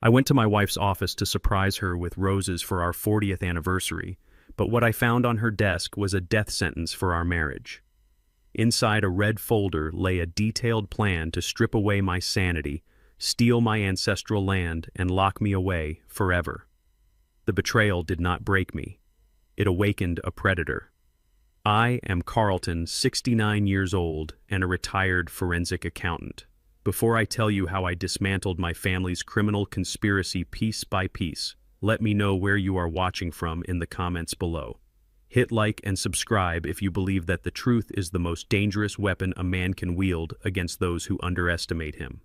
I went to my wife's office to surprise her with roses for our 40th anniversary, but what I found on her desk was a death sentence for our marriage. Inside a red folder lay a detailed plan to strip away my sanity, steal my ancestral land, and lock me away forever. The betrayal did not break me. It awakened a predator. I am Carlton, 69 years old, and a retired forensic accountant. Before I tell you how I dismantled my family's criminal conspiracy piece by piece, let me know where you are watching from in the comments below. Hit like and subscribe if you believe that the truth is the most dangerous weapon a man can wield against those who underestimate him.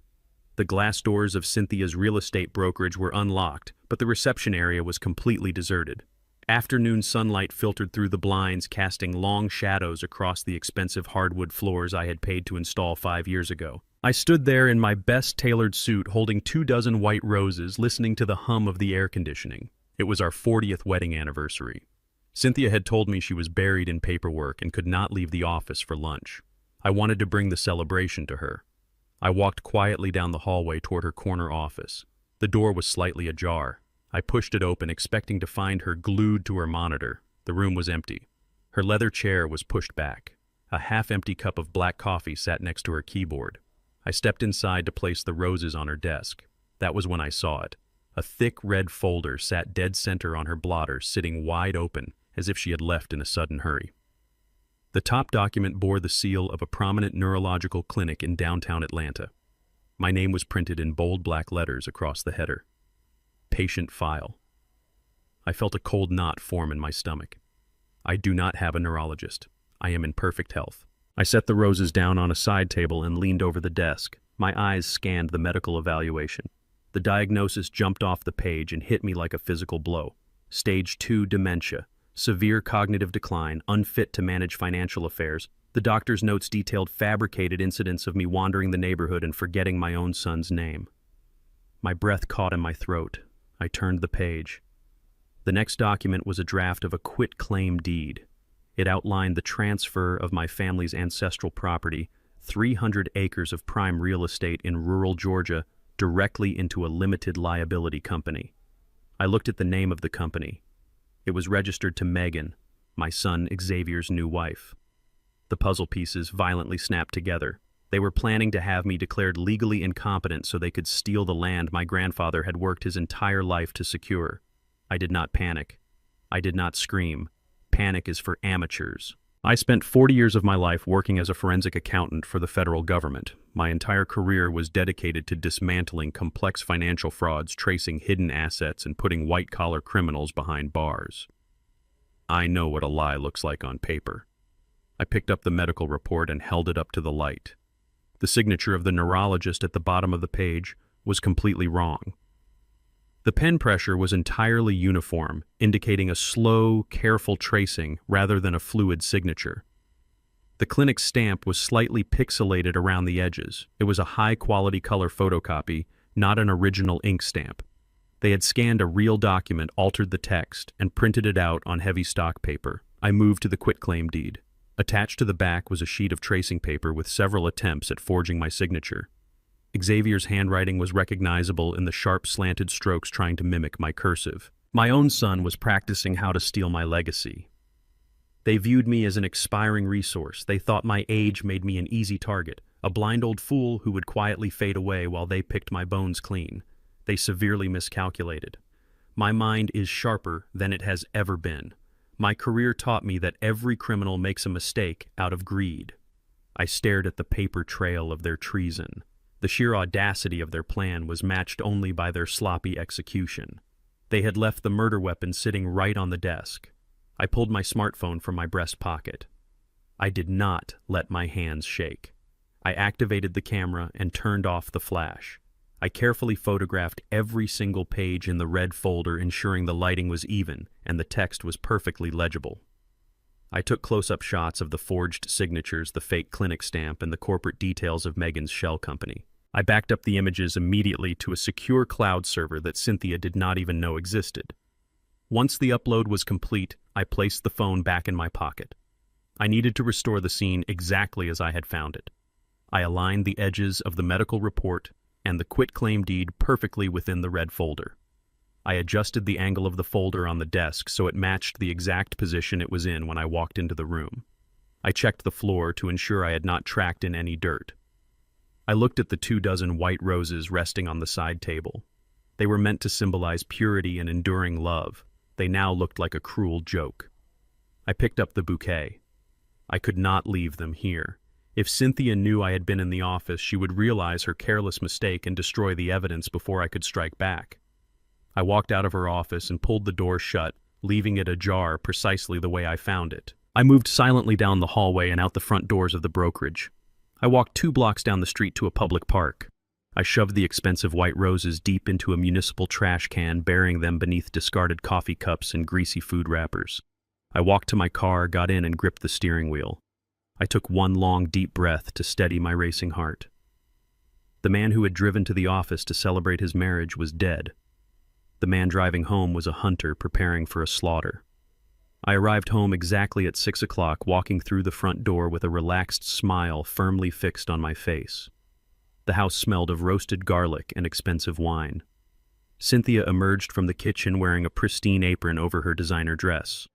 The glass doors of Cynthia's real estate brokerage were unlocked, but the reception area was completely deserted. Afternoon sunlight filtered through the blinds, casting long shadows across the expensive hardwood floors I had paid to install 5 years ago. I stood there in my best tailored suit, holding 24 white roses, listening to the hum of the air conditioning. It was our 40th wedding anniversary. Cynthia had told me she was buried in paperwork and could not leave the office for lunch. I wanted to bring the celebration to her. I walked quietly down the hallway toward her corner office. The door was slightly ajar. I pushed it open, expecting to find her glued to her monitor. The room was empty. Her leather chair was pushed back. A half-empty cup of black coffee sat next to her keyboard. I stepped inside to place the roses on her desk. That was when I saw it. A thick red folder sat dead center on her blotter, sitting wide open, as if she had left in a sudden hurry. The top document bore the seal of a prominent neurological clinic in downtown Atlanta. My name was printed in bold black letters across the header. Patient file. I felt a cold knot form in my stomach. I do not have a neurologist. I am in perfect health. I set the roses down on a side table and leaned over the desk. My eyes scanned the medical evaluation. The diagnosis jumped off the page and hit me like a physical blow. Stage 2 dementia, severe cognitive decline, unfit to manage financial affairs. The doctor's notes detailed fabricated incidents of me wandering the neighborhood and forgetting my own son's name. My breath caught in my throat. I turned the page. The next document was a draft of a quitclaim deed. It outlined the transfer of my family's ancestral property, 300 acres of prime real estate in rural Georgia, directly into a limited liability company. I looked at the name of the company. It was registered to Megan, my son Xavier's new wife. The puzzle pieces violently snapped together. They were planning to have me declared legally incompetent so they could steal the land my grandfather had worked his entire life to secure. I did not panic. I did not scream. Panic is for amateurs. I spent 40 years of my life working as a forensic accountant for the federal government. My entire career was dedicated to dismantling complex financial frauds, tracing hidden assets, and putting white-collar criminals behind bars. I know what a lie looks like on paper. I picked up the medical report and held it up to the light. The signature of the neurologist at the bottom of the page was completely wrong. The pen pressure was entirely uniform, indicating a slow, careful tracing rather than a fluid signature. The clinic stamp was slightly pixelated around the edges. It was a high-quality color photocopy, not an original ink stamp. They had scanned a real document, altered the text, and printed it out on heavy stock paper. I moved to the quitclaim deed. Attached to the back was a sheet of tracing paper with several attempts at forging my signature. Xavier's handwriting was recognizable in the sharp slanted strokes trying to mimic my cursive. My own son was practicing how to steal my legacy. They viewed me as an expiring resource. They thought my age made me an easy target, a blind old fool who would quietly fade away while they picked my bones clean. They severely miscalculated. My mind is sharper than it has ever been. My career taught me that every criminal makes a mistake out of greed. I stared at the paper trail of their treason. The sheer audacity of their plan was matched only by their sloppy execution. They had left the murder weapon sitting right on the desk. I pulled my smartphone from my breast pocket. I did not let my hands shake. I activated the camera and turned off the flash. I carefully photographed every single page in the red folder, ensuring the lighting was even and the text was perfectly legible. I took close-up shots of the forged signatures, the fake clinic stamp, and the corporate details of Megan's shell company. I backed up the images immediately to a secure cloud server that Cynthia did not even know existed. Once the upload was complete, I placed the phone back in my pocket. I needed to restore the scene exactly as I had found it. I aligned the edges of the medical report, and the quitclaim deed perfectly within the red folder. I adjusted the angle of the folder on the desk so it matched the exact position it was in when I walked into the room. I checked the floor to ensure I had not tracked in any dirt. I looked at the 24 white roses resting on the side table. They were meant to symbolize purity and enduring love. They now looked like a cruel joke. I picked up the bouquet. I could not leave them here. If Cynthia knew I had been in the office, she would realize her careless mistake and destroy the evidence before I could strike back. I walked out of her office and pulled the door shut, leaving it ajar precisely the way I found it. I moved silently down the hallway and out the front doors of the brokerage. I walked 2 blocks down the street to a public park. I shoved the expensive white roses deep into a municipal trash can, burying them beneath discarded coffee cups and greasy food wrappers. I walked to my car, got in, and gripped the steering wheel. I took one long, deep breath to steady my racing heart. The man who had driven to the office to celebrate his marriage was dead. The man driving home was a hunter preparing for a slaughter. I arrived home exactly at 6 o'clock, walking through the front door with a relaxed smile firmly fixed on my face. The house smelled of roasted garlic and expensive wine. Cynthia emerged from the kitchen wearing a pristine apron over her designer dress.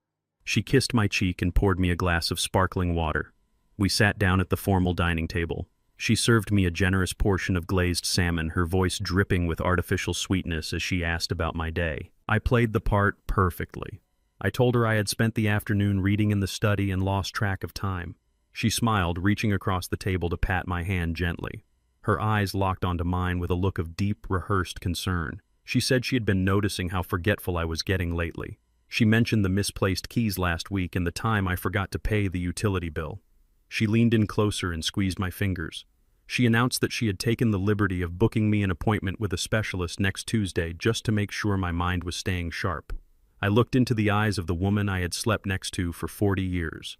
She kissed my cheek and poured me a glass of sparkling water. We sat down at the formal dining table. She served me a generous portion of glazed salmon, her voice dripping with artificial sweetness as she asked about my day. I played the part perfectly. I told her I had spent the afternoon reading in the study and lost track of time. She smiled, reaching across the table to pat my hand gently. Her eyes locked onto mine with a look of deep, rehearsed concern. She said she had been noticing how forgetful I was getting lately. She mentioned the misplaced keys last week and the time I forgot to pay the utility bill. She leaned in closer and squeezed my fingers. She announced that she had taken the liberty of booking me an appointment with a specialist next Tuesday just to make sure my mind was staying sharp. I looked into the eyes of the woman I had slept next to for 40 years.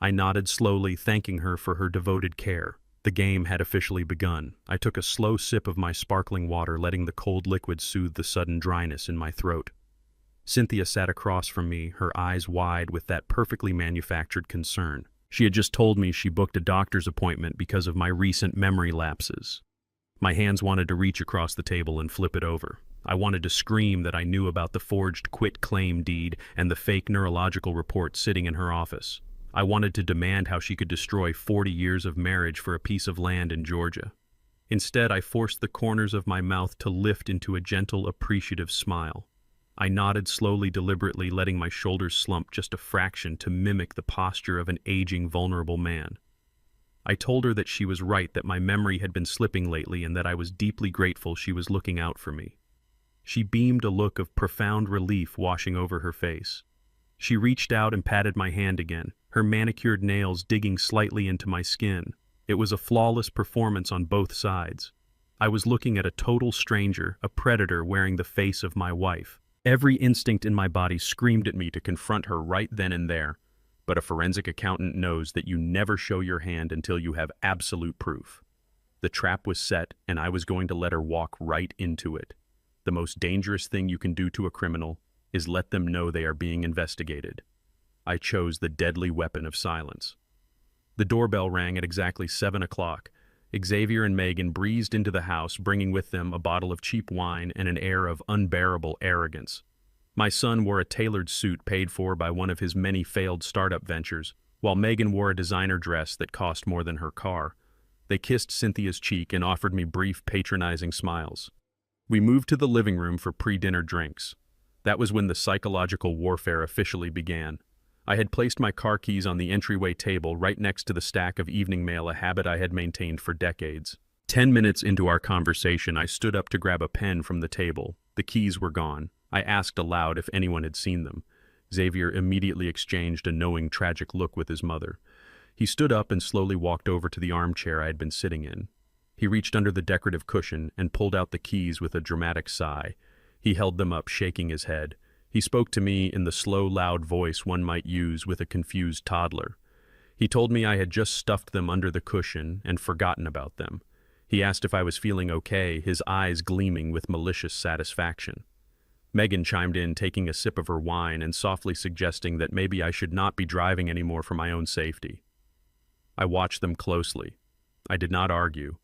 I nodded slowly, thanking her for her devoted care. The game had officially begun. I took a slow sip of my sparkling water, letting the cold liquid soothe the sudden dryness in my throat. Cynthia sat across from me, her eyes wide with that perfectly manufactured concern. She had just told me she booked a doctor's appointment because of my recent memory lapses. My hands wanted to reach across the table and flip it over. I wanted to scream that I knew about the forged quit-claim deed and the fake neurological report sitting in her office. I wanted to demand how she could destroy 40 years of marriage for a piece of land in Georgia. Instead, I forced the corners of my mouth to lift into a gentle, appreciative smile. I nodded slowly, deliberately, letting my shoulders slump just a fraction to mimic the posture of an aging, vulnerable man. I told her that she was right, that my memory had been slipping lately and that I was deeply grateful she was looking out for me. She beamed, a look of profound relief washing over her face. She reached out and patted my hand again, her manicured nails digging slightly into my skin. It was a flawless performance on both sides. I was looking at a total stranger, a predator wearing the face of my wife. Every instinct in my body screamed at me to confront her right then and there, but a forensic accountant knows that you never show your hand until you have absolute proof. The trap was set, and I was going to let her walk right into it. The most dangerous thing you can do to a criminal is let them know they are being investigated. I chose the deadly weapon of silence. The doorbell rang at exactly 7 o'clock. Xavier and Megan breezed into the house, bringing with them a bottle of cheap wine and an air of unbearable arrogance. My son wore a tailored suit paid for by one of his many failed startup ventures, while Megan wore a designer dress that cost more than her car. They kissed Cynthia's cheek and offered me brief, patronizing smiles. We moved to the living room for pre-dinner drinks. That was when the psychological warfare officially began. I had placed my car keys on the entryway table right next to the stack of evening mail, a habit I had maintained for decades. 10 minutes into our conversation, I stood up to grab a pen from the table. The keys were gone. I asked aloud if anyone had seen them. Xavier immediately exchanged a knowing, tragic look with his mother. He stood up and slowly walked over to the armchair I had been sitting in. He reached under the decorative cushion and pulled out the keys with a dramatic sigh. He held them up, shaking his head. He spoke to me in the slow, loud voice one might use with a confused toddler. He told me I had just stuffed them under the cushion and forgotten about them. He asked if I was feeling okay, his eyes gleaming with malicious satisfaction. Megan chimed in, taking a sip of her wine and softly suggesting that maybe I should not be driving anymore for my own safety. I watched them closely. I did not argue.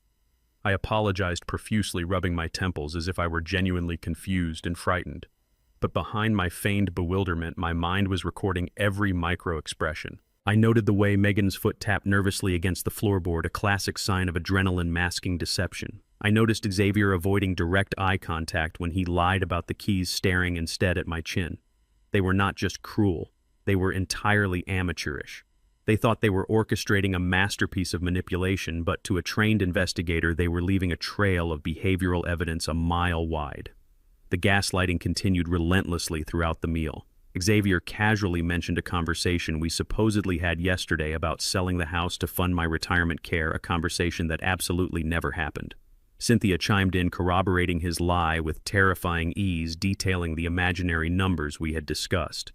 I apologized profusely, rubbing my temples as if I were genuinely confused and frightened. But behind my feigned bewilderment, my mind was recording every micro-expression. I noted the way Megan's foot tapped nervously against the floorboard, a classic sign of adrenaline masking deception. I noticed Xavier avoiding direct eye contact when he lied about the keys, staring instead at my chin. They were not just cruel, they were entirely amateurish. They thought they were orchestrating a masterpiece of manipulation, but to a trained investigator, they were leaving a trail of behavioral evidence a mile wide. The gaslighting continued relentlessly throughout the meal. Xavier casually mentioned a conversation we supposedly had yesterday about selling the house to fund my retirement care, a conversation that absolutely never happened. Cynthia chimed in, corroborating his lie with terrifying ease, detailing the imaginary numbers we had discussed.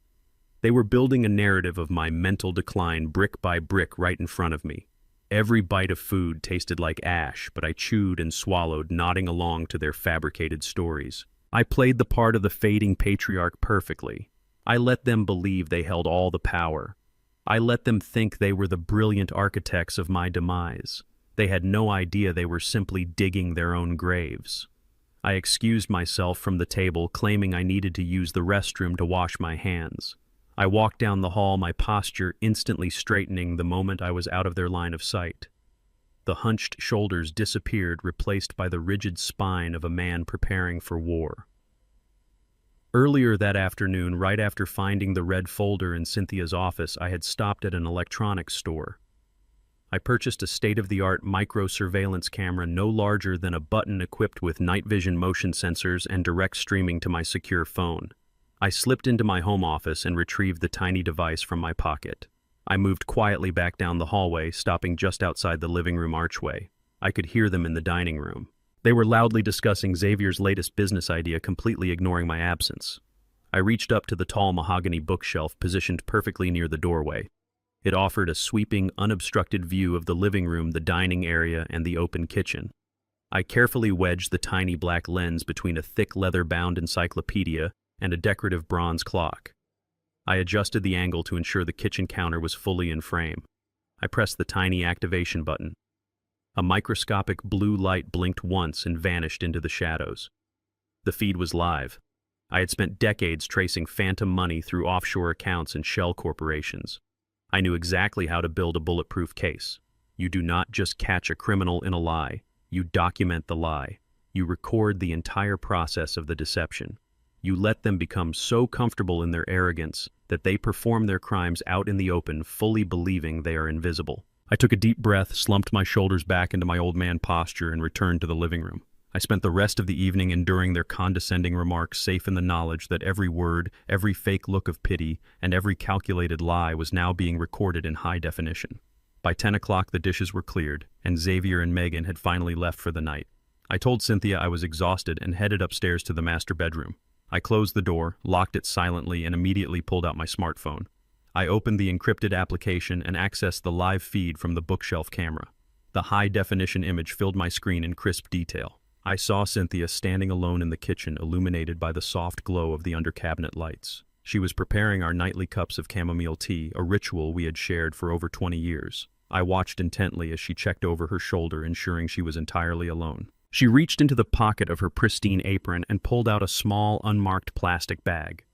They were building a narrative of my mental decline brick by brick right in front of me. Every bite of food tasted like ash, but I chewed and swallowed, nodding along to their fabricated stories. I played the part of the fading patriarch perfectly. I let them believe they held all the power. I let them think they were the brilliant architects of my demise. They had no idea they were simply digging their own graves. I excused myself from the table, claiming I needed to use the restroom to wash my hands. I walked down the hall, my posture instantly straightening the moment I was out of their line of sight. The hunched shoulders disappeared, replaced by the rigid spine of a man preparing for war. Earlier that afternoon, right after finding the red folder in Cynthia's office, I had stopped at an electronics store. I purchased a state-of-the-art micro-surveillance camera no larger than a button, equipped with night vision motion sensors and direct streaming to my secure phone. I slipped into my home office and retrieved the tiny device from my pocket. I moved quietly back down the hallway, stopping just outside the living room archway. I could hear them in the dining room. They were loudly discussing Xavier's latest business idea, completely ignoring my absence. I reached up to the tall mahogany bookshelf positioned perfectly near the doorway. It offered a sweeping, unobstructed view of the living room, the dining area, and the open kitchen. I carefully wedged the tiny black lens between a thick leather-bound encyclopedia and a decorative bronze clock. I adjusted the angle to ensure the kitchen counter was fully in frame. I pressed the tiny activation button. A microscopic blue light blinked once and vanished into the shadows. The feed was live. I had spent decades tracing phantom money through offshore accounts and shell corporations. I knew exactly how to build a bulletproof case. You do not just catch a criminal in a lie. You document the lie. You record the entire process of the deception. You let them become so comfortable in their arrogance that they perform their crimes out in the open, fully believing they are invisible. I took a deep breath, slumped my shoulders back into my old man posture, and returned to the living room. I spent the rest of the evening enduring their condescending remarks, safe in the knowledge that every word, every fake look of pity, and every calculated lie was now being recorded in high definition. By 10 o'clock, the dishes were cleared, and Xavier and Megan had finally left for the night. I told Cynthia I was exhausted and headed upstairs to the master bedroom. I closed the door, locked it silently, and immediately pulled out my smartphone. I opened the encrypted application and accessed the live feed from the bookshelf camera. The high-definition image filled my screen in crisp detail. I saw Cynthia standing alone in the kitchen, illuminated by the soft glow of the under-cabinet lights. She was preparing our nightly cups of chamomile tea, a ritual we had shared for over 20 years. I watched intently as she checked over her shoulder, ensuring she was entirely alone. She reached into the pocket of her pristine apron and pulled out a small, unmarked plastic bag.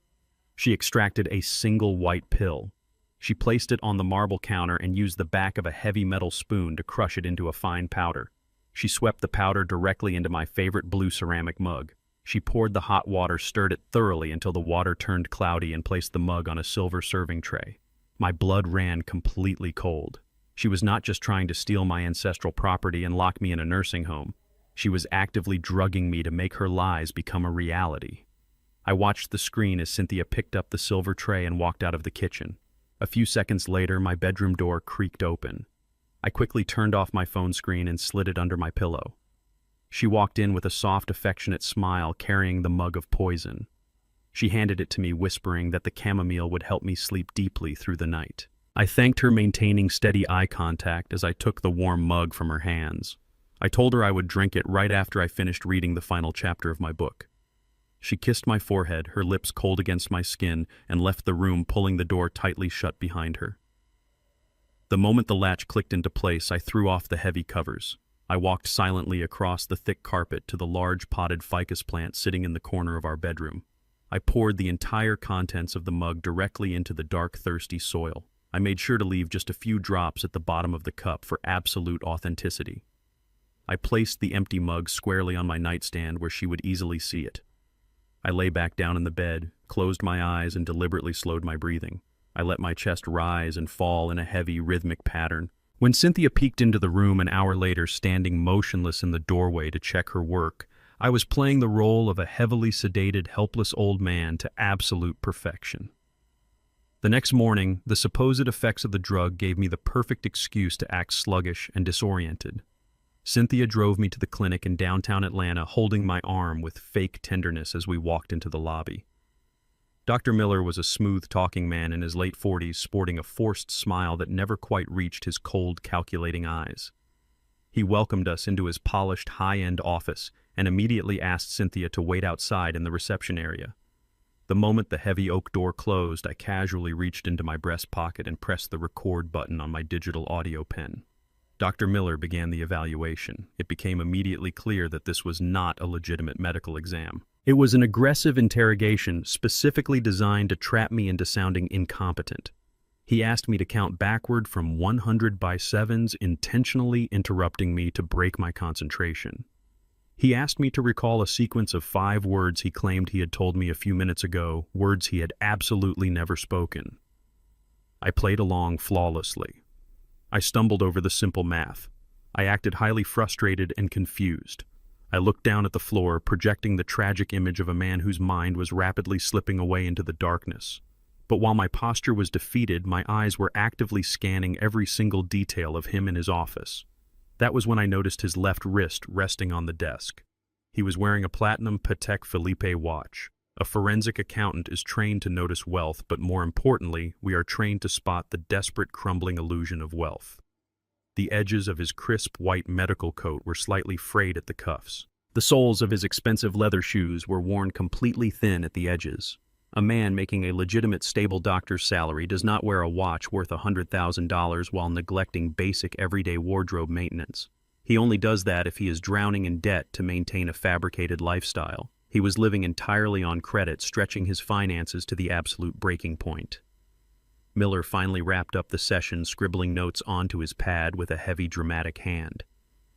She extracted a single white pill. She placed it on the marble counter and used the back of a heavy metal spoon to crush it into a fine powder. She swept the powder directly into my favorite blue ceramic mug. She poured the hot water, stirred it thoroughly until the water turned cloudy, and placed the mug on a silver serving tray. My blood ran completely cold. She was not just trying to steal my ancestral property and lock me in a nursing home. She was actively drugging me to make her lies become a reality. I watched the screen as Cynthia picked up the silver tray and walked out of the kitchen. A few seconds later, my bedroom door creaked open. I quickly turned off my phone screen and slid it under my pillow. She walked in with a soft, affectionate smile, carrying the mug of poison. She handed it to me, whispering that the chamomile would help me sleep deeply through the night. I thanked her, maintaining steady eye contact as I took the warm mug from her hands. I told her I would drink it right after I finished reading the final chapter of my book. She kissed my forehead, her lips cold against my skin, and left the room, pulling the door tightly shut behind her. The moment the latch clicked into place, I threw off the heavy covers. I walked silently across the thick carpet to the large potted ficus plant sitting in the corner of our bedroom. I poured the entire contents of the mug directly into the dark, thirsty soil. I made sure to leave just a few drops at the bottom of the cup for absolute authenticity. I placed the empty mug squarely on my nightstand where she would easily see it. I lay back down in the bed, closed my eyes, and deliberately slowed my breathing. I let my chest rise and fall in a heavy, rhythmic pattern. When Cynthia peeked into the room an hour later, standing motionless in the doorway to check her work, I was playing the role of a heavily sedated, helpless old man to absolute perfection. The next morning, the supposed effects of the drug gave me the perfect excuse to act sluggish and disoriented. Cynthia drove me to the clinic in downtown Atlanta, holding my arm with fake tenderness as we walked into the lobby. Dr. Miller was a smooth-talking man in his late 40s, sporting a forced smile that never quite reached his cold, calculating eyes. He welcomed us into his polished, high-end office and immediately asked Cynthia to wait outside in the reception area. The moment the heavy oak door closed, I casually reached into my breast pocket and pressed the record button on my digital audio pen. Dr. Miller began the evaluation. It became immediately clear that this was not a legitimate medical exam. It was an aggressive interrogation specifically designed to trap me into sounding incompetent. He asked me to count backward from 100 by sevens, intentionally interrupting me to break my concentration. He asked me to recall a sequence of 5 words he claimed he had told me a few minutes ago, words he had absolutely never spoken. I played along flawlessly. I stumbled over the simple math. I acted highly frustrated and confused. I looked down at the floor, projecting the tragic image of a man whose mind was rapidly slipping away into the darkness. But while my posture was defeated, my eyes were actively scanning every single detail of him in his office. That was when I noticed his left wrist resting on the desk. He was wearing a platinum Patek Philippe watch. A forensic accountant is trained to notice wealth, but more importantly, we are trained to spot the desperate, crumbling illusion of wealth. The edges of his crisp white medical coat were slightly frayed at the cuffs. The soles of his expensive leather shoes were worn completely thin at the edges. A man making a legitimate, stable doctor's salary does not wear a watch worth $100,000 while neglecting basic everyday wardrobe maintenance. He only does that if he is drowning in debt to maintain a fabricated lifestyle. He was living entirely on credit, stretching his finances to the absolute breaking point. Miller finally wrapped up the session, scribbling notes onto his pad with a heavy, dramatic hand.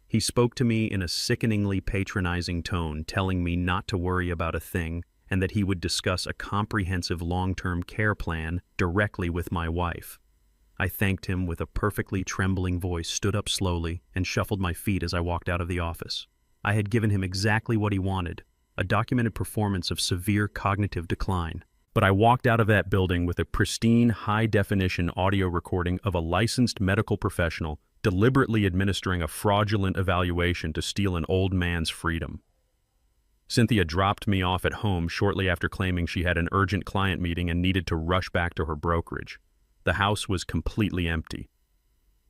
He spoke to me in a sickeningly patronizing tone, telling me not to worry about a thing and that he would discuss a comprehensive long-term care plan directly with my wife. I thanked him with a perfectly trembling voice, stood up slowly, and shuffled my feet as I walked out of the office. I had given him exactly what he wanted, a documented performance of severe cognitive decline. But I walked out of that building with a pristine, high-definition audio recording of a licensed medical professional deliberately administering a fraudulent evaluation to steal an old man's freedom. Cynthia dropped me off at home shortly after claiming she had an urgent client meeting and needed to rush back to her brokerage. The house was completely empty.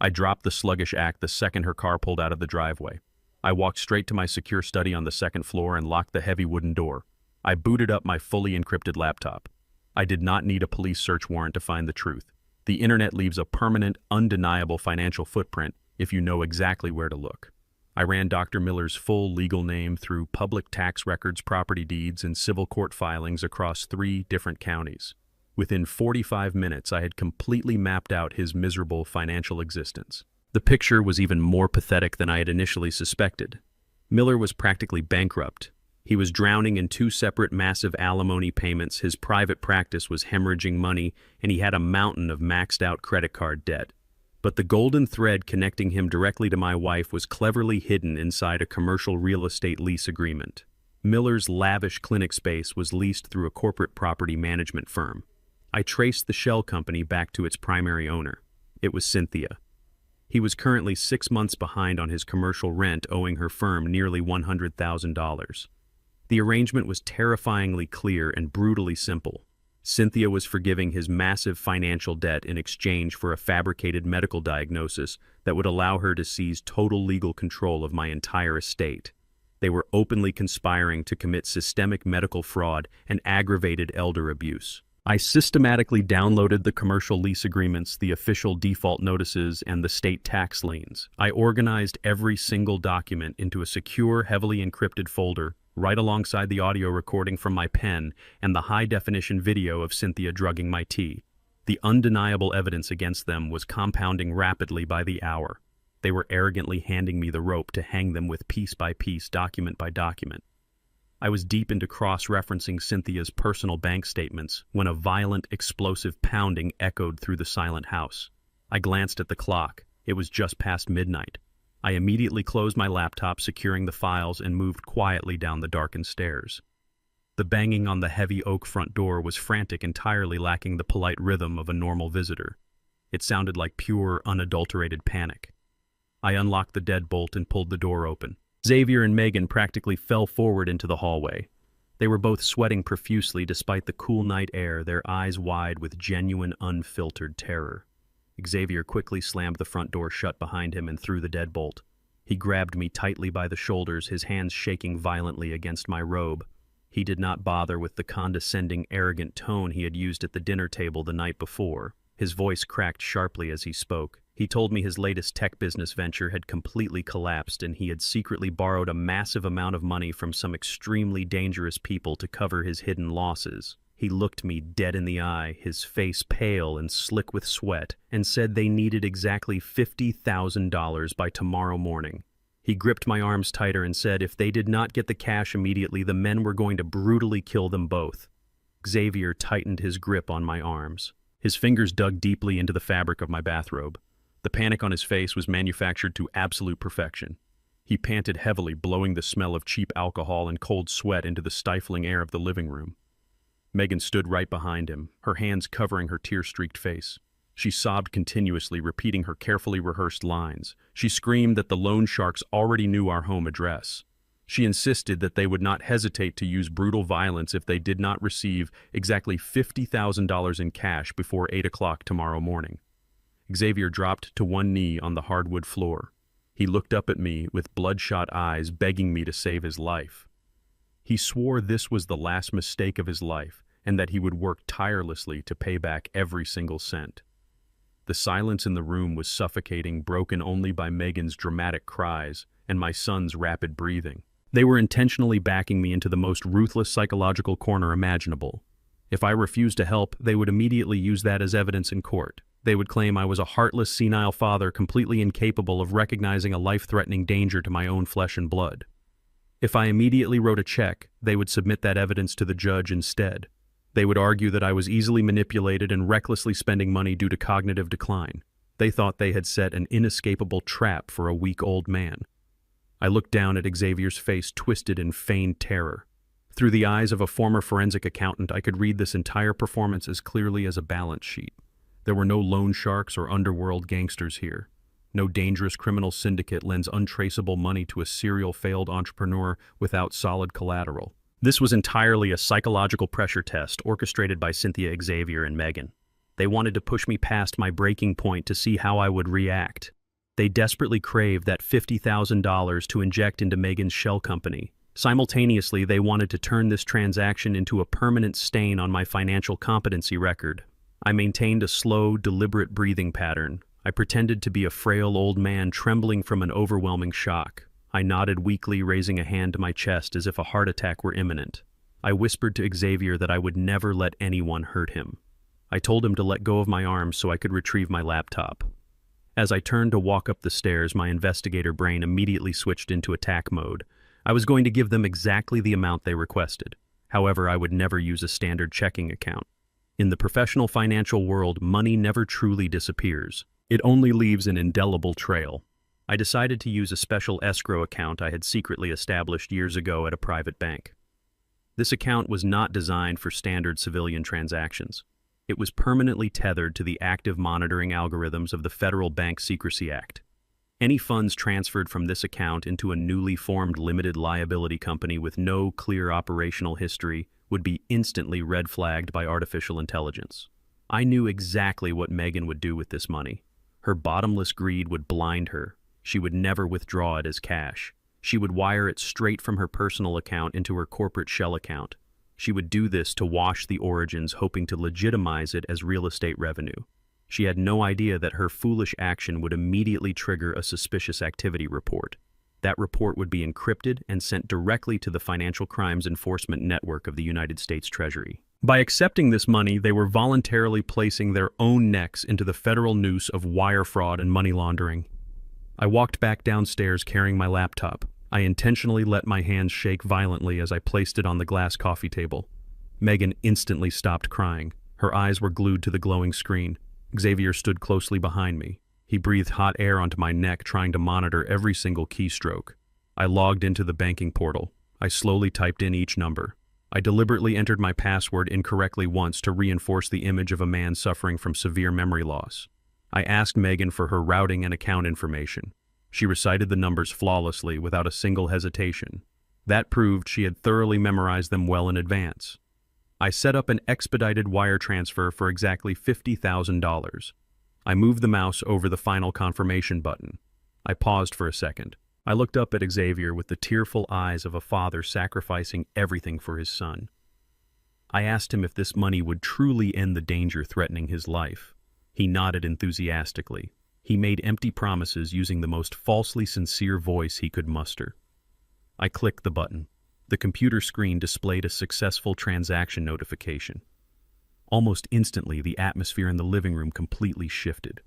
I dropped the sluggish act the second her car pulled out of the driveway. I walked straight to my secure study on the second floor and locked the heavy wooden door. I booted up my fully encrypted laptop. I did not need a police search warrant to find the truth. The internet leaves a permanent, undeniable financial footprint if you know exactly where to look. I ran Dr. Miller's full legal name through public tax records, property deeds, and civil court filings across 3 different counties. Within 45 minutes, I had completely mapped out his miserable financial existence. The picture was even more pathetic than I had initially suspected. Miller was practically bankrupt. He was drowning in 2 separate massive alimony payments, his private practice was hemorrhaging money, and he had a mountain of maxed-out credit card debt. But the golden thread connecting him directly to my wife was cleverly hidden inside a commercial real estate lease agreement. Miller's lavish clinic space was leased through a corporate property management firm. I traced the shell company back to its primary owner. It was Cynthia. He was currently 6 months behind on his commercial rent, owing her firm nearly $100,000. The arrangement was terrifyingly clear and brutally simple. Cynthia was forgiving his massive financial debt in exchange for a fabricated medical diagnosis that would allow her to seize total legal control of my entire estate. They were openly conspiring to commit systemic medical fraud and aggravated elder abuse. I systematically downloaded the commercial lease agreements, the official default notices, and the state tax liens. I organized every single document into a secure, heavily encrypted folder, right alongside the audio recording from my pen and the high-definition video of Cynthia drugging my tea. The undeniable evidence against them was compounding rapidly by the hour. They were arrogantly handing me the rope to hang them with piece by piece, document by document. I was deep into cross-referencing Cynthia's personal bank statements when a violent, explosive pounding echoed through the silent house. I glanced at the clock. It was just past midnight. I immediately closed my laptop, securing the files, and moved quietly down the darkened stairs. The banging on the heavy oak front door was frantic, entirely lacking the polite rhythm of a normal visitor. It sounded like pure, unadulterated panic. I unlocked the deadbolt and pulled the door open. Xavier and Megan practically fell forward into the hallway. They were both sweating profusely despite the cool night air, their eyes wide with genuine, unfiltered terror. Xavier quickly slammed the front door shut behind him and threw the deadbolt. He grabbed me tightly by the shoulders, his hands shaking violently against my robe. He did not bother with the condescending, arrogant tone he had used at the dinner table the night before. His voice cracked sharply as he spoke. He told me his latest tech business venture had completely collapsed and he had secretly borrowed a massive amount of money from some extremely dangerous people to cover his hidden losses. He looked me dead in the eye, his face pale and slick with sweat, and said they needed exactly $50,000 by tomorrow morning. He gripped my arms tighter and said if they did not get the cash immediately, the men were going to brutally kill them both. Xavier tightened his grip on my arms. His fingers dug deeply into the fabric of my bathrobe. The panic on his face was manufactured to absolute perfection. He panted heavily, blowing the smell of cheap alcohol and cold sweat into the stifling air of the living room. Megan stood right behind him, her hands covering her tear-streaked face. She sobbed continuously, repeating her carefully rehearsed lines. She screamed that the loan sharks already knew our home address. She insisted that they would not hesitate to use brutal violence if they did not receive exactly $50,000 in cash before 8 o'clock tomorrow morning. Xavier dropped to one knee on the hardwood floor. He looked up at me with bloodshot eyes, begging me to save his life. He swore this was the last mistake of his life and that he would work tirelessly to pay back every single cent. The silence in the room was suffocating, broken only by Megan's dramatic cries and my son's rapid breathing. They were intentionally backing me into the most ruthless psychological corner imaginable. If I refused to help, they would immediately use that as evidence in court. They would claim I was a heartless, senile father completely incapable of recognizing a life-threatening danger to my own flesh and blood. If I immediately wrote a check, they would submit that evidence to the judge instead. They would argue that I was easily manipulated and recklessly spending money due to cognitive decline. They thought they had set an inescapable trap for a weak old man. I looked down at Xavier's face, twisted in feigned terror. Through the eyes of a former forensic accountant, I could read this entire performance as clearly as a balance sheet. There were no loan sharks or underworld gangsters here. No dangerous criminal syndicate lends untraceable money to a serial failed entrepreneur without solid collateral. This was entirely a psychological pressure test orchestrated by Cynthia, Xavier, and Megan. They wanted to push me past my breaking point to see how I would react. They desperately craved that $50,000 to inject into Megan's shell company. Simultaneously, they wanted to turn this transaction into a permanent stain on my financial competency record. I maintained a slow, deliberate breathing pattern. I pretended to be a frail old man trembling from an overwhelming shock. I nodded weakly, raising a hand to my chest as if a heart attack were imminent. I whispered to Xavier that I would never let anyone hurt him. I told him to let go of my arms so I could retrieve my laptop. As I turned to walk up the stairs, my investigator brain immediately switched into attack mode. I was going to give them exactly the amount they requested. However, I would never use a standard checking account. In the professional financial world, money never truly disappears. It only leaves an indelible trail. I decided to use a special escrow account I had secretly established years ago at a private bank. This account was not designed for standard civilian transactions. It was permanently tethered to the active monitoring algorithms of the Federal Bank Secrecy Act. Any funds transferred from this account into a newly formed limited liability company with no clear operational history would be instantly red flagged by artificial intelligence. I knew exactly what Megan would do with this money. Her bottomless greed would blind her. She would never withdraw it as cash. She would wire it straight from her personal account into her corporate shell account. She would do this to wash the origins, hoping to legitimize it as real estate revenue. She had no idea that her foolish action would immediately trigger a suspicious activity report. That report would be encrypted and sent directly to the Financial Crimes Enforcement Network of the United States Treasury. By accepting this money, they were voluntarily placing their own necks into the federal noose of wire fraud and money laundering. I walked back downstairs carrying my laptop. I intentionally let my hands shake violently as I placed it on the glass coffee table. Megan instantly stopped crying. Her eyes were glued to the glowing screen. Xavier stood closely behind me. He breathed hot air onto my neck, trying to monitor every single keystroke. I logged into the banking portal. I slowly typed in each number. I deliberately entered my password incorrectly once to reinforce the image of a man suffering from severe memory loss. I asked Megan for her routing and account information. She recited the numbers flawlessly without a single hesitation. That proved she had thoroughly memorized them well in advance. I set up an expedited wire transfer for exactly $50,000. I moved the mouse over the final confirmation button. I paused for a second. I looked up at Xavier with the tearful eyes of a father sacrificing everything for his son. I asked him if this money would truly end the danger threatening his life. He nodded enthusiastically. He made empty promises using the most falsely sincere voice he could muster. I clicked the button. The computer screen displayed a successful transaction notification. Almost instantly, the atmosphere in the living room completely shifted.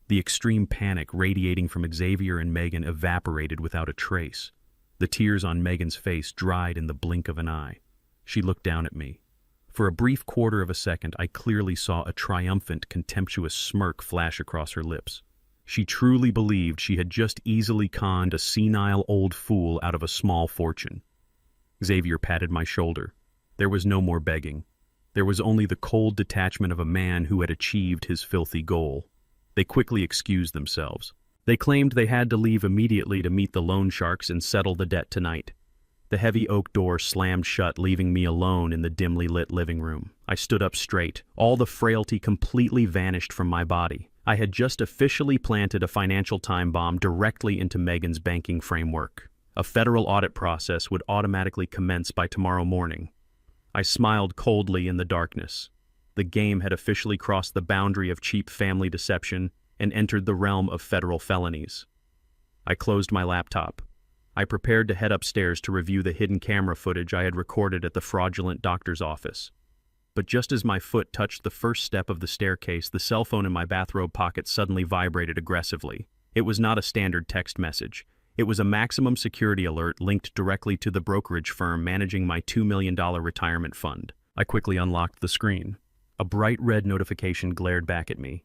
The extreme panic radiating from Xavier and Megan evaporated without a trace. The tears on Megan's face dried in the blink of an eye. She looked down at me. For a brief quarter of a second, I clearly saw a triumphant, contemptuous smirk flash across her lips. She truly believed she had just easily conned a senile old fool out of a small fortune. Xavier patted my shoulder. There was no more begging. There was only the cold detachment of a man who had achieved his filthy goal. They quickly excused themselves. They claimed they had to leave immediately to meet the loan sharks and settle the debt tonight. The heavy oak door slammed shut, leaving me alone in the dimly lit living room. I stood up straight. All the frailty completely vanished from my body. I had just officially planted a financial time bomb directly into Megan's banking framework. A federal audit process would automatically commence by tomorrow morning. I smiled coldly in the darkness. The game had officially crossed the boundary of cheap family deception and entered the realm of federal felonies. I closed my laptop. I prepared to head upstairs to review the hidden camera footage I had recorded at the fraudulent doctor's office. But just as my foot touched the first step of the staircase, the cell phone in my bathrobe pocket suddenly vibrated aggressively. It was not a standard text message. It was a maximum security alert linked directly to the brokerage firm managing my $2 million retirement fund. I quickly unlocked the screen. A bright red notification glared back at me.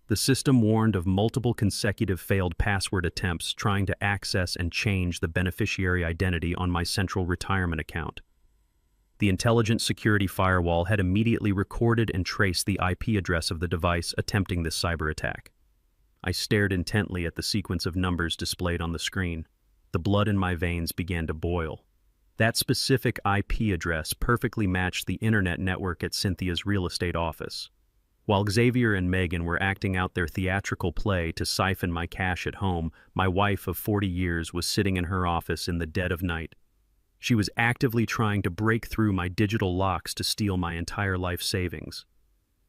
The system warned of multiple consecutive failed password attempts trying to access and change the beneficiary identity on my central retirement account. The intelligent security firewall had immediately recorded and traced the IP address of the device attempting this cyber attack. I stared intently at the sequence of numbers displayed on the screen. The blood in my veins began to boil. That specific IP address perfectly matched the internet network at Cynthia's real estate office. While Xavier and Megan were acting out their theatrical play to siphon my cash at home, my wife of 40 years was sitting in her office in the dead of night. She was actively trying to break through my digital locks to steal my entire life savings.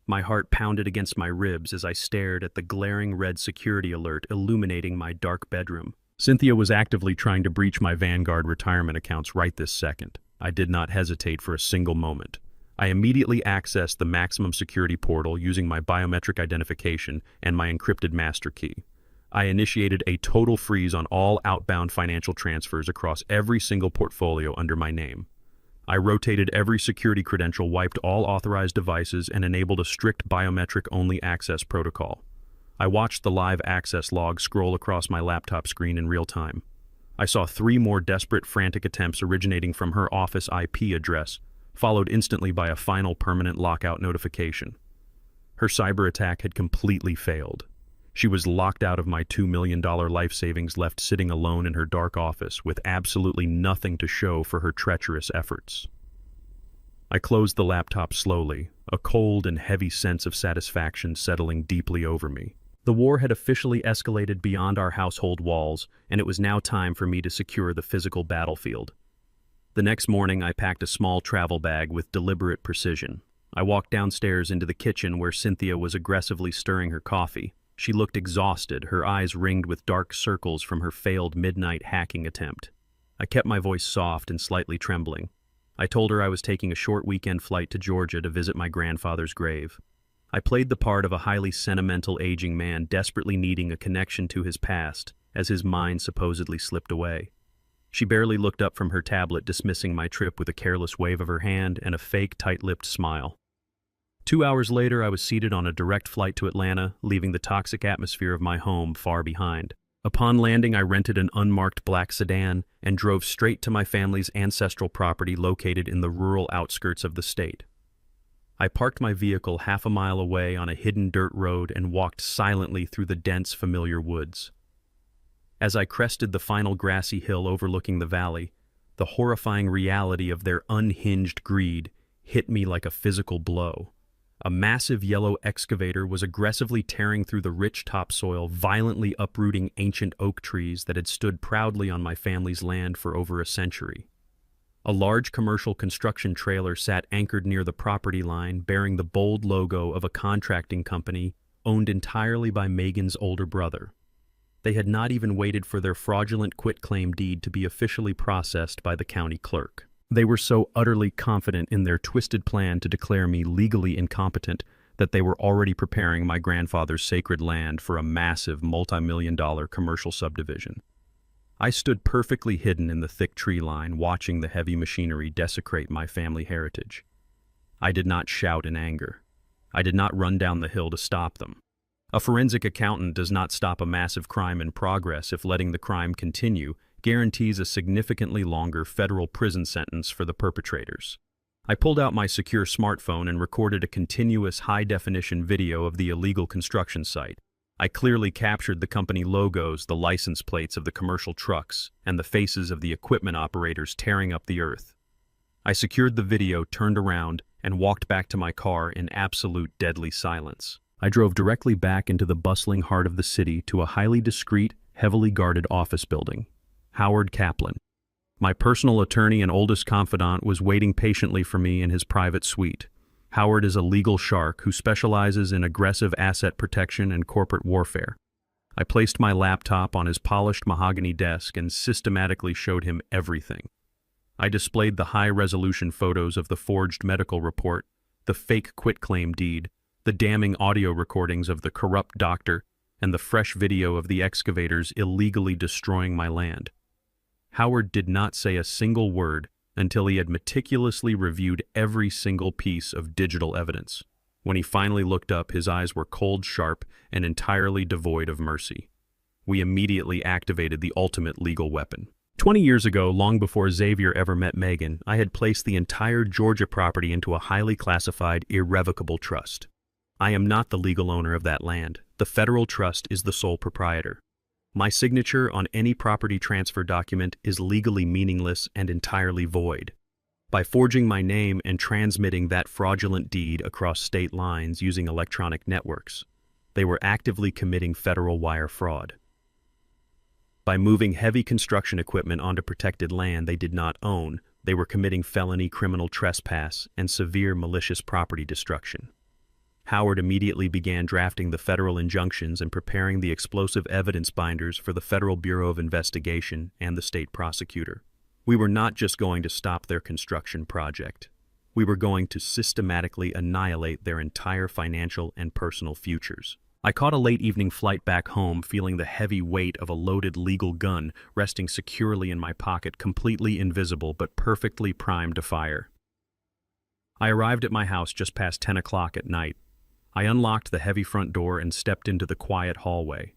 My heart pounded against my ribs as I stared at the glaring red security alert illuminating my dark bedroom. Cynthia was actively trying to breach my Vanguard retirement accounts right this second. I did not hesitate for a single moment. I immediately accessed the maximum security portal using my biometric identification and my encrypted master key. I initiated a total freeze on all outbound financial transfers across every single portfolio under my name. I rotated every security credential, wiped all authorized devices, and enabled a strict biometric-only access protocol. I watched the live access log scroll across my laptop screen in real time. I saw 3 more desperate, frantic attempts originating from her office IP address, followed instantly by a final permanent lockout notification. Her cyber attack had completely failed. She was locked out of my $2 million life savings, left sitting alone in her dark office with absolutely nothing to show for her treacherous efforts. I closed the laptop slowly, a cold and heavy sense of satisfaction settling deeply over me. The war had officially escalated beyond our household walls, and it was now time for me to secure the physical battlefield. The next morning, I packed a small travel bag with deliberate precision. I walked downstairs into the kitchen where Cynthia was aggressively stirring her coffee. She looked exhausted, her eyes ringed with dark circles from her failed midnight hacking attempt. I kept my voice soft and slightly trembling. I told her I was taking a short weekend flight to Georgia to visit my grandfather's grave. I played the part of a highly sentimental aging man desperately needing a connection to his past as his mind supposedly slipped away. She barely looked up from her tablet, dismissing my trip with a careless wave of her hand and a fake tight-lipped smile. 2 hours later, I was seated on a direct flight to Atlanta, leaving the toxic atmosphere of my home far behind. Upon landing, I rented an unmarked black sedan and drove straight to my family's ancestral property located in the rural outskirts of the state. I parked my vehicle half a mile away on a hidden dirt road and walked silently through the dense, familiar woods. As I crested the final grassy hill overlooking the valley, the horrifying reality of their unhinged greed hit me like a physical blow. A massive yellow excavator was aggressively tearing through the rich topsoil, violently uprooting ancient oak trees that had stood proudly on my family's land for over a century. A large commercial construction trailer sat anchored near the property line, bearing the bold logo of a contracting company owned entirely by Megan's older brother. They had not even waited for their fraudulent quitclaim deed to be officially processed by the county clerk. They were so utterly confident in their twisted plan to declare me legally incompetent that they were already preparing my grandfather's sacred land for a massive multi-million-dollar commercial subdivision. I stood perfectly hidden in the thick tree line, watching the heavy machinery desecrate my family heritage. I did not shout in anger. I did not run down the hill to stop them. A forensic accountant does not stop a massive crime in progress if letting the crime continue guarantees a significantly longer federal prison sentence for the perpetrators. I pulled out my secure smartphone and recorded a continuous high-definition video of the illegal construction site. I clearly captured the company logos, the license plates of the commercial trucks, and the faces of the equipment operators tearing up the earth. I secured the video, turned around, and walked back to my car in absolute deadly silence. I drove directly back into the bustling heart of the city to a highly discreet, heavily guarded office building. Howard Kaplan, my personal attorney and oldest confidant, was waiting patiently for me in his private suite. Howard is a legal shark who specializes in aggressive asset protection and corporate warfare. I placed my laptop on his polished mahogany desk and systematically showed him everything. I displayed the high-resolution photos of the forged medical report, the fake quitclaim deed, the damning audio recordings of the corrupt doctor, and the fresh video of the excavators illegally destroying my land. Howard did not say a single word until he had meticulously reviewed every single piece of digital evidence. When he finally looked up, his eyes were cold, sharp, and entirely devoid of mercy. We immediately activated the ultimate legal weapon. 20 years ago, long before Xavier ever met Megan, I had placed the entire Georgia property into a highly classified, irrevocable trust. I am not the legal owner of that land. The federal trust is the sole proprietor. My signature on any property transfer document is legally meaningless and entirely void. By forging my name and transmitting that fraudulent deed across state lines using electronic networks, they were actively committing federal wire fraud. By moving heavy construction equipment onto protected land they did not own, they were committing felony criminal trespass and severe malicious property destruction. Howard immediately began drafting the federal injunctions and preparing the explosive evidence binders for the Federal Bureau of Investigation and the state prosecutor. We were not just going to stop their construction project. We were going to systematically annihilate their entire financial and personal futures. I caught a late evening flight back home, feeling the heavy weight of a loaded legal gun resting securely in my pocket, completely invisible but perfectly primed to fire. I arrived at my house just past 10 o'clock at night. I unlocked the heavy front door and stepped into the quiet hallway.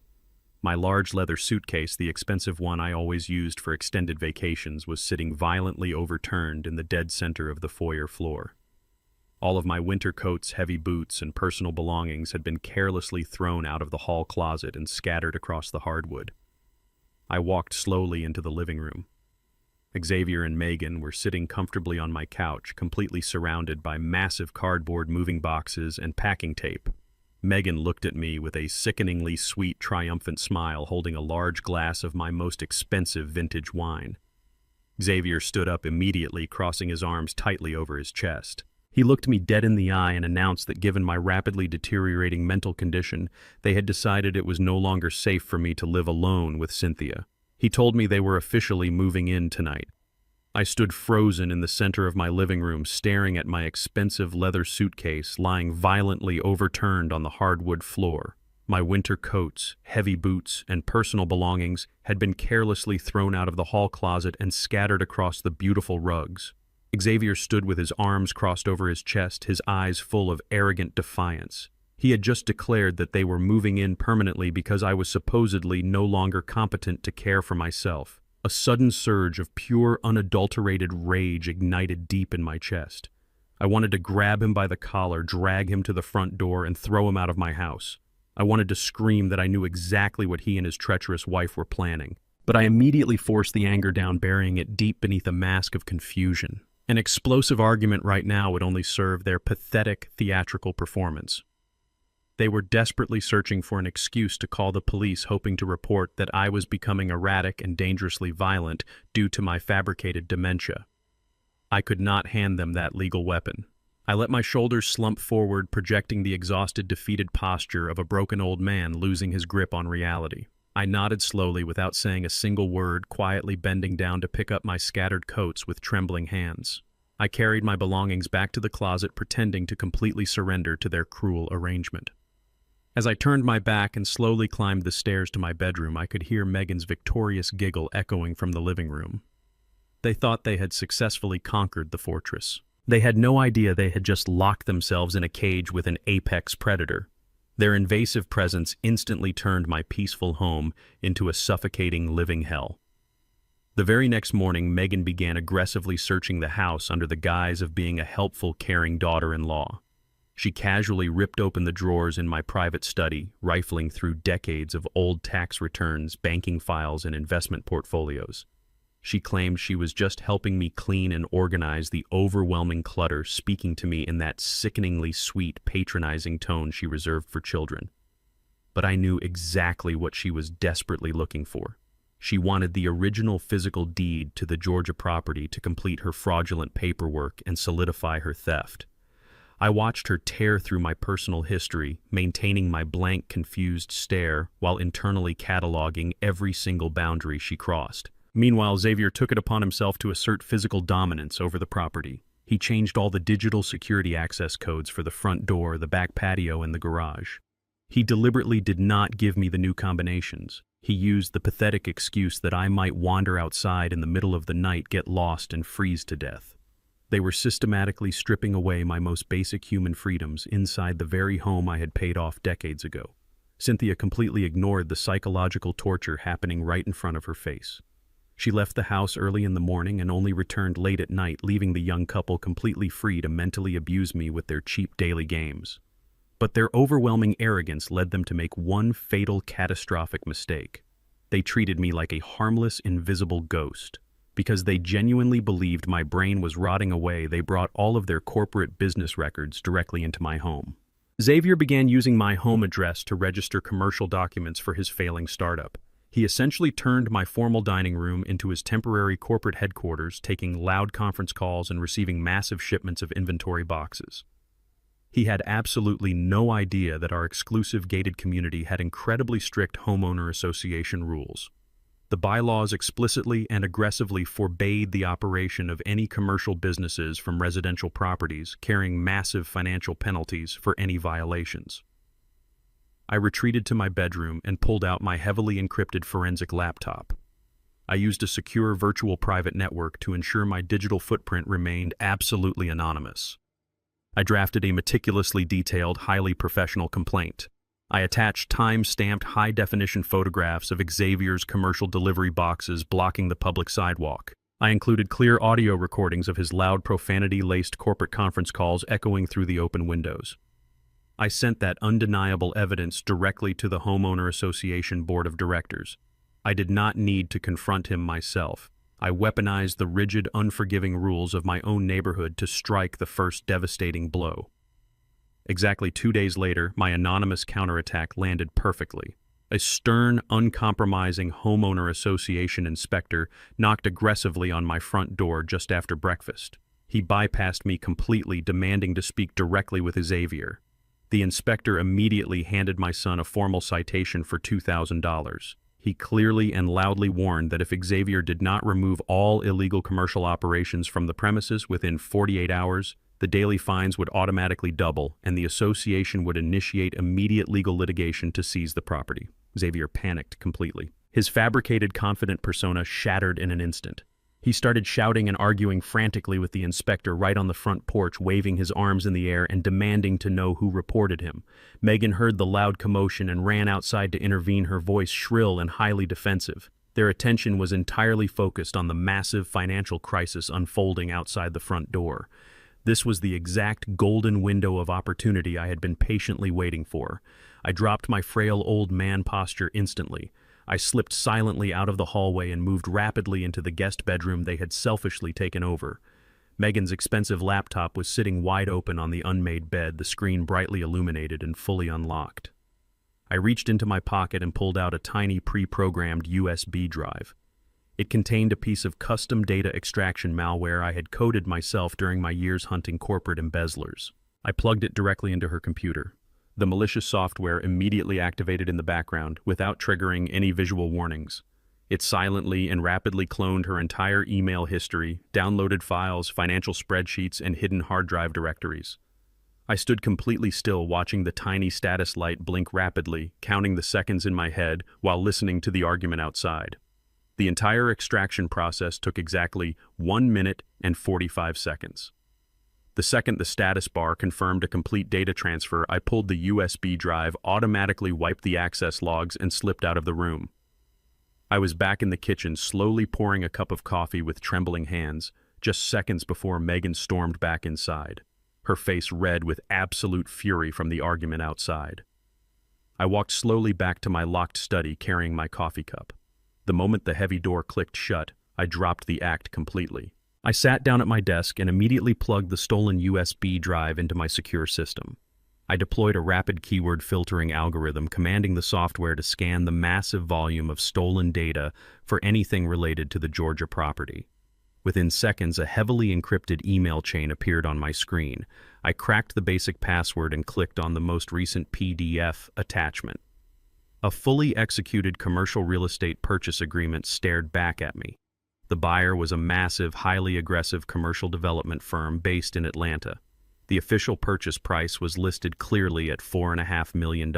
My large leather suitcase, the expensive one I always used for extended vacations, was sitting violently overturned in the dead center of the foyer floor. All of my winter coats, heavy boots, and personal belongings had been carelessly thrown out of the hall closet and scattered across the hardwood. I walked slowly into the living room. Xavier and Megan were sitting comfortably on my couch, completely surrounded by massive cardboard moving boxes and packing tape. Megan looked at me with a sickeningly sweet, triumphant smile, holding a large glass of my most expensive vintage wine. Xavier stood up immediately, crossing his arms tightly over his chest. He looked me dead in the eye and announced that given my rapidly deteriorating mental condition, they had decided it was no longer safe for me to live alone with Cynthia. He told me they were officially moving in tonight. I stood frozen in the center of my living room, staring at my expensive leather suitcase lying violently overturned on the hardwood floor. My winter coats, heavy boots, and personal belongings had been carelessly thrown out of the hall closet and scattered across the beautiful rugs. Xavier stood with his arms crossed over his chest, his eyes full of arrogant defiance. He had just declared that they were moving in permanently because I was supposedly no longer competent to care for myself. A sudden surge of pure, unadulterated rage ignited deep in my chest. I wanted to grab him by the collar, drag him to the front door, and throw him out of my house. I wanted to scream that I knew exactly what he and his treacherous wife were planning. But I immediately forced the anger down, burying it deep beneath a mask of confusion. An explosive argument right now would only serve their pathetic theatrical performance. They were desperately searching for an excuse to call the police, hoping to report that I was becoming erratic and dangerously violent due to my fabricated dementia. I could not hand them that legal weapon. I let my shoulders slump forward, projecting the exhausted, defeated posture of a broken old man losing his grip on reality. I nodded slowly without saying a single word, quietly bending down to pick up my scattered coats with trembling hands. I carried my belongings back to the closet, pretending to completely surrender to their cruel arrangement. As I turned my back and slowly climbed the stairs to my bedroom, I could hear Megan's victorious giggle echoing from the living room. They thought they had successfully conquered the fortress. They had no idea they had just locked themselves in a cage with an apex predator. Their invasive presence instantly turned my peaceful home into a suffocating living hell. The very next morning, Megan began aggressively searching the house under the guise of being a helpful, caring daughter-in-law. She casually ripped open the drawers in my private study, rifling through decades of old tax returns, banking files, and investment portfolios. She claimed she was just helping me clean and organize the overwhelming clutter, speaking to me in that sickeningly sweet, patronizing tone she reserved for children. But I knew exactly what she was desperately looking for. She wanted the original physical deed to the Georgia property to complete her fraudulent paperwork and solidify her theft. I watched her tear through my personal history, maintaining my blank, confused stare while internally cataloging every single boundary she crossed. Meanwhile, Xavier took it upon himself to assert physical dominance over the property. He changed all the digital security access codes for the front door, the back patio, and the garage. He deliberately did not give me the new combinations. He used the pathetic excuse that I might wander outside in the middle of the night, get lost, and freeze to death. They were systematically stripping away my most basic human freedoms inside the very home I had paid off decades ago. Cynthia completely ignored the psychological torture happening right in front of her face. She left the house early in the morning and only returned late at night, leaving the young couple completely free to mentally abuse me with their cheap daily games. But their overwhelming arrogance led them to make one fatal, catastrophic mistake. They treated me like a harmless, invisible ghost. Because they genuinely believed my brain was rotting away, they brought all of their corporate business records directly into my home. Xavier began using my home address to register commercial documents for his failing startup. He essentially turned my formal dining room into his temporary corporate headquarters, taking loud conference calls and receiving massive shipments of inventory boxes. He had absolutely no idea that our exclusive gated community had incredibly strict homeowner association rules. The bylaws explicitly and aggressively forbade the operation of any commercial businesses from residential properties, carrying massive financial penalties for any violations. I retreated to my bedroom and pulled out my heavily encrypted forensic laptop. I used a secure virtual private network to ensure my digital footprint remained absolutely anonymous. I drafted a meticulously detailed, highly professional complaint. I attached time-stamped high-definition photographs of Xavier's commercial delivery boxes blocking the public sidewalk. I included clear audio recordings of his loud, profanity-laced corporate conference calls echoing through the open windows. I sent that undeniable evidence directly to the Homeowner Association Board of Directors. I did not need to confront him myself. I weaponized the rigid, unforgiving rules of my own neighborhood to strike the first devastating blow. Exactly 2 days later, my anonymous counterattack landed perfectly. A stern, uncompromising homeowner association inspector knocked aggressively on my front door just after breakfast. He bypassed me completely, demanding to speak directly with Xavier. The inspector immediately handed my son a formal citation for $2,000. He clearly and loudly warned that if Xavier did not remove all illegal commercial operations from the premises within 48 hours, the daily fines would automatically double and the association would initiate immediate legal litigation to seize the property. Xavier panicked completely. His fabricated confident persona shattered in an instant. He started shouting and arguing frantically with the inspector right on the front porch, waving his arms in the air and demanding to know who reported him. Megan heard the loud commotion and ran outside to intervene, her voice shrill and highly defensive. Their attention was entirely focused on the massive financial crisis unfolding outside the front door. This was the exact golden window of opportunity I had been patiently waiting for. I dropped my frail old man posture instantly. I slipped silently out of the hallway and moved rapidly into the guest bedroom they had selfishly taken over. Megan's expensive laptop was sitting wide open on the unmade bed, the screen brightly illuminated and fully unlocked. I reached into my pocket and pulled out a tiny pre-programmed USB drive. It contained a piece of custom data extraction malware I had coded myself during my years hunting corporate embezzlers. I plugged it directly into her computer. The malicious software immediately activated in the background without triggering any visual warnings. It silently and rapidly cloned her entire email history, downloaded files, financial spreadsheets, and hidden hard drive directories. I stood completely still, watching the tiny status light blink rapidly, counting the seconds in my head while listening to the argument outside. The entire extraction process took exactly 1 minute and 45 seconds. The second the status bar confirmed a complete data transfer, I pulled the USB drive, automatically wiped the access logs, and slipped out of the room. I was back in the kitchen, slowly pouring a cup of coffee with trembling hands, just seconds before Megan stormed back inside, her face red with absolute fury from the argument outside. I walked slowly back to my locked study, carrying my coffee cup. The moment the heavy door clicked shut, I dropped the act completely. I sat down at my desk and immediately plugged the stolen USB drive into my secure system. I deployed a rapid keyword filtering algorithm, commanding the software to scan the massive volume of stolen data for anything related to the Georgia property. Within seconds, a heavily encrypted email chain appeared on my screen. I cracked the basic password and clicked on the most recent PDF attachment. A fully executed commercial real estate purchase agreement stared back at me. The buyer was a massive, highly aggressive commercial development firm based in Atlanta. The official purchase price was listed clearly at $4.5 million.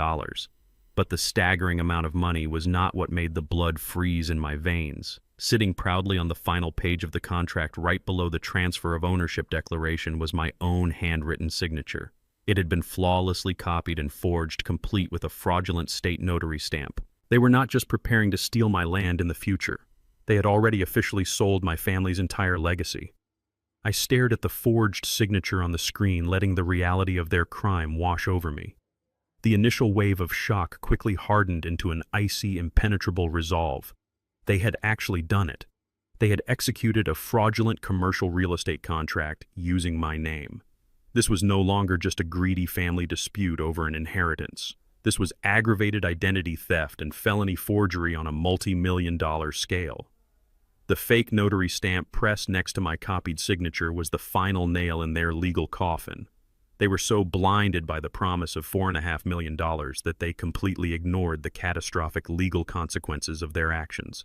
But the staggering amount of money was not what made the blood freeze in my veins. Sitting proudly on the final page of the contract, right below the transfer of ownership declaration, was my own handwritten signature. It had been flawlessly copied and forged, complete with a fraudulent state notary stamp. They were not just preparing to steal my land in the future. They had already officially sold my family's entire legacy. I stared at the forged signature on the screen, letting the reality of their crime wash over me. The initial wave of shock quickly hardened into an icy, impenetrable resolve. They had actually done it. They had executed a fraudulent commercial real estate contract using my name. This was no longer just a greedy family dispute over an inheritance. This was aggravated identity theft and felony forgery on a multi-million-dollar scale. The fake notary stamp pressed next to my copied signature was the final nail in their legal coffin. They were so blinded by the promise of $4.5 million that they completely ignored the catastrophic legal consequences of their actions.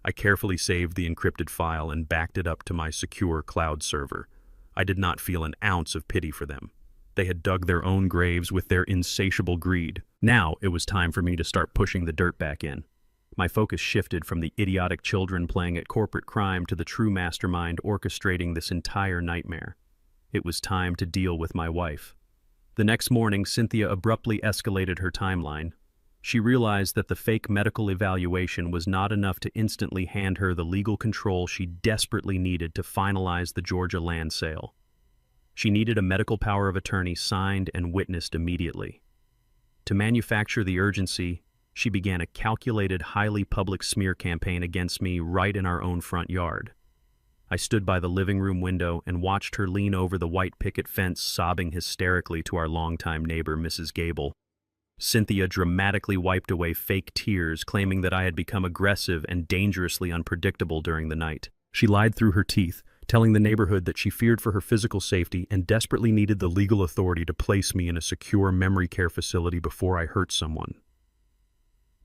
I carefully saved the encrypted file and backed it up to my secure cloud server. I did not feel an ounce of pity for them. They had dug their own graves with their insatiable greed. Now it was time for me to start pushing the dirt back in. My focus shifted from the idiotic children playing at corporate crime to the true mastermind orchestrating this entire nightmare. It was time to deal with my wife. The next morning, Cynthia abruptly escalated her timeline. She realized that the fake medical evaluation was not enough to instantly hand her the legal control she desperately needed to finalize the Georgia land sale. She needed a medical power of attorney signed and witnessed immediately. To manufacture the urgency, she began a calculated, highly public smear campaign against me right in our own front yard. I stood by the living room window and watched her lean over the white picket fence, sobbing hysterically to our longtime neighbor, Mrs. Gable. Cynthia dramatically wiped away fake tears, claiming that I had become aggressive and dangerously unpredictable during the night. She lied through her teeth, telling the neighborhood that she feared for her physical safety and desperately needed the legal authority to place me in a secure memory care facility before I hurt someone.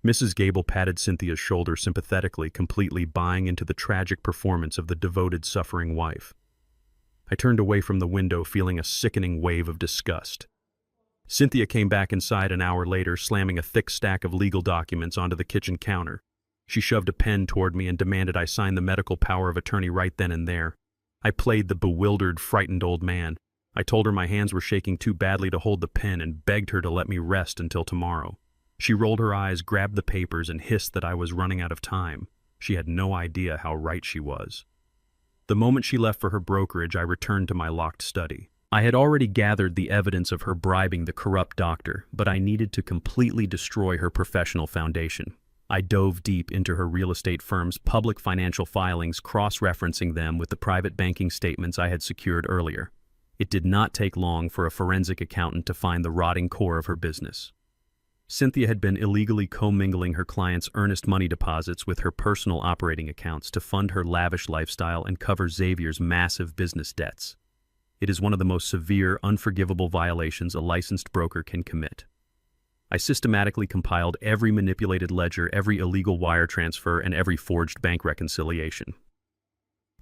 Mrs. Gable patted Cynthia's shoulder sympathetically, completely buying into the tragic performance of the devoted, suffering wife. I turned away from the window, feeling a sickening wave of disgust. Cynthia came back inside an hour later, slamming a thick stack of legal documents onto the kitchen counter. She shoved a pen toward me and demanded I sign the medical power of attorney right then and there. I played the bewildered, frightened old man. I told her my hands were shaking too badly to hold the pen and begged her to let me rest until tomorrow. She rolled her eyes, grabbed the papers, and hissed that I was running out of time. She had no idea how right she was. The moment she left for her brokerage, I returned to my locked study. I had already gathered the evidence of her bribing the corrupt doctor, but I needed to completely destroy her professional foundation. I dove deep into her real estate firm's public financial filings, cross-referencing them with the private banking statements I had secured earlier. It did not take long for a forensic accountant to find the rotting core of her business. Cynthia had been illegally commingling her clients' earnest money deposits with her personal operating accounts to fund her lavish lifestyle and cover Xavier's massive business debts. It is one of the most severe, unforgivable violations a licensed broker can commit. I systematically compiled every manipulated ledger, every illegal wire transfer, and every forged bank reconciliation.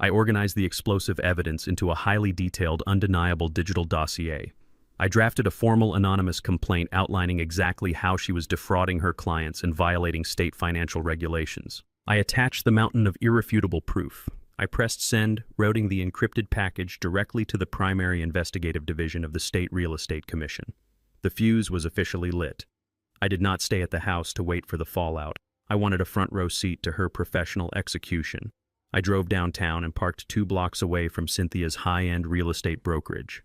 I organized the explosive evidence into a highly detailed, undeniable digital dossier. I drafted a formal anonymous complaint outlining exactly how she was defrauding her clients and violating state financial regulations. I attached the mountain of irrefutable proof. I pressed send, routing the encrypted package directly to the primary investigative division of the State Real Estate Commission. The fuse was officially lit. I did not stay at the house to wait for the fallout. I wanted a front row seat to her professional execution. I drove downtown and parked 2 blocks away from Cynthia's high-end real estate brokerage.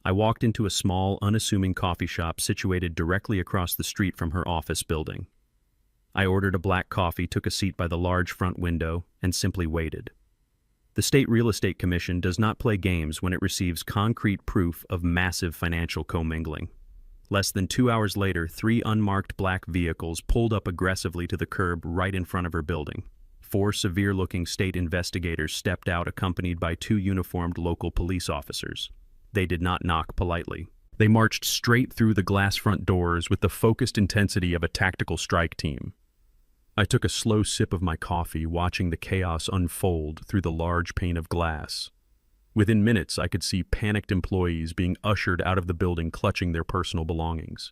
I walked into a small, unassuming coffee shop situated directly across the street from her office building. I ordered a black coffee, took a seat by the large front window, and simply waited. The State Real Estate Commission does not play games when it receives concrete proof of massive financial commingling. Less than 2 hours later, 3 unmarked black vehicles pulled up aggressively to the curb right in front of her building. 4 severe-looking state investigators stepped out, accompanied by 2 uniformed local police officers. They did not knock politely. They marched straight through the glass front doors with the focused intensity of a tactical strike team. I took a slow sip of my coffee, watching the chaos unfold through the large pane of glass. Within minutes, I could see panicked employees being ushered out of the building, clutching their personal belongings.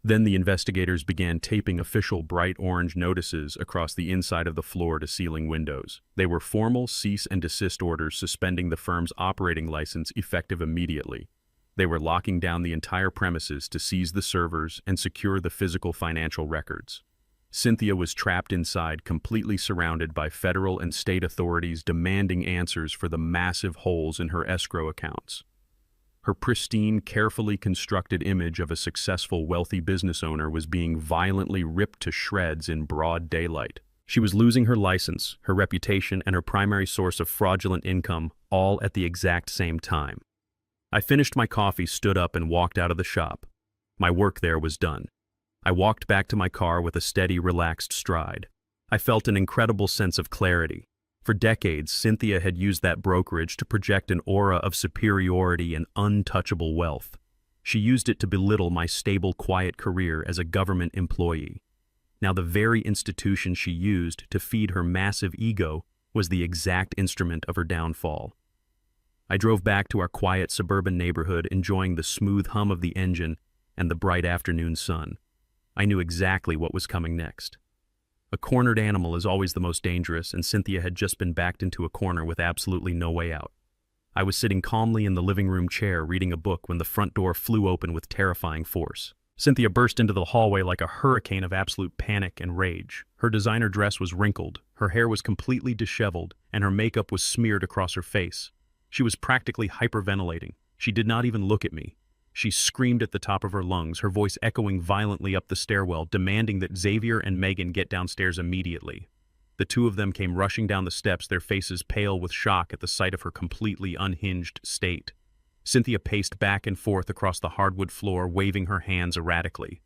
Then the investigators began taping official bright orange notices across the inside of the floor-to-ceiling windows. They were formal cease and desist orders suspending the firm's operating license effective immediately. They were locking down the entire premises to seize the servers and secure the physical financial records. Cynthia was trapped inside, completely surrounded by federal and state authorities demanding answers for the massive holes in her escrow accounts. Her pristine, carefully constructed image of a successful, wealthy business owner was being violently ripped to shreds in broad daylight. She was losing her license, her reputation, and her primary source of fraudulent income, all at the exact same time. I finished my coffee, stood up, and walked out of the shop. My work there was done. I walked back to my car with a steady, relaxed stride. I felt an incredible sense of clarity. For decades, Cynthia had used that brokerage to project an aura of superiority and untouchable wealth. She used it to belittle my stable, quiet career as a government employee. Now the very institution she used to feed her massive ego was the exact instrument of her downfall. I drove back to our quiet suburban neighborhood, enjoying the smooth hum of the engine and the bright afternoon sun. I knew exactly what was coming next. A cornered animal is always the most dangerous, and Cynthia had just been backed into a corner with absolutely no way out. I was sitting calmly in the living room chair reading a book when the front door flew open with terrifying force. Cynthia burst into the hallway like a hurricane of absolute panic and rage. Her designer dress was wrinkled, her hair was completely disheveled, and her makeup was smeared across her face. She was practically hyperventilating. She did not even look at me. She screamed at the top of her lungs, her voice echoing violently up the stairwell, demanding that Xavier and Megan get downstairs immediately. The 2 of them came rushing down the steps, their faces pale with shock at the sight of her completely unhinged state. Cynthia paced back and forth across the hardwood floor, waving her hands erratically.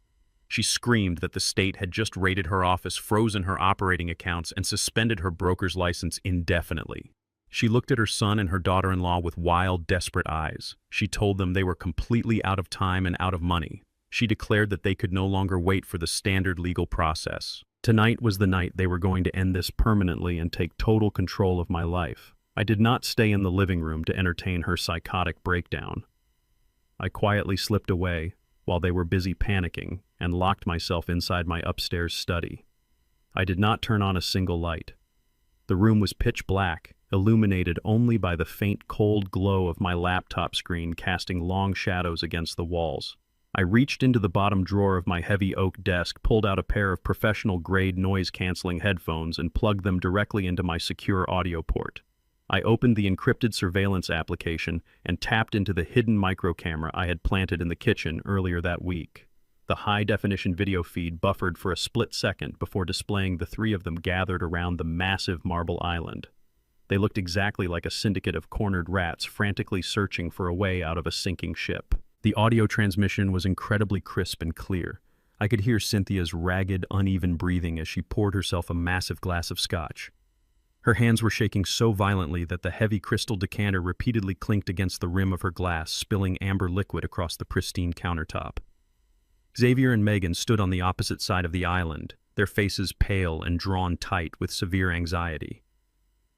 She screamed that the state had just raided her office, frozen her operating accounts, and suspended her broker's license indefinitely. She looked at her son and her daughter-in-law with wild, desperate eyes. She told them they were completely out of time and out of money. She declared that they could no longer wait for the standard legal process. Tonight was the night they were going to end this permanently and take total control of my life. I did not stay in the living room to entertain her psychotic breakdown. I quietly slipped away while they were busy panicking and locked myself inside my upstairs study. I did not turn on a single light. The room was pitch black, illuminated only by the faint cold glow of my laptop screen casting long shadows against the walls. I reached into the bottom drawer of my heavy oak desk, pulled out a pair of professional-grade noise-canceling headphones, and plugged them directly into my secure audio port. I opened the encrypted surveillance application and tapped into the hidden micro camera I had planted in the kitchen earlier that week. The high-definition video feed buffered for a split second before displaying the three of them gathered around the massive marble island. They looked exactly like a syndicate of cornered rats frantically searching for a way out of a sinking ship. The audio transmission was incredibly crisp and clear. I could hear Cynthia's ragged, uneven breathing as she poured herself a massive glass of scotch. Her hands were shaking so violently that the heavy crystal decanter repeatedly clinked against the rim of her glass, spilling amber liquid across the pristine countertop. Xavier and Megan stood on the opposite side of the island, their faces pale and drawn tight with severe anxiety.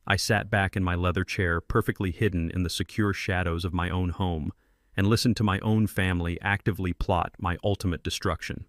I sat back in my leather chair, perfectly hidden in the secure shadows of my own home, and listened to my own family actively plot my ultimate destruction.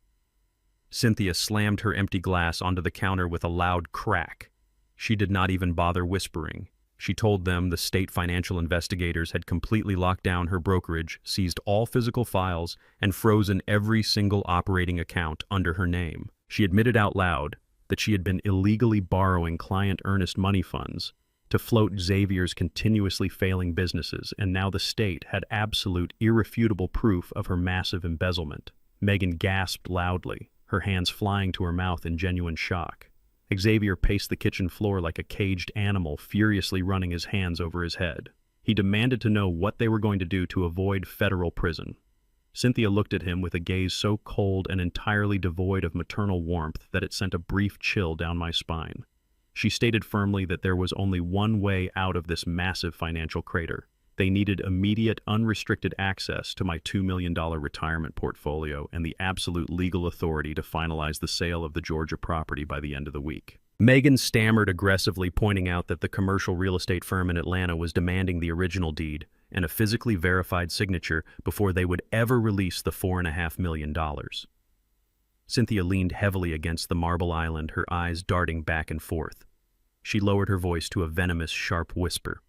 Cynthia slammed her empty glass onto the counter with a loud crack. She did not even bother whispering. She told them the state financial investigators had completely locked down her brokerage, seized all physical files, and frozen every single operating account under her name. She admitted out loud that she had been illegally borrowing client earnest money funds to float Xavier's continuously failing businesses, and now the state had absolute, irrefutable proof of her massive embezzlement. Megan gasped loudly, her hands flying to her mouth in genuine shock. Xavier paced the kitchen floor like a caged animal, furiously running his hands over his head. He demanded to know what they were going to do to avoid federal prison. Cynthia looked at him with a gaze so cold and entirely devoid of maternal warmth that it sent a brief chill down my spine. She stated firmly that there was only one way out of this massive financial crater. They needed immediate, unrestricted access to my $2 million retirement portfolio and the absolute legal authority to finalize the sale of the Georgia property by the end of the week. Megan stammered aggressively, pointing out that the commercial real estate firm in Atlanta was demanding the original deed and a physically verified signature before they would ever release the $4.5 million. Cynthia leaned heavily against the marble island, her eyes darting back and forth. She lowered her voice to a venomous, sharp whisper.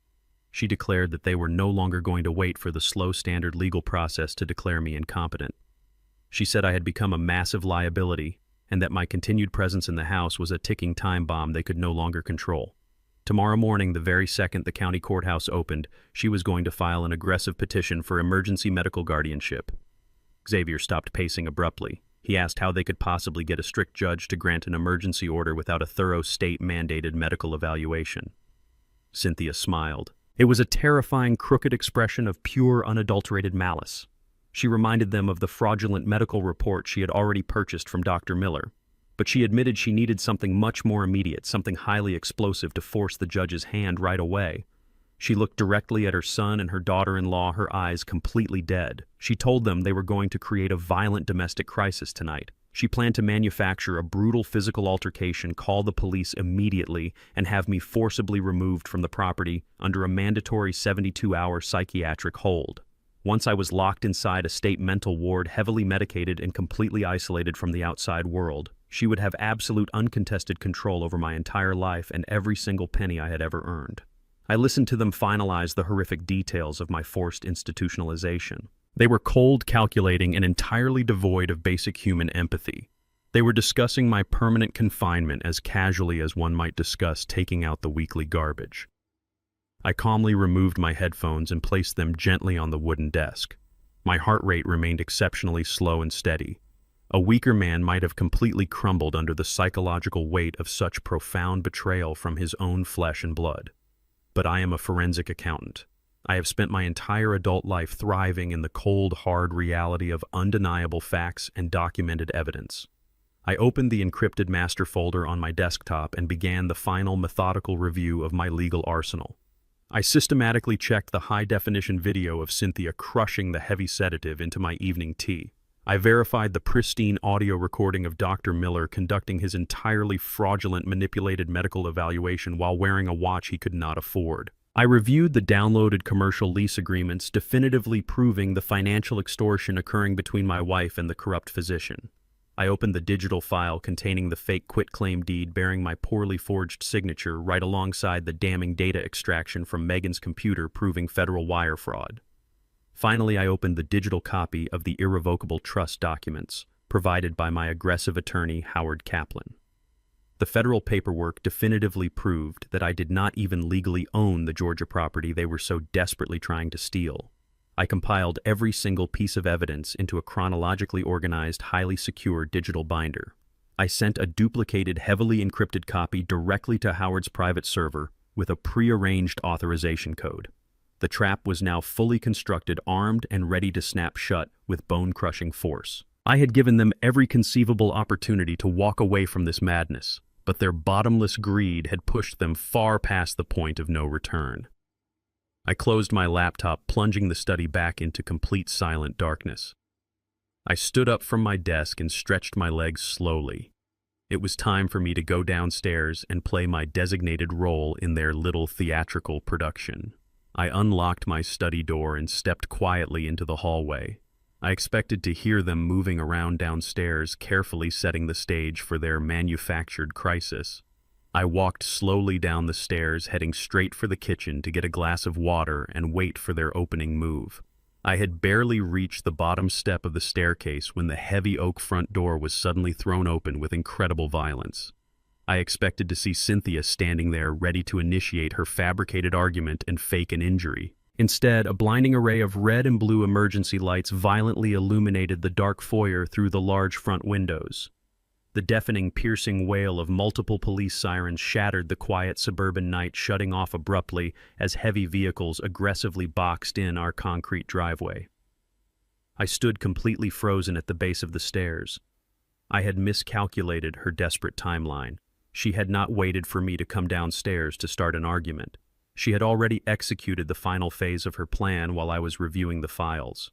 She declared that they were no longer going to wait for the slow standard legal process to declare me incompetent. She said I had become a massive liability and that my continued presence in the house was a ticking time bomb they could no longer control. Tomorrow morning, the very second the county courthouse opened, she was going to file an aggressive petition for emergency medical guardianship. Xavier stopped pacing abruptly. He asked how they could possibly get a strict judge to grant an emergency order without a thorough state-mandated medical evaluation. Cynthia smiled. It was a terrifying, crooked expression of pure, unadulterated malice. She reminded them of the fraudulent medical report she had already purchased from Dr. Miller, but she admitted she needed something much more immediate, something highly explosive to force the judge's hand right away. She looked directly at her son and her daughter-in-law, her eyes completely dead. She told them they were going to create a violent domestic crisis tonight. She planned to manufacture a brutal physical altercation, call the police immediately, and have me forcibly removed from the property under a mandatory 72-hour psychiatric hold. Once I was locked inside a state mental ward, heavily medicated and completely isolated from the outside world, she would have absolute uncontested control over my entire life and every single penny I had ever earned. I listened to them finalize the horrific details of my forced institutionalization. They were cold, calculating, and entirely devoid of basic human empathy. They were discussing my permanent confinement as casually as one might discuss taking out the weekly garbage. I calmly removed my headphones and placed them gently on the wooden desk. My heart rate remained exceptionally slow and steady. A weaker man might have completely crumbled under the psychological weight of such profound betrayal from his own flesh and blood. But I am a forensic accountant. I have spent my entire adult life thriving in the cold, hard reality of undeniable facts and documented evidence. I opened the encrypted master folder on my desktop and began the final methodical review of my legal arsenal. I systematically checked the high-definition video of Cynthia crushing the heavy sedative into my evening tea. I verified the pristine audio recording of Dr. Miller conducting his entirely fraudulent manipulated medical evaluation while wearing a watch he could not afford. I reviewed the downloaded commercial lease agreements definitively proving the financial extortion occurring between my wife and the corrupt physician. I opened the digital file containing the fake quitclaim deed bearing my poorly forged signature right alongside the damning data extraction from Megan's computer proving federal wire fraud. Finally, I opened the digital copy of the irrevocable trust documents provided by my aggressive attorney, Howard Kaplan. The federal paperwork definitively proved that I did not even legally own the Georgia property they were so desperately trying to steal. I compiled every single piece of evidence into a chronologically organized, highly secure digital binder. I sent a duplicated, heavily encrypted copy directly to Howard's private server with a prearranged authorization code. The trap was now fully constructed, armed, and ready to snap shut with bone-crushing force. I had given them every conceivable opportunity to walk away from this madness, but their bottomless greed had pushed them far past the point of no return. I closed my laptop, plunging the study back into complete silent darkness. I stood up from my desk and stretched my legs slowly. It was time for me to go downstairs and play my designated role in their little theatrical production. I unlocked my study door and stepped quietly into the hallway. I expected to hear them moving around downstairs, carefully setting the stage for their manufactured crisis. I walked slowly down the stairs, heading straight for the kitchen to get a glass of water and wait for their opening move. I had barely reached the bottom step of the staircase when the heavy oak front door was suddenly thrown open with incredible violence. I expected to see Cynthia standing there ready to initiate her fabricated argument and fake an injury. Instead, a blinding array of red and blue emergency lights violently illuminated the dark foyer through the large front windows. The deafening, piercing wail of multiple police sirens shattered the quiet suburban night, shutting off abruptly as heavy vehicles aggressively boxed in our concrete driveway. I stood completely frozen at the base of the stairs. I had miscalculated her desperate timeline. She had not waited for me to come downstairs to start an argument. She had already executed the final phase of her plan while I was reviewing the files.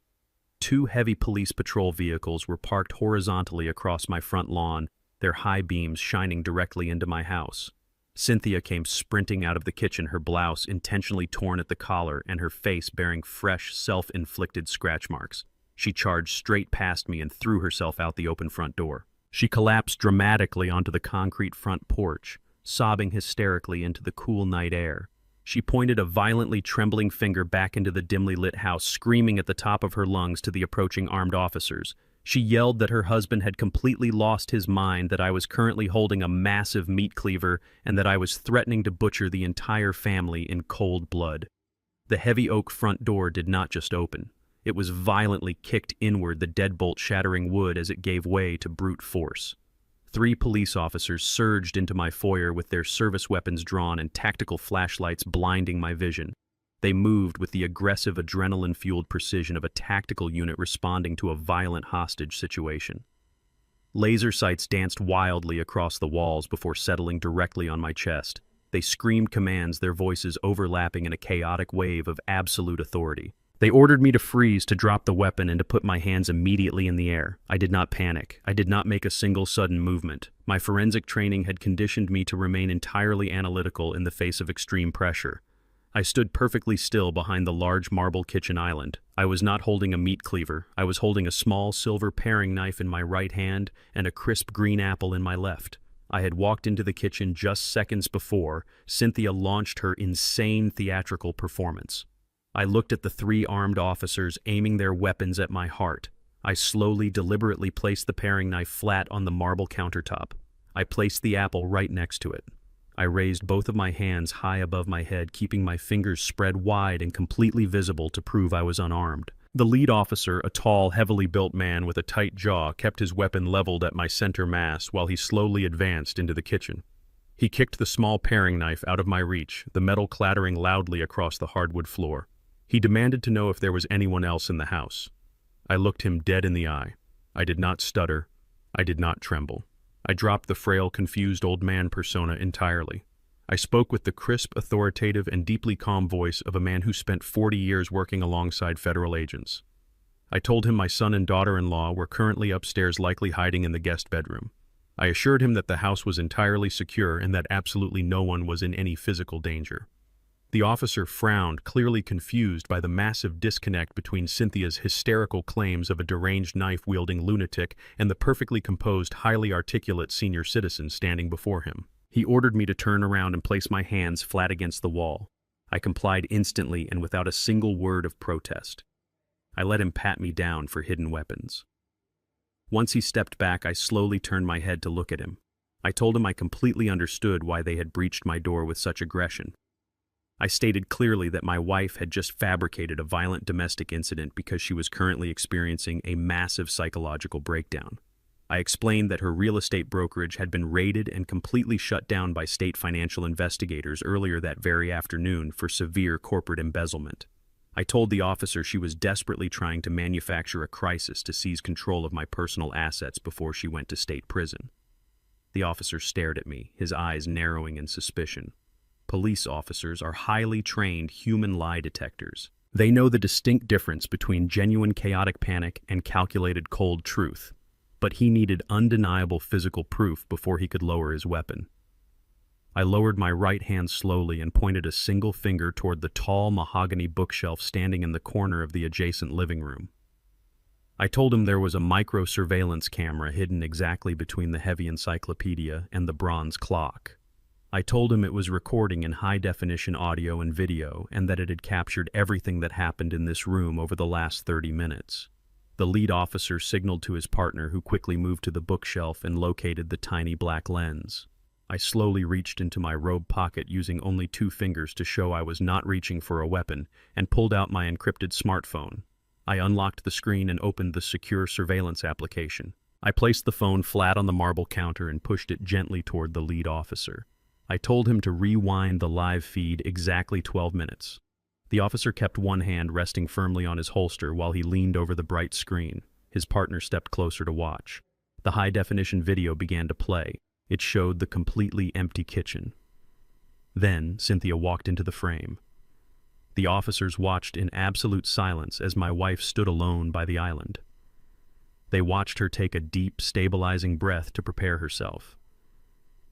2 heavy police patrol vehicles were parked horizontally across my front lawn, their high beams shining directly into my house. Cynthia came sprinting out of the kitchen, her blouse intentionally torn at the collar and her face bearing fresh, self-inflicted scratch marks. She charged straight past me and threw herself out the open front door. She collapsed dramatically onto the concrete front porch, sobbing hysterically into the cool night air. She pointed a violently trembling finger back into the dimly lit house, screaming at the top of her lungs to the approaching armed officers. She yelled that her husband had completely lost his mind, that I was currently holding a massive meat cleaver, and that I was threatening to butcher the entire family in cold blood. The heavy oak front door did not just open. It was violently kicked inward, the deadbolt shattering wood as it gave way to brute force. 3 police officers surged into my foyer with their service weapons drawn and tactical flashlights blinding my vision. They moved with the aggressive, adrenaline-fueled precision of a tactical unit responding to a violent hostage situation. Laser sights danced wildly across the walls before settling directly on my chest. They screamed commands, their voices overlapping in a chaotic wave of absolute authority. They ordered me to freeze, to drop the weapon, and to put my hands immediately in the air. I did not panic. I did not make a single sudden movement. My forensic training had conditioned me to remain entirely analytical in the face of extreme pressure. I stood perfectly still behind the large marble kitchen island. I was not holding a meat cleaver. I was holding a small silver paring knife in my right hand and a crisp green apple in my left. I had walked into the kitchen just seconds before Cynthia launched her insane theatrical performance. I looked at the 3 armed officers aiming their weapons at my heart. I slowly, deliberately placed the paring knife flat on the marble countertop. I placed the apple right next to it. I raised both of my hands high above my head, keeping my fingers spread wide and completely visible to prove I was unarmed. The lead officer, a tall, heavily built man with a tight jaw, kept his weapon leveled at my center mass while he slowly advanced into the kitchen. He kicked the small paring knife out of my reach, the metal clattering loudly across the hardwood floor. He demanded to know if there was anyone else in the house. I looked him dead in the eye. I did not stutter. I did not tremble. I dropped the frail, confused old man persona entirely. I spoke with the crisp, authoritative, and deeply calm voice of a man who spent 40 years working alongside federal agents. I told him my son and daughter-in-law were currently upstairs, likely hiding in the guest bedroom. I assured him that the house was entirely secure and that absolutely no one was in any physical danger. The officer frowned, clearly confused by the massive disconnect between Cynthia's hysterical claims of a deranged knife-wielding lunatic and the perfectly composed, highly articulate senior citizen standing before him. He ordered me to turn around and place my hands flat against the wall. I complied instantly and without a single word of protest. I let him pat me down for hidden weapons. Once he stepped back, I slowly turned my head to look at him. I told him I completely understood why they had breached my door with such aggression. I stated clearly that my wife had just fabricated a violent domestic incident because she was currently experiencing a massive psychological breakdown. I explained that her real estate brokerage had been raided and completely shut down by state financial investigators earlier that very afternoon for severe corporate embezzlement. I told the officer she was desperately trying to manufacture a crisis to seize control of my personal assets before she went to state prison. The officer stared at me, his eyes narrowing in suspicion. Police officers are highly trained human lie detectors. They know the distinct difference between genuine chaotic panic and calculated cold truth. But he needed undeniable physical proof before he could lower his weapon. I lowered my right hand slowly and pointed a single finger toward the tall mahogany bookshelf standing in the corner of the adjacent living room. I told him there was a micro-surveillance camera hidden exactly between the heavy encyclopedia and the bronze clock. I told him it was recording in high-definition audio and video and that it had captured everything that happened in this room over the last 30 minutes. The lead officer signaled to his partner, who quickly moved to the bookshelf and located the tiny black lens. I slowly reached into my robe pocket using only 2 fingers to show I was not reaching for a weapon and pulled out my encrypted smartphone. I unlocked the screen and opened the secure surveillance application. I placed the phone flat on the marble counter and pushed it gently toward the lead officer. I told him to rewind the live feed exactly 12 minutes. The officer kept one hand resting firmly on his holster while he leaned over the bright screen. His partner stepped closer to watch. The high-definition video began to play. It showed the completely empty kitchen. Then Cynthia walked into the frame. The officers watched in absolute silence as my wife stood alone by the island. They watched her take a deep, stabilizing breath to prepare herself.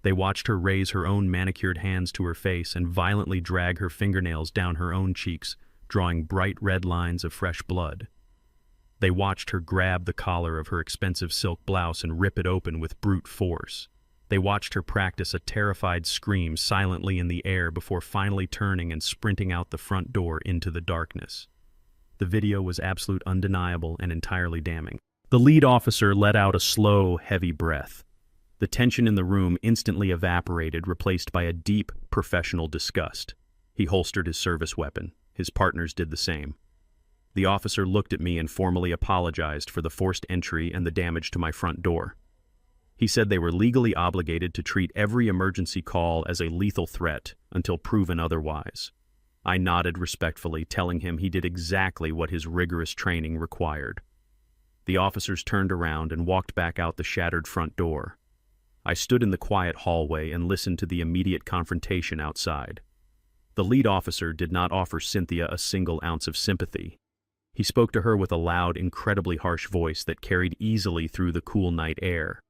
They watched her raise her own manicured hands to her face and violently drag her fingernails down her own cheeks, drawing bright red lines of fresh blood. They watched her grab the collar of her expensive silk blouse and rip it open with brute force. They watched her practice a terrified scream silently in the air before finally turning and sprinting out the front door into the darkness. The video was absolute, undeniable, and entirely damning. The lead officer let out a slow, heavy breath. The tension in the room instantly evaporated, replaced by a deep, professional disgust. He holstered his service weapon. His partners did the same. The officer looked at me and formally apologized for the forced entry and the damage to my front door. He said they were legally obligated to treat every emergency call as a lethal threat until proven otherwise. I nodded respectfully, telling him he did exactly what his rigorous training required. The officers turned around and walked back out the shattered front door. I stood in the quiet hallway and listened to the immediate confrontation outside. The lead officer did not offer Cynthia a single ounce of sympathy. He spoke to her with a loud, incredibly harsh voice that carried easily through the cool night air.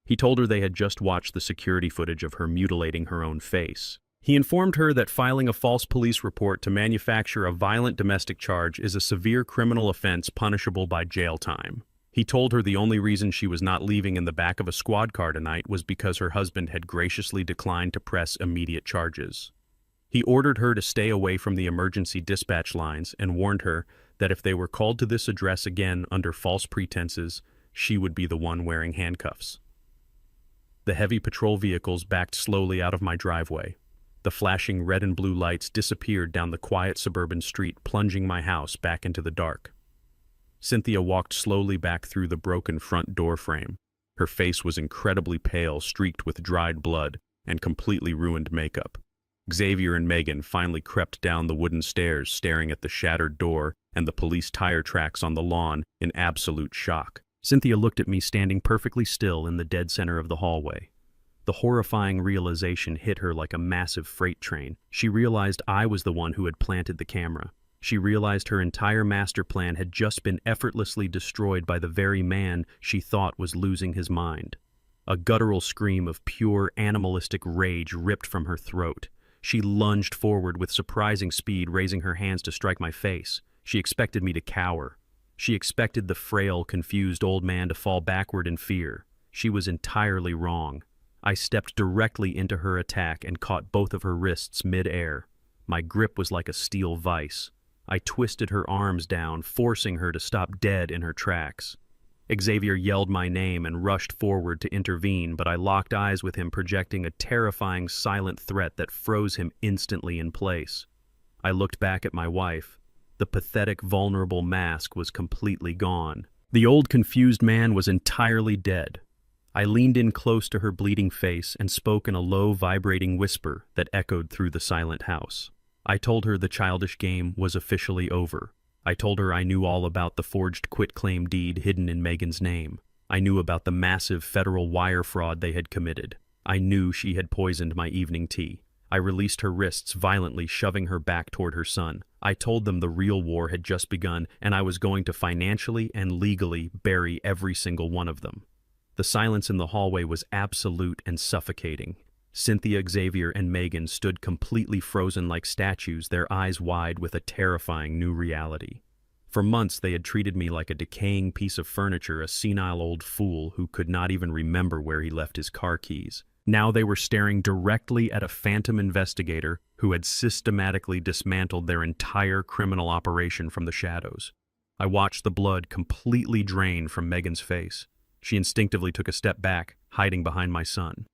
He told her they had just watched the security footage of her mutilating her own face. He informed her that filing a false police report to manufacture a violent domestic charge is a severe criminal offense punishable by jail time. He told her the only reason she was not leaving in the back of a squad car tonight was because her husband had graciously declined to press immediate charges. He ordered her to stay away from the emergency dispatch lines and warned her that if they were called to this address again under false pretenses, she would be the one wearing handcuffs. The heavy patrol vehicles backed slowly out of my driveway. The flashing red and blue lights disappeared down the quiet suburban street, plunging my house back into the dark. Cynthia walked slowly back through the broken front door frame. Her face was incredibly pale, streaked with dried blood, and completely ruined makeup. Xavier and Megan finally crept down the wooden stairs, staring at the shattered door and the police tire tracks on the lawn in absolute shock. Cynthia looked at me standing perfectly still in the dead center of the hallway. The horrifying realization hit her like a massive freight train. She realized I was the one who had planted the camera. She realized her entire master plan had just been effortlessly destroyed by the very man she thought was losing his mind. A guttural scream of pure animalistic rage ripped from her throat. She lunged forward with surprising speed, raising her hands to strike my face. She expected me to cower. She expected the frail, confused old man to fall backward in fear. She was entirely wrong. I stepped directly into her attack and caught both of her wrists mid-air. My grip was like a steel vise. I twisted her arms down, forcing her to stop dead in her tracks. Xavier yelled my name and rushed forward to intervene, but I locked eyes with him, projecting a terrifying, silent threat that froze him instantly in place. I looked back at my wife. The pathetic, vulnerable mask was completely gone. The old, confused man was entirely dead. I leaned in close to her bleeding face and spoke in a low, vibrating whisper that echoed through the silent house. I told her the childish game was officially over. I told her I knew all about the forged quitclaim deed hidden in Megan's name. I knew about the massive federal wire fraud they had committed. I knew she had poisoned my evening tea. I released her wrists violently, shoving her back toward her son. I told them the real war had just begun, and I was going to financially and legally bury every single one of them. The silence in the hallway was absolute and suffocating. Cynthia, Xavier, and Megan stood completely frozen like statues, their eyes wide with a terrifying new reality. For months they had treated me like a decaying piece of furniture, a senile old fool who could not even remember where he left his car keys. Now they were staring directly at a phantom investigator who had systematically dismantled their entire criminal operation from the shadows. I watched the blood completely drain from Megan's face. She instinctively took a step back, hiding behind my son.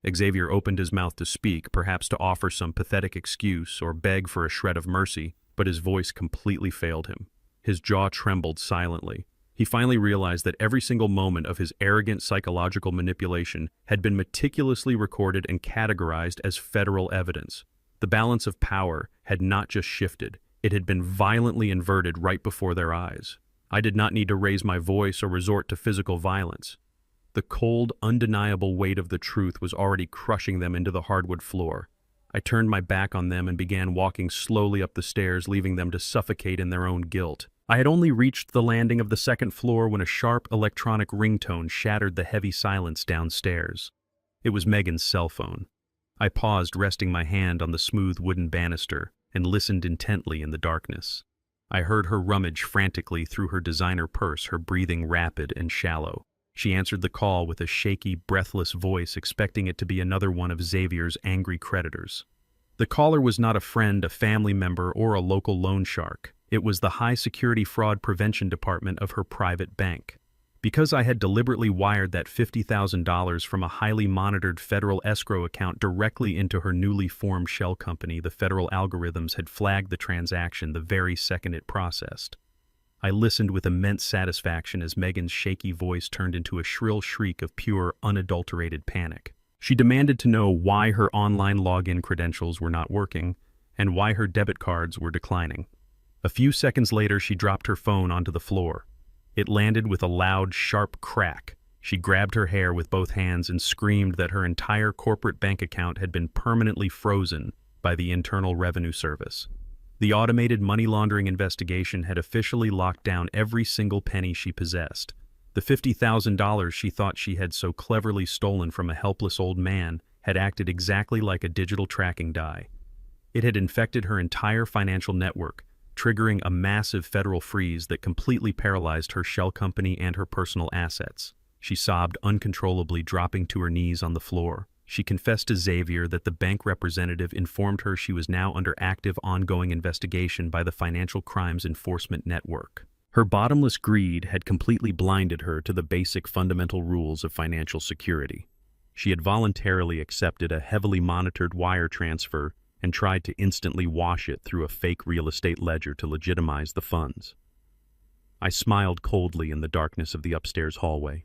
Xavier opened his mouth to speak, perhaps to offer some pathetic excuse or beg for a shred of mercy, but his voice completely failed him. His jaw trembled silently. He finally realized that every single moment of his arrogant psychological manipulation had been meticulously recorded and categorized as federal evidence. The balance of power had not just shifted, it had been violently inverted right before their eyes. I did not need to raise my voice or resort to physical violence. The cold, undeniable weight of the truth was already crushing them into the hardwood floor. I turned my back on them and began walking slowly up the stairs, leaving them to suffocate in their own guilt. I had only reached the landing of the second floor when a sharp electronic ringtone shattered the heavy silence downstairs. It was Megan's cell phone. I paused, resting my hand on the smooth wooden banister, and listened intently in the darkness. I heard her rummage frantically through her designer purse, her breathing rapid and shallow. She answered the call with a shaky, breathless voice, expecting it to be another one of Xavier's angry creditors. The caller was not a friend, a family member, or a local loan shark. It was the high-security fraud prevention department of her private bank. Because I had deliberately wired that $50,000 from a highly monitored federal escrow account directly into her newly formed shell company, the federal algorithms had flagged the transaction the very second it processed. I listened with immense satisfaction as Megan's shaky voice turned into a shrill shriek of pure, unadulterated panic. She demanded to know why her online login credentials were not working and why her debit cards were declining. A few seconds later, she dropped her phone onto the floor. It landed with a loud, sharp crack. She grabbed her hair with both hands and screamed that her entire corporate bank account had been permanently frozen by the Internal Revenue Service. The automated money laundering investigation had officially locked down every single penny she possessed. The $50,000 she thought she had so cleverly stolen from a helpless old man had acted exactly like a digital tracking die. It had infected her entire financial network, triggering a massive federal freeze that completely paralyzed her shell company and her personal assets. She sobbed uncontrollably, dropping to her knees on the floor. She confessed to Xavier that the bank representative informed her she was now under active, ongoing investigation by the Financial Crimes Enforcement Network. Her bottomless greed had completely blinded her to the basic fundamental rules of financial security. She had voluntarily accepted a heavily monitored wire transfer and tried to instantly wash it through a fake real estate ledger to legitimize the funds. I smiled coldly in the darkness of the upstairs hallway.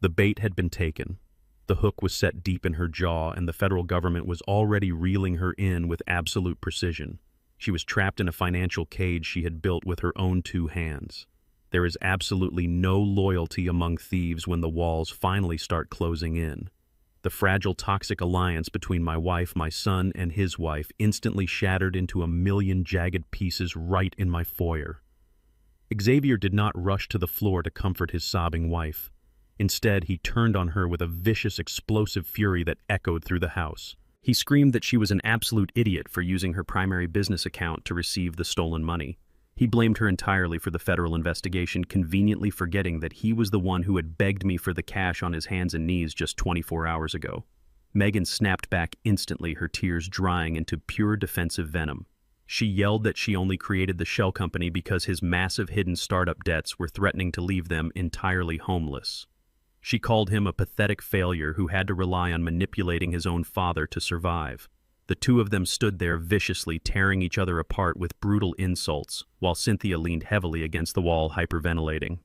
The bait had been taken. The hook was set deep in her jaw, and the federal government was already reeling her in with absolute precision. She was trapped in a financial cage she had built with her own two hands. There is absolutely no loyalty among thieves when the walls finally start closing in. The fragile, toxic alliance between my wife, my son, and his wife instantly shattered into a million jagged pieces right in my foyer. Xavier did not rush to the floor to comfort his sobbing wife. Instead, he turned on her with a vicious, explosive fury that echoed through the house. He screamed that she was an absolute idiot for using her primary business account to receive the stolen money. He blamed her entirely for the federal investigation, conveniently forgetting that he was the one who had begged me for the cash on his hands and knees just 24 hours ago. Megan snapped back instantly, her tears drying into pure defensive venom. She yelled that she only created the shell company because his massive hidden startup debts were threatening to leave them entirely homeless. She called him a pathetic failure who had to rely on manipulating his own father to survive. The two of them stood there viciously tearing each other apart with brutal insults, while Cynthia leaned heavily against the wall, hyperventilating.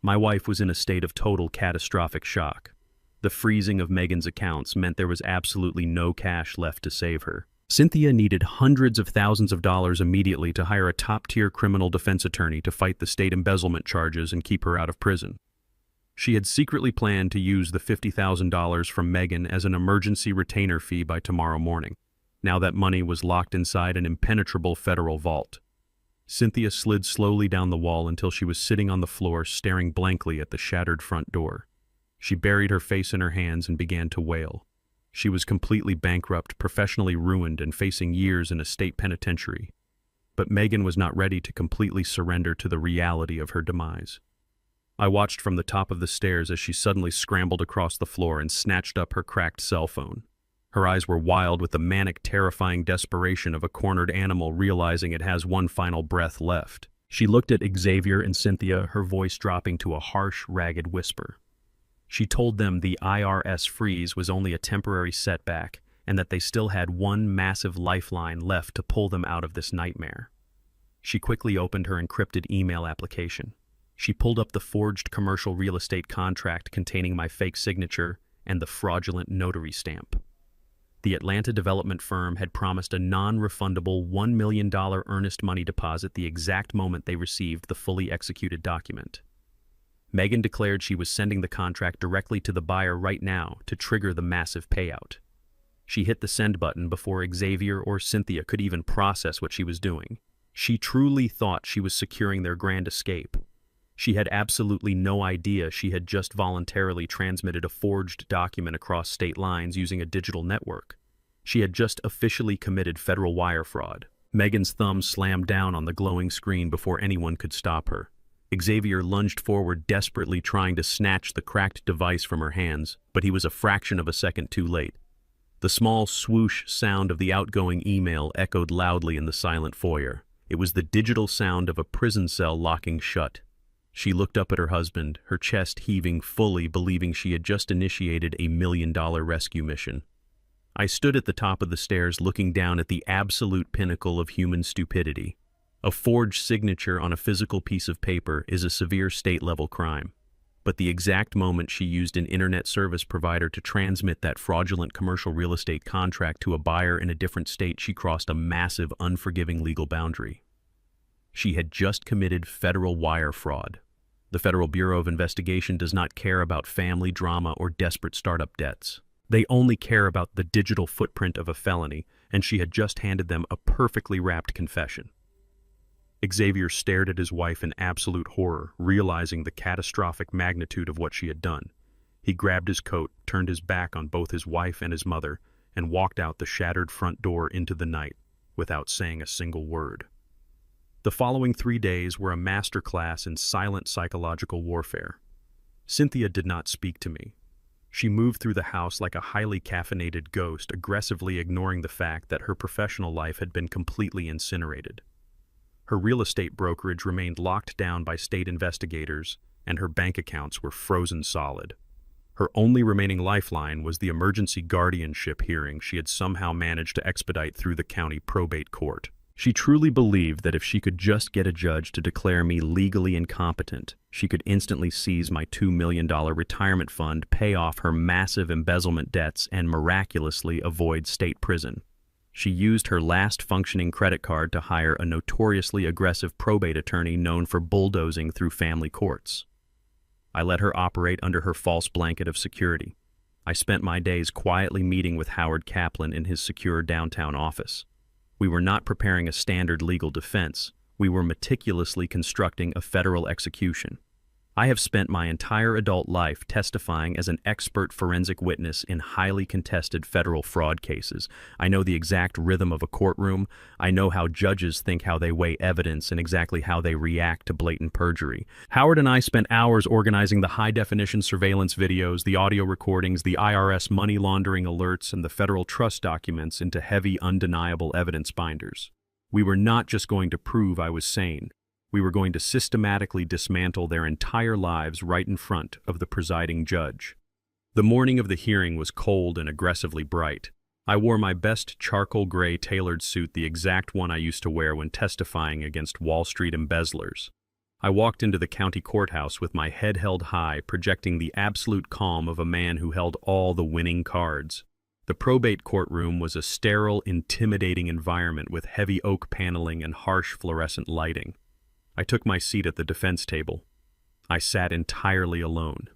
My wife was in a state of total catastrophic shock. The freezing of Megan's accounts meant there was absolutely no cash left to save her. Cynthia needed hundreds of thousands of dollars immediately to hire a top-tier criminal defense attorney to fight the state embezzlement charges and keep her out of prison. She had secretly planned to use the $50,000 from Megan as an emergency retainer fee by tomorrow morning. Now that money was locked inside an impenetrable federal vault. Cynthia slid slowly down the wall until she was sitting on the floor, staring blankly at the shattered front door. She buried her face in her hands and began to wail. She was completely bankrupt, professionally ruined, and facing years in a state penitentiary. But Megan was not ready to completely surrender to the reality of her demise. I watched from the top of the stairs as she suddenly scrambled across the floor and snatched up her cracked cell phone. Her eyes were wild with the manic, terrifying desperation of a cornered animal realizing it has one final breath left. She looked at Xavier and Cynthia, her voice dropping to a harsh, ragged whisper. She told them the IRS freeze was only a temporary setback and that they still had one massive lifeline left to pull them out of this nightmare. She quickly opened her encrypted email application. She pulled up the forged commercial real estate contract containing my fake signature and the fraudulent notary stamp. The Atlanta development firm had promised a non-refundable $1 million earnest money deposit the exact moment they received the fully executed document. Megan declared she was sending the contract directly to the buyer right now to trigger the massive payout. She hit the send button before Xavier or Cynthia could even process what she was doing. She truly thought she was securing their grand escape. She had absolutely no idea she had just voluntarily transmitted a forged document across state lines using a digital network. She had just officially committed federal wire fraud. Megan's thumb slammed down on the glowing screen before anyone could stop her. Xavier lunged forward, desperately trying to snatch the cracked device from her hands, but he was a fraction of a second too late. The small swoosh sound of the outgoing email echoed loudly in the silent foyer. It was the digital sound of a prison cell locking shut. She looked up at her husband, her chest heaving fully, believing she had just initiated a $1 million rescue mission. I stood at the top of the stairs looking down at the absolute pinnacle of human stupidity. A forged signature on a physical piece of paper is a severe state-level crime. But the exact moment she used an internet service provider to transmit that fraudulent commercial real estate contract to a buyer in a different state, she crossed a massive, unforgiving legal boundary. She had just committed federal wire fraud. The Federal Bureau of Investigation does not care about family drama or desperate startup debts. They only care about the digital footprint of a felony, and she had just handed them a perfectly wrapped confession. Xavier stared at his wife in absolute horror, realizing the catastrophic magnitude of what she had done. He grabbed his coat, turned his back on both his wife and his mother, and walked out the shattered front door into the night without saying a single word. The following 3 days were a masterclass in silent psychological warfare. Cynthia did not speak to me. She moved through the house like a highly caffeinated ghost, aggressively ignoring the fact that her professional life had been completely incinerated. Her real estate brokerage remained locked down by state investigators, and her bank accounts were frozen solid. Her only remaining lifeline was the emergency guardianship hearing she had somehow managed to expedite through the county probate court. She truly believed that if she could just get a judge to declare me legally incompetent, She could instantly seize my $2 million retirement fund, pay off her massive embezzlement debts, and miraculously avoid state prison. She used her last functioning credit card to hire a notoriously aggressive probate attorney known for bulldozing through family courts. I let her operate under her false blanket of security. I spent my days quietly meeting with Howard Kaplan in his secure downtown office. We were not preparing a standard legal defense. We were meticulously constructing a federal execution. I have spent my entire adult life testifying as an expert forensic witness in highly contested federal fraud cases. I know the exact rhythm of a courtroom. I know how judges think, how they weigh evidence, and exactly how they react to blatant perjury. Howard and I spent hours organizing the high-definition surveillance videos, the audio recordings, the IRS money laundering alerts, and the federal trust documents into heavy, undeniable evidence binders. We were not just going to prove I was sane. We were going to systematically dismantle their entire lives right in front of the presiding judge. The morning of the hearing was cold and aggressively bright. I wore my best charcoal gray tailored suit, the exact one I used to wear when testifying against Wall Street embezzlers. I walked into the county courthouse with my head held high, projecting the absolute calm of a man who held all the winning cards. The probate courtroom was a sterile, intimidating environment with heavy oak paneling and harsh fluorescent lighting. I took my seat at the defense table. I sat entirely alone.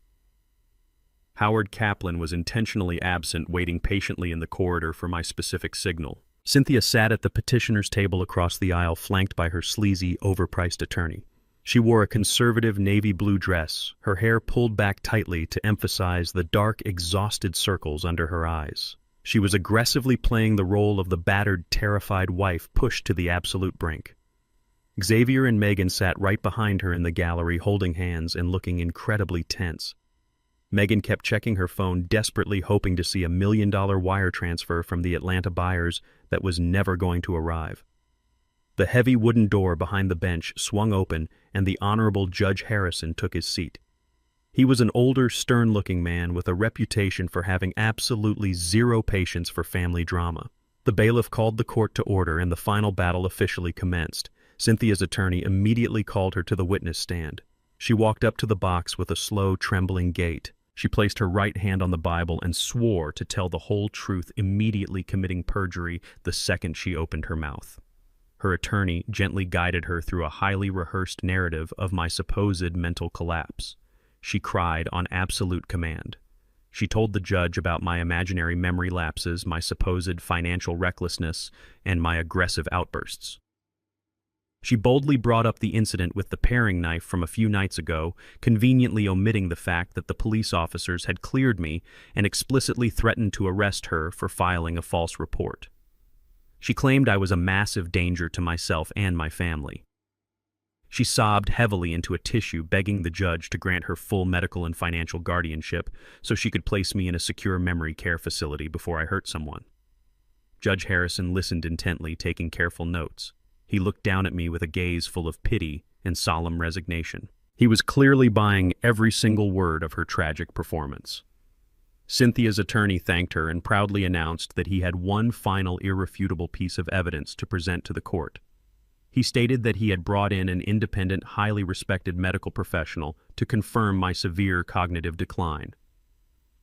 Howard Kaplan was intentionally absent, waiting patiently in the corridor for my specific signal. Cynthia sat at the petitioner's table across the aisle, flanked by her sleazy, overpriced attorney. She wore a conservative navy blue dress, her hair pulled back tightly to emphasize the dark, exhausted circles under her eyes. She was aggressively playing the role of the battered, terrified wife pushed to the absolute brink. Xavier and Megan sat right behind her in the gallery, holding hands and looking incredibly tense. Megan kept checking her phone, desperately hoping to see a $1 million wire transfer from the Atlanta buyers that was never going to arrive. The heavy wooden door behind the bench swung open, and the Honorable Judge Harrison took his seat. He was an older, stern-looking man with a reputation for having absolutely zero patience for family drama. The bailiff called the court to order, and the final battle officially commenced. Cynthia's attorney immediately called her to the witness stand. She walked up to the box with a slow, trembling gait. She placed her right hand on the Bible and swore to tell the whole truth, immediately committing perjury the second she opened her mouth. Her attorney gently guided her through a highly rehearsed narrative of my supposed mental collapse. She cried on absolute command. She told the judge about my imaginary memory lapses, my supposed financial recklessness, and my aggressive outbursts. She boldly brought up the incident with the paring knife from a few nights ago, conveniently omitting the fact that the police officers had cleared me and explicitly threatened to arrest her for filing a false report. She claimed I was a massive danger to myself and my family. She sobbed heavily into a tissue, begging the judge to grant her full medical and financial guardianship so she could place me in a secure memory care facility before I hurt someone. Judge Harrison listened intently, taking careful notes. He looked down at me with a gaze full of pity and solemn resignation. He was clearly buying every single word of her tragic performance. Cynthia's attorney thanked her and proudly announced that he had one final irrefutable piece of evidence to present to the court. He stated that he had brought in an independent, highly respected medical professional to confirm my severe cognitive decline.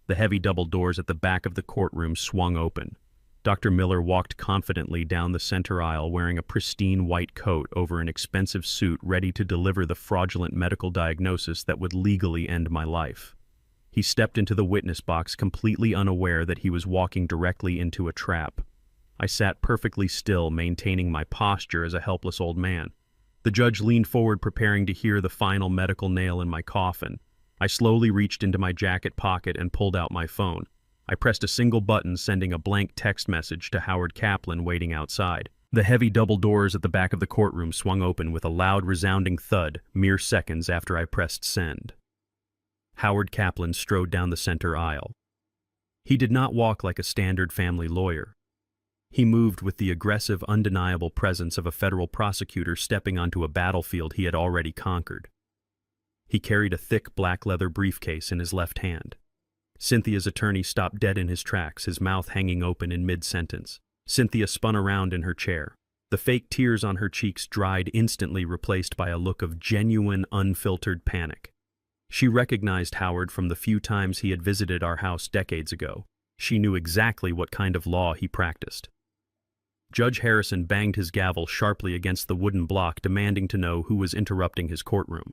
The heavy double doors at the back of the courtroom swung open. Dr. Miller walked confidently down the center aisle, wearing a pristine white coat over an expensive suit, ready to deliver the fraudulent medical diagnosis that would legally end my life. He stepped into the witness box, completely unaware that he was walking directly into a trap. I sat perfectly still, maintaining my posture as a helpless old man. The judge leaned forward, preparing to hear the final medical nail in my coffin. I slowly reached into my jacket pocket and pulled out my phone. I pressed a single button, sending a blank text message to Howard Kaplan waiting outside. The heavy double doors at the back of the courtroom swung open with a loud, resounding thud mere seconds after I pressed send. Howard Kaplan strode down the center aisle. He did not walk like a standard family lawyer. He moved with the aggressive, undeniable presence of a federal prosecutor stepping onto a battlefield he had already conquered. He carried a thick black leather briefcase in his left hand. Cynthia's attorney stopped dead in his tracks, his mouth hanging open in mid-sentence. Cynthia spun around in her chair. The fake tears on her cheeks dried instantly, replaced by a look of genuine, unfiltered panic. She recognized Howard from the few times he had visited our house decades ago. She knew exactly what kind of law he practiced. Judge Harrison banged his gavel sharply against the wooden block, demanding to know who was interrupting his courtroom.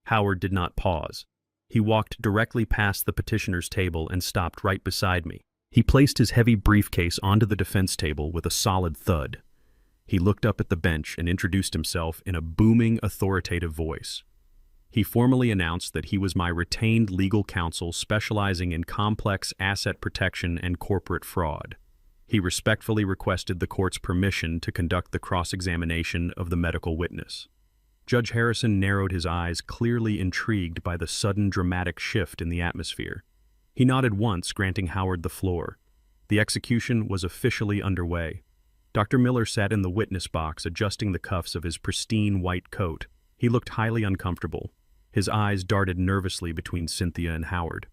Howard did not pause. He walked directly past the petitioner's table and stopped right beside me. He placed his heavy briefcase onto the defense table with a solid thud. He looked up at the bench and introduced himself in a booming, authoritative voice. He formally announced that he was my retained legal counsel specializing in complex asset protection and corporate fraud. He respectfully requested the court's permission to conduct the cross-examination of the medical witness. Judge Harrison narrowed his eyes, clearly intrigued by the sudden dramatic shift in the atmosphere. He nodded once, granting Howard the floor. The execution was officially underway. Dr. Miller sat in the witness box, adjusting the cuffs of his pristine white coat. He looked highly uncomfortable. His eyes darted nervously between Cynthia and Howard.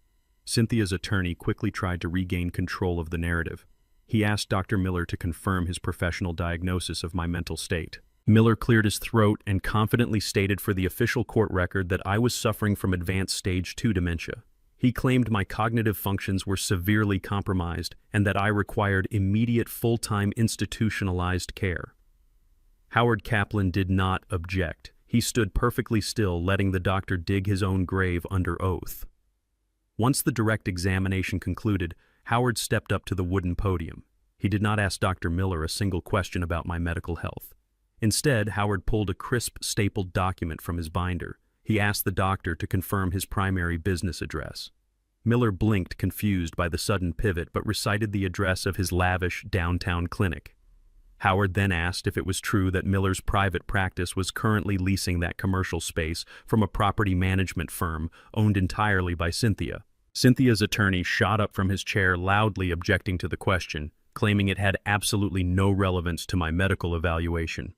Cynthia's attorney quickly tried to regain control of the narrative. He asked Dr. Miller to confirm his professional diagnosis of my mental state. Miller cleared his throat and confidently stated for the official court record that I was suffering from advanced stage 2 dementia. He claimed my cognitive functions were severely compromised and that I required immediate full-time institutionalized care. Howard Kaplan did not object. He stood perfectly still, letting the doctor dig his own grave under oath. Once the direct examination concluded, Howard stepped up to the wooden podium. He did not ask Dr. Miller a single question about my medical health. Instead, Howard pulled a crisp, stapled document from his binder. He asked the doctor to confirm his primary business address. Miller blinked, confused by the sudden pivot, but recited the address of his lavish downtown clinic. Howard then asked if it was true that Miller's private practice was currently leasing that commercial space from a property management firm owned entirely by Cynthia. Cynthia's attorney shot up from his chair, loudly objecting to the question, claiming it had absolutely no relevance to my medical evaluation.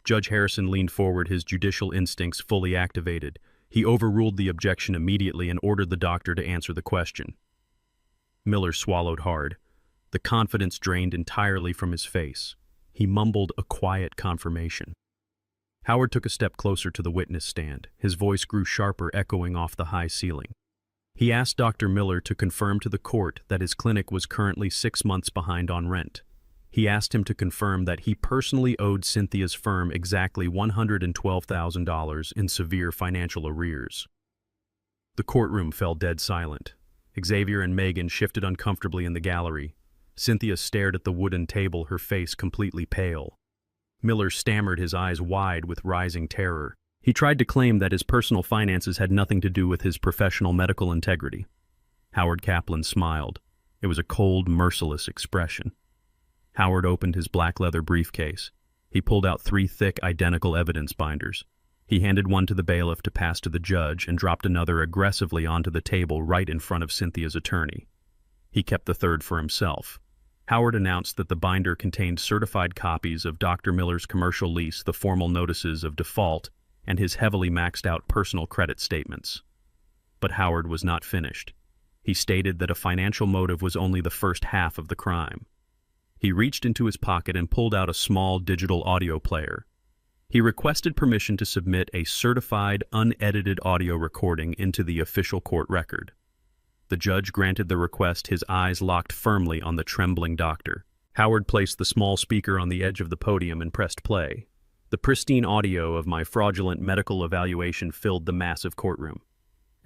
Judge Harrison leaned forward, his judicial instincts fully activated. He overruled the objection immediately and ordered the doctor to answer the question. Miller swallowed hard. The confidence drained entirely from his face. He mumbled a quiet confirmation. Howard took a step closer to the witness stand. His voice grew sharper, echoing off the high ceiling. He asked Dr. Miller to confirm to the court that his clinic was currently 6 months behind on rent. He asked him to confirm that he personally owed Cynthia's firm exactly $112,000 in severe financial arrears. The courtroom fell dead silent. Xavier and Megan shifted uncomfortably in the gallery. Cynthia stared at the wooden table, her face completely pale. Miller stammered, his eyes wide with rising terror. He tried to claim that his personal finances had nothing to do with his professional medical integrity. Howard Kaplan smiled. It was a cold, merciless expression. Howard opened his black leather briefcase. He pulled out 3 thick, identical evidence binders. He handed one to the bailiff to pass to the judge and dropped another aggressively onto the table right in front of Cynthia's attorney. He kept the third for himself. Howard announced that the binder contained certified copies of Dr. Miller's commercial lease, the formal notices of default, and his heavily maxed-out personal credit statements. But Howard was not finished. He stated that a financial motive was only the first half of the crime. He reached into his pocket and pulled out a small digital audio player. He requested permission to submit a certified, unedited audio recording into the official court record. The judge granted the request, his eyes locked firmly on the trembling doctor. Howard placed the small speaker on the edge of the podium and pressed play. The pristine audio of my fraudulent medical evaluation filled the massive courtroom.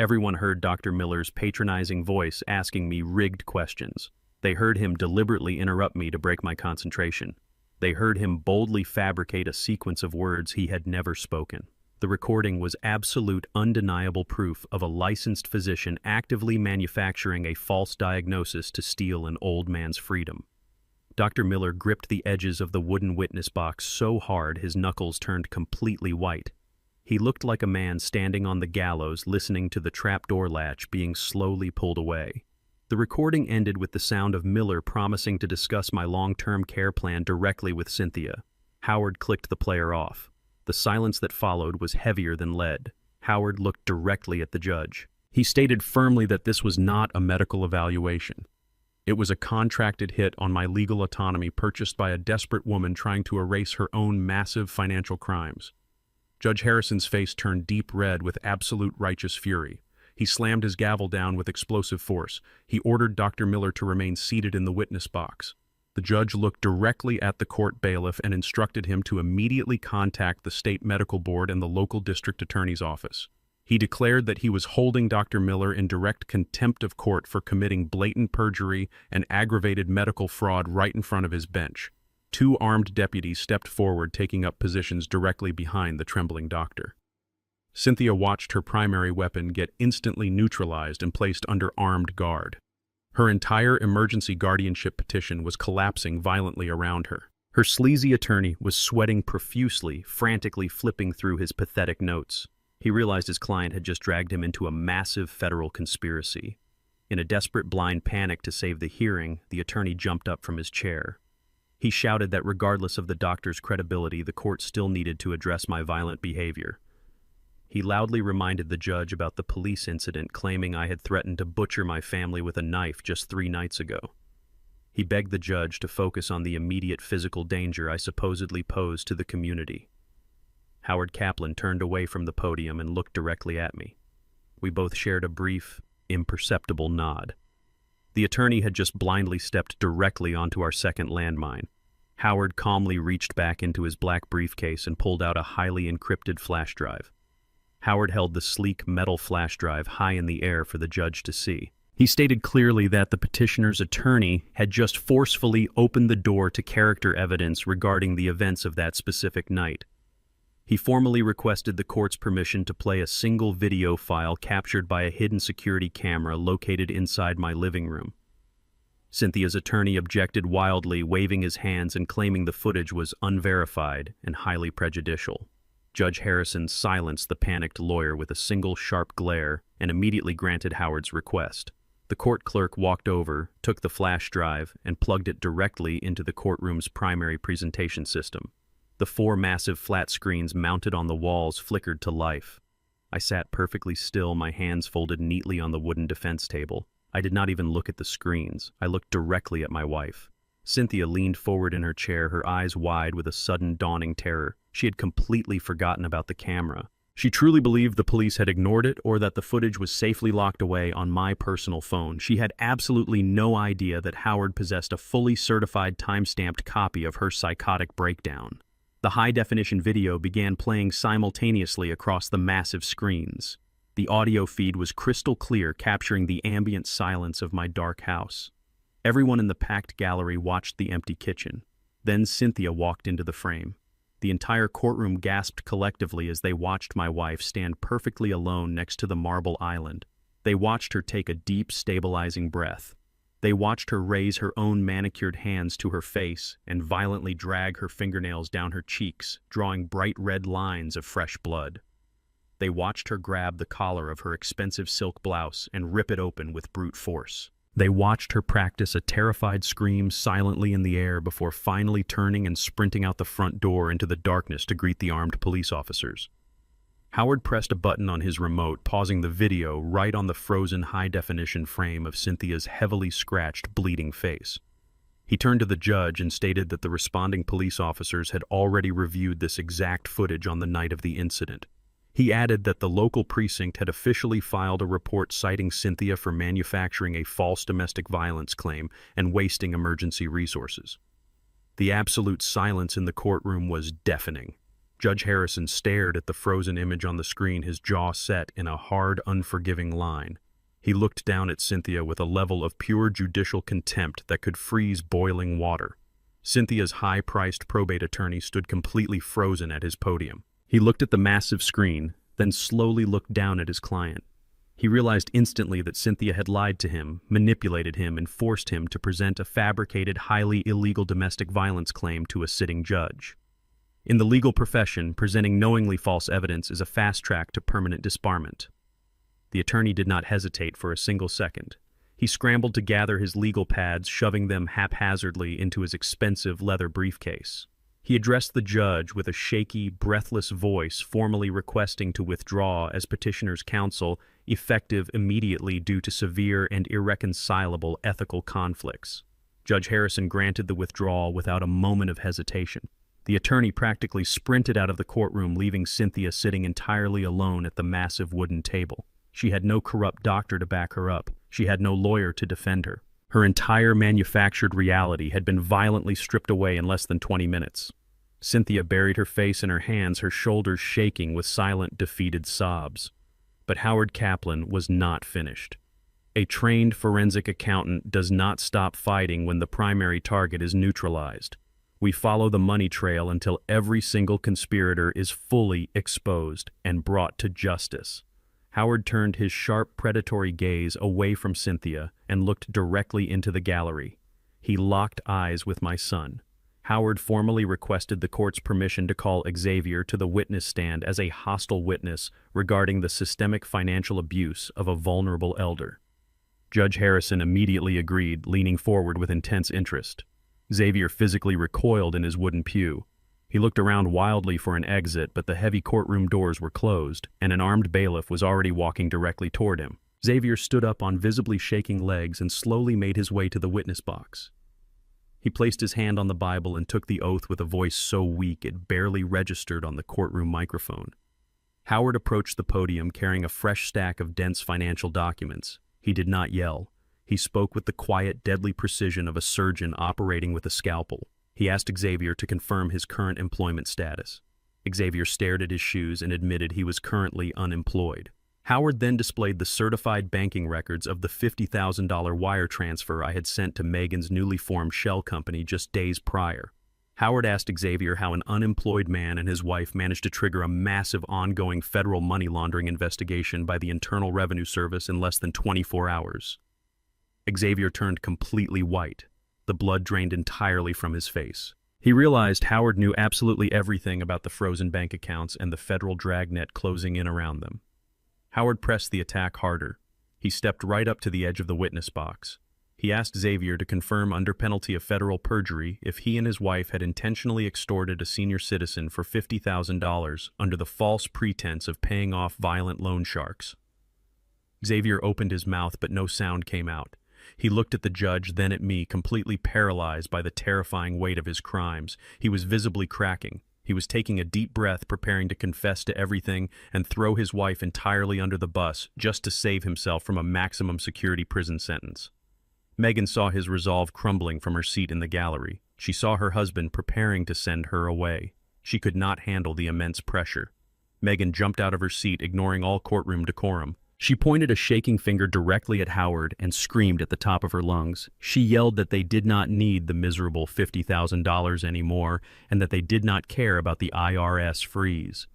Everyone heard Dr. Miller's patronizing voice asking me rigged questions. They heard him deliberately interrupt me to break my concentration. They heard him boldly fabricate a sequence of words he had never spoken. The recording was absolute, undeniable proof of a licensed physician actively manufacturing a false diagnosis to steal an old man's freedom. Dr. Miller gripped the edges of the wooden witness box so hard his knuckles turned completely white. He looked like a man standing on the gallows listening to the trapdoor latch being slowly pulled away. The recording ended with the sound of Miller promising to discuss my long-term care plan directly with Cynthia. Howard clicked the player off. The silence that followed was heavier than lead. Howard looked directly at the judge. He stated firmly that this was not a medical evaluation. It was a contracted hit on my legal autonomy purchased by a desperate woman trying to erase her own massive financial crimes. Judge Harrison's face turned deep red with absolute righteous fury. He slammed his gavel down with explosive force. He ordered Dr. Miller to remain seated in the witness box. The judge looked directly at the court bailiff and instructed him to immediately contact the state medical board and the local district attorney's office. He declared that he was holding Dr. Miller in direct contempt of court for committing blatant perjury and aggravated medical fraud right in front of his bench. 2 armed deputies stepped forward, taking up positions directly behind the trembling doctor. Cynthia watched her primary weapon get instantly neutralized and placed under armed guard. Her entire emergency guardianship petition was collapsing violently around her. Her sleazy attorney was sweating profusely, frantically flipping through his pathetic notes. He realized his client had just dragged him into a massive federal conspiracy. In a desperate blind panic to save the hearing, the attorney jumped up from his chair. He shouted that regardless of the doctor's credibility, the court still needed to address my violent behavior. He loudly reminded the judge about the police incident, claiming I had threatened to butcher my family with a knife just 3 nights ago. He begged the judge to focus on the immediate physical danger I supposedly posed to the community. Howard Kaplan turned away from the podium and looked directly at me. We both shared a brief, imperceptible nod. The attorney had just blindly stepped directly onto our second landmine. Howard calmly reached back into his black briefcase and pulled out a highly encrypted flash drive. Howard held the sleek metal flash drive high in the air for the judge to see. He stated clearly that the petitioner's attorney had just forcefully opened the door to character evidence regarding the events of that specific night. He formally requested the court's permission to play a single video file captured by a hidden security camera located inside my living room. Cynthia's attorney objected wildly, waving his hands and claiming the footage was unverified and highly prejudicial. Judge Harrison silenced the panicked lawyer with a single sharp glare and immediately granted Howard's request. The court clerk walked over, took the flash drive, and plugged it directly into the courtroom's primary presentation system. The 4 massive flat screens mounted on the walls flickered to life. I sat perfectly still, my hands folded neatly on the wooden defense table. I did not even look at the screens. I looked directly at my wife. Cynthia leaned forward in her chair, her eyes wide with a sudden dawning terror. She had completely forgotten about the camera. She truly believed the police had ignored it or that the footage was safely locked away on my personal phone. She had absolutely no idea that Howard possessed a fully certified time-stamped copy of her psychotic breakdown. The high-definition video began playing simultaneously across the massive screens. The audio feed was crystal clear, capturing the ambient silence of my dark house. Everyone in the packed gallery watched the empty kitchen. Then Cynthia walked into the frame. The entire courtroom gasped collectively as they watched my wife stand perfectly alone next to the marble island. They watched her take a deep, stabilizing breath. They watched her raise her own manicured hands to her face and violently drag her fingernails down her cheeks, drawing bright red lines of fresh blood. They watched her grab the collar of her expensive silk blouse and rip it open with brute force. They watched her practice a terrified scream silently in the air before finally turning and sprinting out the front door into the darkness to greet the armed police officers. Howard pressed a button on his remote, pausing the video right on the frozen high-definition frame of Cynthia's heavily scratched, bleeding face. He turned to the judge and stated that the responding police officers had already reviewed this exact footage on the night of the incident. He added that the local precinct had officially filed a report citing Cynthia for manufacturing a false domestic violence claim and wasting emergency resources. The absolute silence in the courtroom was deafening. Judge Harrison stared at the frozen image on the screen, his jaw set in a hard, unforgiving line. He looked down at Cynthia with a level of pure judicial contempt that could freeze boiling water. Cynthia's high-priced probate attorney stood completely frozen at his podium. He looked at the massive screen, then slowly looked down at his client. He realized instantly that Cynthia had lied to him, manipulated him, and forced him to present a fabricated, highly illegal domestic violence claim to a sitting judge. In the legal profession, presenting knowingly false evidence is a fast track to permanent disbarment. The attorney did not hesitate for a single second. He scrambled to gather his legal pads, shoving them haphazardly into his expensive leather briefcase. He addressed the judge with a shaky, breathless voice, formally requesting to withdraw as petitioner's counsel, effective immediately due to severe and irreconcilable ethical conflicts. Judge Harrison granted the withdrawal without a moment of hesitation. The attorney practically sprinted out of the courtroom, leaving Cynthia sitting entirely alone at the massive wooden table. She had no corrupt doctor to back her up. She had no lawyer to defend her. Her entire manufactured reality had been violently stripped away in less than 20 minutes. Cynthia buried her face in her hands, her shoulders shaking with silent, defeated sobs. But Howard Kaplan was not finished. A trained forensic accountant does not stop fighting when the primary target is neutralized. We follow the money trail until every single conspirator is fully exposed and brought to justice. Howard turned his sharp, predatory gaze away from Cynthia and looked directly into the gallery. He locked eyes with my son. Howard formally requested the court's permission to call Xavier to the witness stand as a hostile witness regarding the systemic financial abuse of a vulnerable elder. Judge Harrison immediately agreed, leaning forward with intense interest. Xavier physically recoiled in his wooden pew. He looked around wildly for an exit, but the heavy courtroom doors were closed, and an armed bailiff was already walking directly toward him. Xavier stood up on visibly shaking legs and slowly made his way to the witness box. He placed his hand on the Bible and took the oath with a voice so weak it barely registered on the courtroom microphone. Howard approached the podium carrying a fresh stack of dense financial documents. He did not yell. He spoke with the quiet, deadly precision of a surgeon operating with a scalpel. He asked Xavier to confirm his current employment status. Xavier stared at his shoes and admitted he was currently unemployed. Howard then displayed the certified banking records of the $50,000 wire transfer I had sent to Megan's newly formed shell company just days prior. Howard asked Xavier how an unemployed man and his wife managed to trigger a massive ongoing federal money laundering investigation by the Internal Revenue Service in less than 24 hours. Xavier turned completely white. The blood drained entirely from his face. He realized Howard knew absolutely everything about the frozen bank accounts and the federal dragnet closing in around them. Howard pressed the attack harder. He stepped right up to the edge of the witness box. He asked Xavier to confirm under penalty of federal perjury if he and his wife had intentionally extorted a senior citizen for $50,000 under the false pretense of paying off violent loan sharks. Xavier opened his mouth, but no sound came out. He looked at the judge, then at me, completely paralyzed by the terrifying weight of his crimes. He was visibly cracking. He was taking a deep breath, preparing to confess to everything and throw his wife entirely under the bus just to save himself from a maximum security prison sentence. Megan saw his resolve crumbling from her seat in the gallery. She saw her husband preparing to send her away. She could not handle the immense pressure. Megan jumped out of her seat, ignoring all courtroom decorum. She pointed a shaking finger directly at Howard and screamed at the top of her lungs. She yelled that they did not need the miserable $50,000 anymore and that they did not care about the IRS freeze.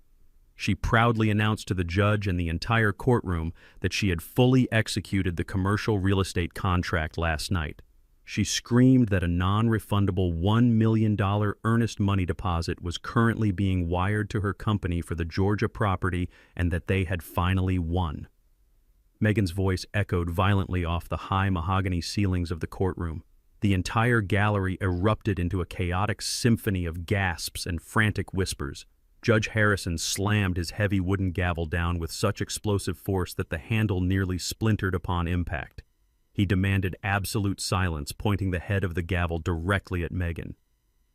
She proudly announced to the judge and the entire courtroom that she had fully executed the commercial real estate contract last night. She screamed that a non-refundable $1 million earnest money deposit was currently being wired to her company for the Georgia property and that they had finally won. Megan's voice echoed violently off the high mahogany ceilings of the courtroom. The entire gallery erupted into a chaotic symphony of gasps and frantic whispers. Judge Harrison slammed his heavy wooden gavel down with such explosive force that the handle nearly splintered upon impact. He demanded absolute silence, pointing the head of the gavel directly at Megan.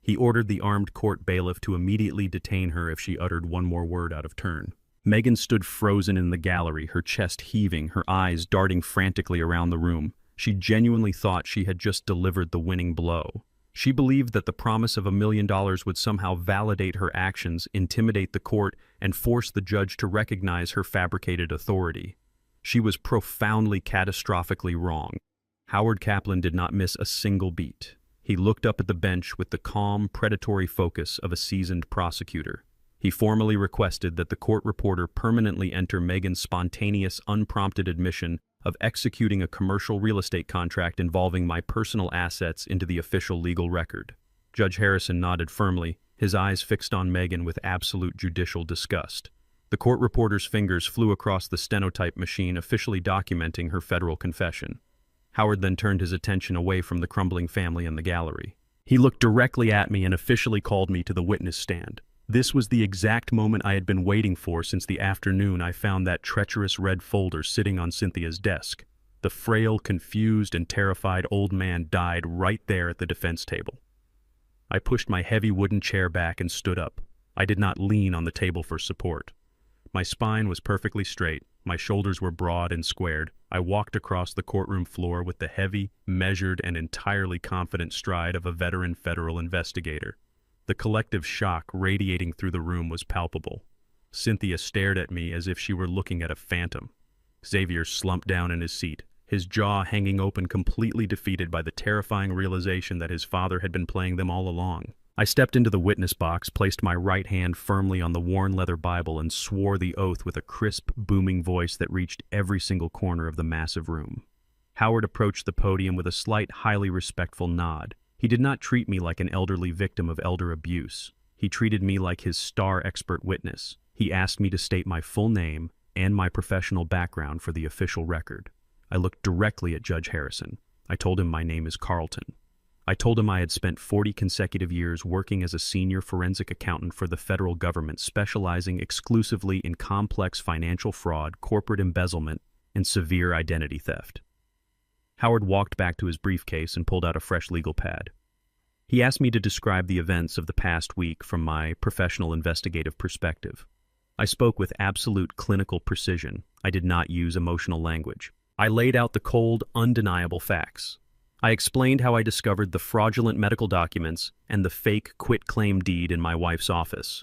He ordered the armed court bailiff to immediately detain her if she uttered one more word out of turn. Megan stood frozen in the gallery, her chest heaving, her eyes darting frantically around the room. She genuinely thought she had just delivered the winning blow. She believed that the promise of $1 million would somehow validate her actions, intimidate the court, and force the judge to recognize her fabricated authority. She was profoundly, catastrophically wrong. Howard Kaplan did not miss a single beat. He looked up at the bench with the calm, predatory focus of a seasoned prosecutor. He formally requested that the court reporter permanently enter Megan's spontaneous, unprompted admission of executing a commercial real estate contract involving my personal assets into the official legal record. Judge Harrison nodded firmly, his eyes fixed on Megan with absolute judicial disgust. The court reporter's fingers flew across the stenotype machine, officially documenting her federal confession. Howard then turned his attention away from the crumbling family in the gallery. He looked directly at me and officially called me to the witness stand. This was the exact moment I had been waiting for since the afternoon I found that treacherous red folder sitting on Cynthia's desk. The frail, confused, and terrified old man died right there at the defense table. I pushed my heavy wooden chair back and stood up. I did not lean on the table for support. My spine was perfectly straight, my shoulders were broad and squared. I walked across the courtroom floor with the heavy, measured, and entirely confident stride of a veteran federal investigator. The collective shock radiating through the room was palpable. Cynthia stared at me as if she were looking at a phantom. Xavier slumped down in his seat, his jaw hanging open, completely defeated by the terrifying realization that his father had been playing them all along. I stepped into the witness box, placed my right hand firmly on the worn leather Bible, and swore the oath with a crisp, booming voice that reached every single corner of the massive room. Howard approached the podium with a slight, highly respectful nod. He did not treat me like an elderly victim of elder abuse. He treated me like his star expert witness. He asked me to state my full name and my professional background for the official record. I looked directly at Judge Harrison. I told him my name is Carlton. I told him I had spent 40 consecutive years working as a senior forensic accountant for the federal government, specializing exclusively in complex financial fraud, corporate embezzlement, and severe identity theft. Howard walked back to his briefcase and pulled out a fresh legal pad. He asked me to describe the events of the past week from my professional investigative perspective. I spoke with absolute clinical precision. I did not use emotional language. I laid out the cold, undeniable facts. I explained how I discovered the fraudulent medical documents and the fake quitclaim deed in my wife's office.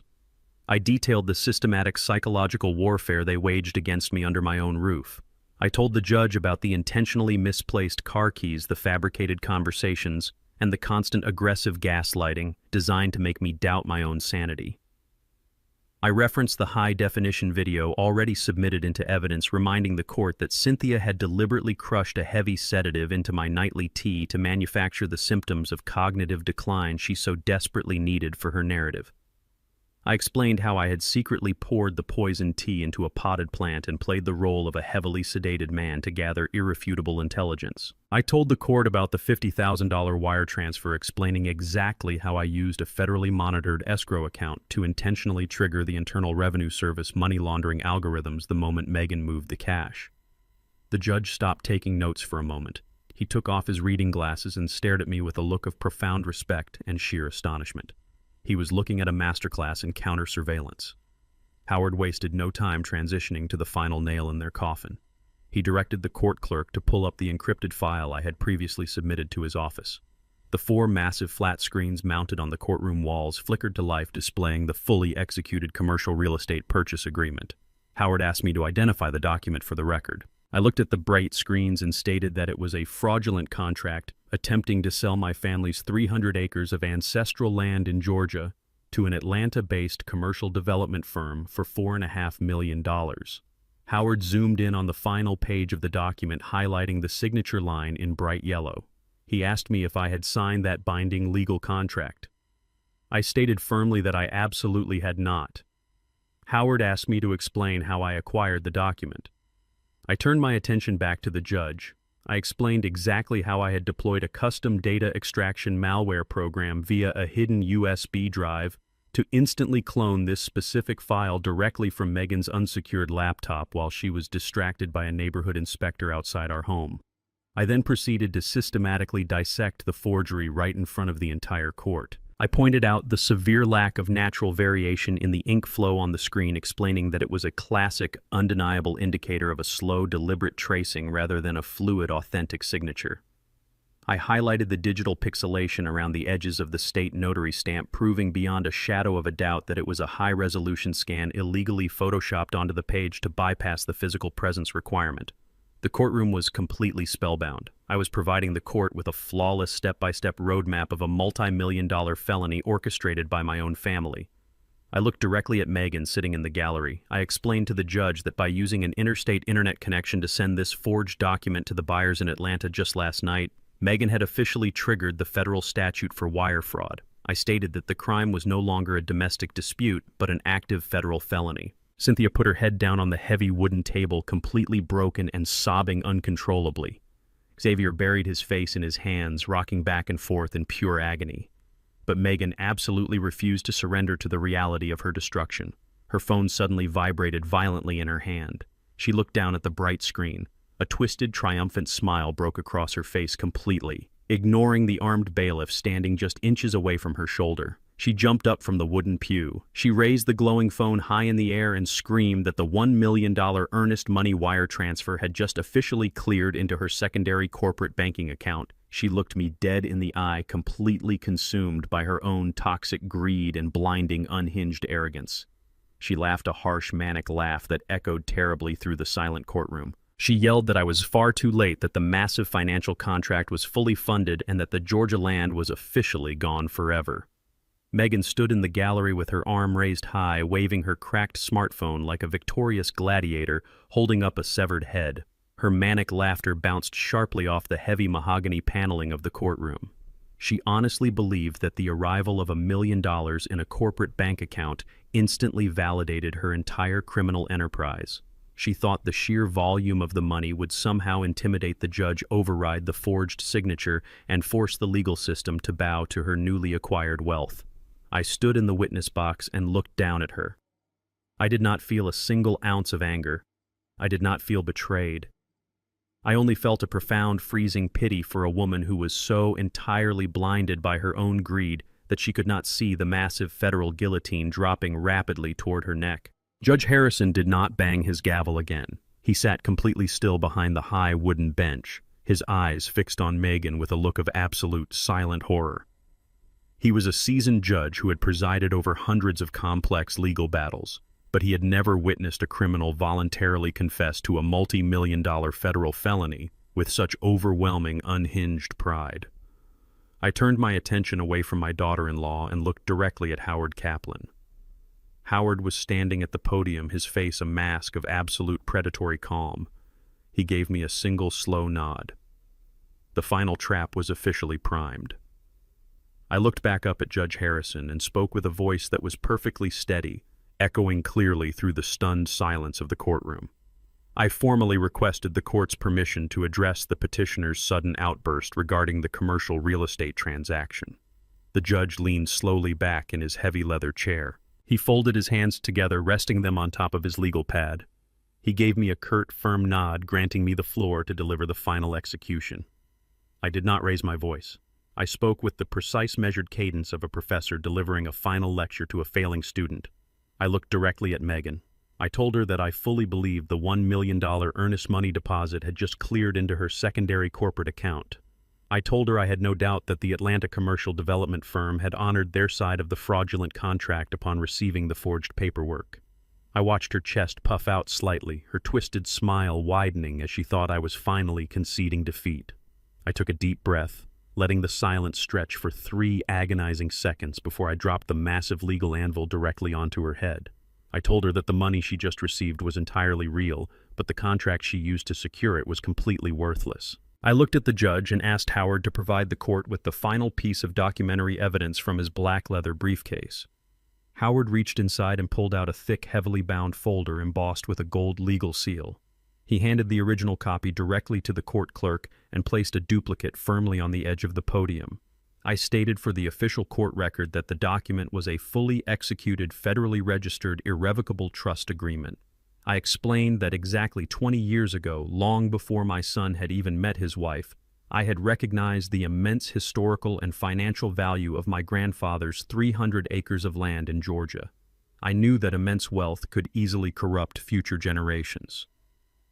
I detailed the systematic psychological warfare they waged against me under my own roof. I told the judge about the intentionally misplaced car keys, the fabricated conversations, and the constant aggressive gaslighting designed to make me doubt my own sanity. I referenced the high-definition video already submitted into evidence, reminding the court that Cynthia had deliberately crushed a heavy sedative into my nightly tea to manufacture the symptoms of cognitive decline she so desperately needed for her narrative. I explained how I had secretly poured the poisoned tea into a potted plant and played the role of a heavily sedated man to gather irrefutable intelligence. I told the court about the $50,000 wire transfer, explaining exactly how I used a federally monitored escrow account to intentionally trigger the Internal Revenue Service money laundering algorithms the moment Megan moved the cash. The judge stopped taking notes for a moment. He took off his reading glasses and stared at me with a look of profound respect and sheer astonishment. He was looking at a masterclass in counter-surveillance. Howard wasted no time transitioning to the final nail in their coffin. He directed the court clerk to pull up the encrypted file I had previously submitted to his office. The 4 massive flat screens mounted on the courtroom walls flickered to life, displaying the fully executed commercial real estate purchase agreement. Howard asked me to identify the document for the record. I looked at the bright screens and stated that it was a fraudulent contract attempting to sell my family's 300 acres of ancestral land in Georgia to an Atlanta-based commercial development firm for $4.5 million. Howard zoomed in on the final page of the document, highlighting the signature line in bright yellow. He asked me if I had signed that binding legal contract. I stated firmly that I absolutely had not. Howard asked me to explain how I acquired the document. I turned my attention back to the judge. I explained exactly how I had deployed a custom data extraction malware program via a hidden USB drive to instantly clone this specific file directly from Megan's unsecured laptop while she was distracted by a neighborhood inspector outside our home. I then proceeded to systematically dissect the forgery right in front of the entire court. I pointed out the severe lack of natural variation in the ink flow on the screen, explaining that it was a classic, undeniable indicator of a slow, deliberate tracing rather than a fluid, authentic signature. I highlighted the digital pixelation around the edges of the state notary stamp, proving beyond a shadow of a doubt that it was a high-resolution scan illegally photoshopped onto the page to bypass the physical presence requirement. The courtroom was completely spellbound. I was providing the court with a flawless step-by-step roadmap of a multi-million-dollar felony orchestrated by my own family. I looked directly at Megan sitting in the gallery. I explained to the judge that by using an interstate internet connection to send this forged document to the buyers in Atlanta just last night, Megan had officially triggered the federal statute for wire fraud. I stated that the crime was no longer a domestic dispute, but an active federal felony. Cynthia put her head down on the heavy wooden table, completely broken and sobbing uncontrollably. Xavier buried his face in his hands, rocking back and forth in pure agony. but Megan absolutely refused to surrender to the reality of her destruction. Her phone suddenly vibrated violently in her hand. She looked down at the bright screen. A twisted, triumphant smile broke across her face completely, ignoring the armed bailiff standing just inches away from her shoulder. She jumped up from the wooden pew. She raised the glowing phone high in the air and screamed that the $1 million earnest money wire transfer had just officially cleared into her secondary corporate banking account. She looked me dead in the eye, completely consumed by her own toxic greed and blinding, unhinged arrogance. She laughed a harsh, manic laugh that echoed terribly through the silent courtroom. She yelled that I was far too late, that the massive financial contract was fully funded, and that the Georgia land was officially gone forever. Megan stood in the gallery with her arm raised high, waving her cracked smartphone like a victorious gladiator holding up a severed head. Her manic laughter bounced sharply off the heavy mahogany paneling of the courtroom. She honestly believed that the arrival of $1 million in a corporate bank account instantly validated her entire criminal enterprise. She thought the sheer volume of the money would somehow intimidate the judge, override the forged signature, and force the legal system to bow to her newly acquired wealth. I stood in the witness box and looked down at her. I did not feel a single ounce of anger. I did not feel betrayed. I only felt a profound, freezing pity for a woman who was so entirely blinded by her own greed that she could not see the massive federal guillotine dropping rapidly toward her neck. Judge Harrison did not bang his gavel again. He sat completely still behind the high wooden bench, his eyes fixed on Megan with a look of absolute, silent horror. He was a seasoned judge who had presided over hundreds of complex legal battles, but he had never witnessed a criminal voluntarily confess to a multi-million-dollar federal felony with such overwhelming, unhinged pride. I turned my attention away from my daughter-in-law and looked directly at Howard Kaplan. Howard was standing at the podium, his face a mask of absolute predatory calm. He gave me a single slow nod. The final trap was officially primed. I looked back up at Judge Harrison and spoke with a voice that was perfectly steady, echoing clearly through the stunned silence of the courtroom. I formally requested the court's permission to address the petitioner's sudden outburst regarding the commercial real estate transaction. The judge leaned slowly back in his heavy leather chair. He folded his hands together, resting them on top of his legal pad. He gave me a curt, firm nod, granting me the floor to deliver the final execution. I did not raise my voice. I spoke with the precise, measured cadence of a professor delivering a final lecture to a failing student. I looked directly at Megan. I told her that I fully believed the $1 million earnest money deposit had just cleared into her secondary corporate account. I told her I had no doubt that the Atlanta commercial development firm had honored their side of the fraudulent contract upon receiving the forged paperwork. I watched her chest puff out slightly, her twisted smile widening as she thought I was finally conceding defeat. I took a deep breath, letting the silence stretch for 3 agonizing seconds before I dropped the massive legal anvil directly onto her head. I told her that the money she just received was entirely real, but the contract she used to secure it was completely worthless. I looked at the judge and asked Howard to provide the court with the final piece of documentary evidence from his black leather briefcase. Howard reached inside and pulled out a thick, heavily bound folder embossed with a gold legal seal. He handed the original copy directly to the court clerk and placed a duplicate firmly on the edge of the podium. I stated for the official court record that the document was a fully executed, federally registered, irrevocable trust agreement. I explained that exactly 20 years ago, long before my son had even met his wife, I had recognized the immense historical and financial value of my grandfather's 300 acres of land in Georgia. I knew that immense wealth could easily corrupt future generations.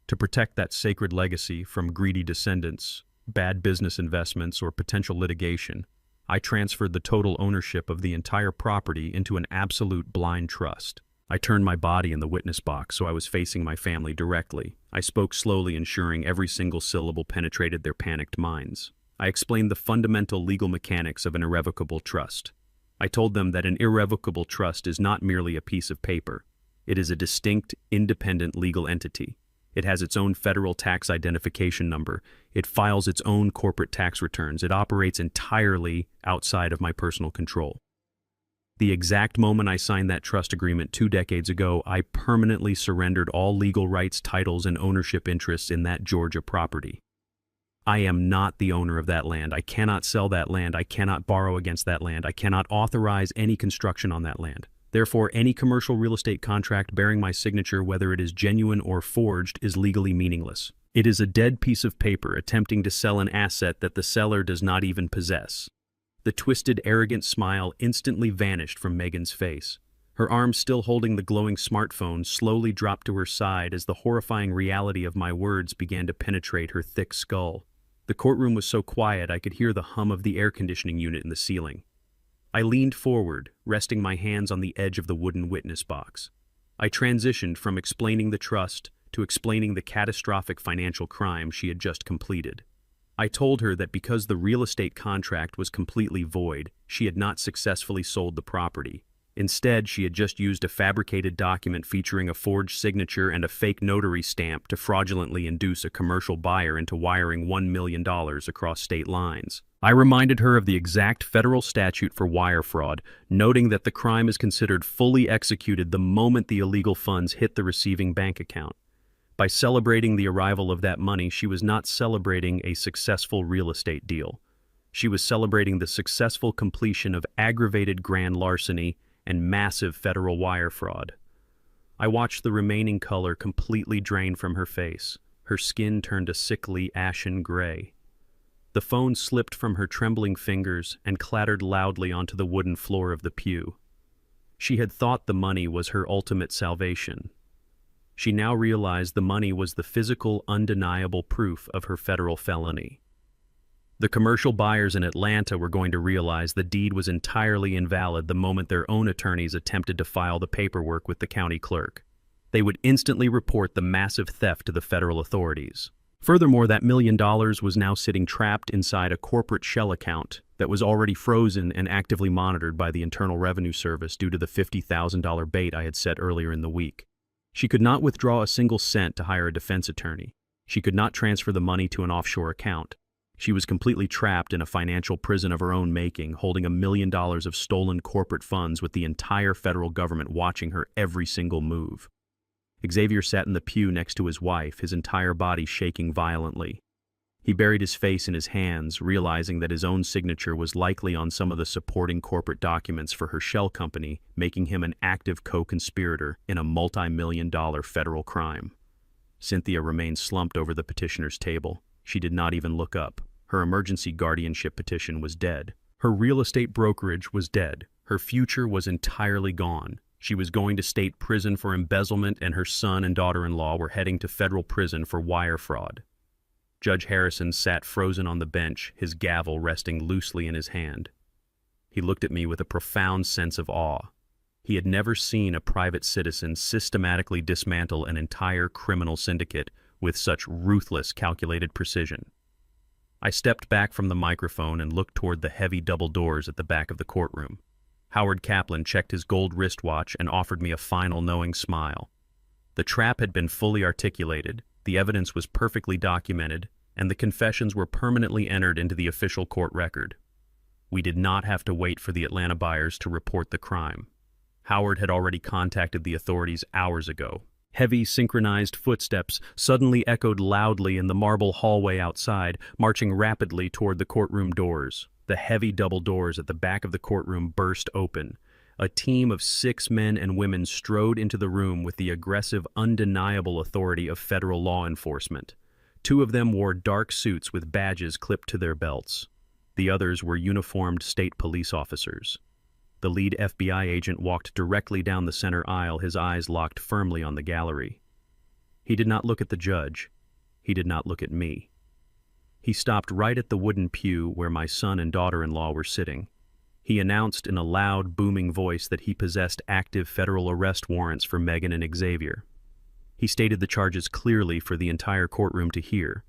To protect that sacred legacy from greedy descendants, bad business investments, or potential litigation, I transferred the total ownership of the entire property into an absolute blind trust. I turned my body in the witness box so I was facing my family directly. I spoke slowly, ensuring every single syllable penetrated their panicked minds. I explained the fundamental legal mechanics of an irrevocable trust. I told them that an irrevocable trust is not merely a piece of paper. It is a distinct, independent legal entity. It has its own federal tax identification number. It files its own corporate tax returns. It operates entirely outside of my personal control. The exact moment I signed that trust agreement 2 decades ago, I permanently surrendered all legal rights, titles, and ownership interests in that Georgia property. I am not the owner of that land. I cannot sell that land. I cannot borrow against that land. I cannot authorize any construction on that land. Therefore, any commercial real estate contract bearing my signature, whether it is genuine or forged, is legally meaningless. It is a dead piece of paper attempting to sell an asset that the seller does not even possess. The twisted, arrogant smile instantly vanished from Megan's face. Her arm, still holding the glowing smartphone, slowly dropped to her side as the horrifying reality of my words began to penetrate her thick skull. The courtroom was so quiet I could hear the hum of the air conditioning unit in the ceiling. I leaned forward, resting my hands on the edge of the wooden witness box. I transitioned from explaining the trust to explaining the catastrophic financial crime she had just completed. I told her that because the real estate contract was completely void, she had not successfully sold the property. Instead, she had just used a fabricated document featuring a forged signature and a fake notary stamp to fraudulently induce a commercial buyer into wiring $1 million across state lines. I reminded her of the exact federal statute for wire fraud, noting that the crime is considered fully executed the moment the illegal funds hit the receiving bank account. By celebrating the arrival of that money, she was not celebrating a successful real estate deal. She was celebrating the successful completion of aggravated grand larceny and massive federal wire fraud. I watched the remaining color completely drain from her face. Her skin turned a sickly, ashen gray. The phone slipped from her trembling fingers and clattered loudly onto the wooden floor of the pew. She had thought the money was her ultimate salvation. She now realized the money was the physical, undeniable proof of her federal felony. The commercial buyers in Atlanta were going to realize the deed was entirely invalid the moment their own attorneys attempted to file the paperwork with the county clerk. They would instantly report the massive theft to the federal authorities. Furthermore, that $1 million was now sitting trapped inside a corporate shell account that was already frozen and actively monitored by the Internal Revenue Service due to the $50,000 bait I had set earlier in the week. She could not withdraw a single cent to hire a defense attorney. She could not transfer the money to an offshore account. She was completely trapped in a financial prison of her own making, holding $1 million of stolen corporate funds with the entire federal government watching her every single move. Xavier sat in the pew next to his wife, his entire body shaking violently. He buried his face in his hands, realizing that his own signature was likely on some of the supporting corporate documents for her shell company, making him an active co-conspirator in a multi-million-dollar federal crime. Cynthia remained slumped over the petitioner's table. She did not even look up. Her emergency guardianship petition was dead. Her real estate brokerage was dead. Her future was entirely gone. She was going to state prison for embezzlement, and her son and daughter-in-law were heading to federal prison for wire fraud. Judge Harrison sat frozen on the bench, his gavel resting loosely in his hand. He looked at me with a profound sense of awe. He had never seen a private citizen systematically dismantle an entire criminal syndicate with such ruthless, calculated precision. I stepped back from the microphone and looked toward the heavy double doors at the back of the courtroom. Howard Kaplan checked his gold wristwatch and offered me a final knowing smile. The trap had been fully articulated, the evidence was perfectly documented, and the confessions were permanently entered into the official court record. We did not have to wait for the Atlanta buyers to report the crime. Howard had already contacted the authorities hours ago. Heavy, synchronized footsteps suddenly echoed loudly in the marble hallway outside, marching rapidly toward the courtroom doors. The heavy double doors at the back of the courtroom burst open. A team of 6 men and women strode into the room with the aggressive, undeniable authority of federal law enforcement. 2 of them wore dark suits with badges clipped to their belts. The others were uniformed state police officers. The lead FBI agent walked directly down the center aisle, his eyes locked firmly on the gallery. He did not look at the judge. He did not look at me. He stopped right at the wooden pew where my son and daughter-in-law were sitting. He announced in a loud, booming voice that he possessed active federal arrest warrants for Megan and Xavier. He stated the charges clearly for the entire courtroom to hear: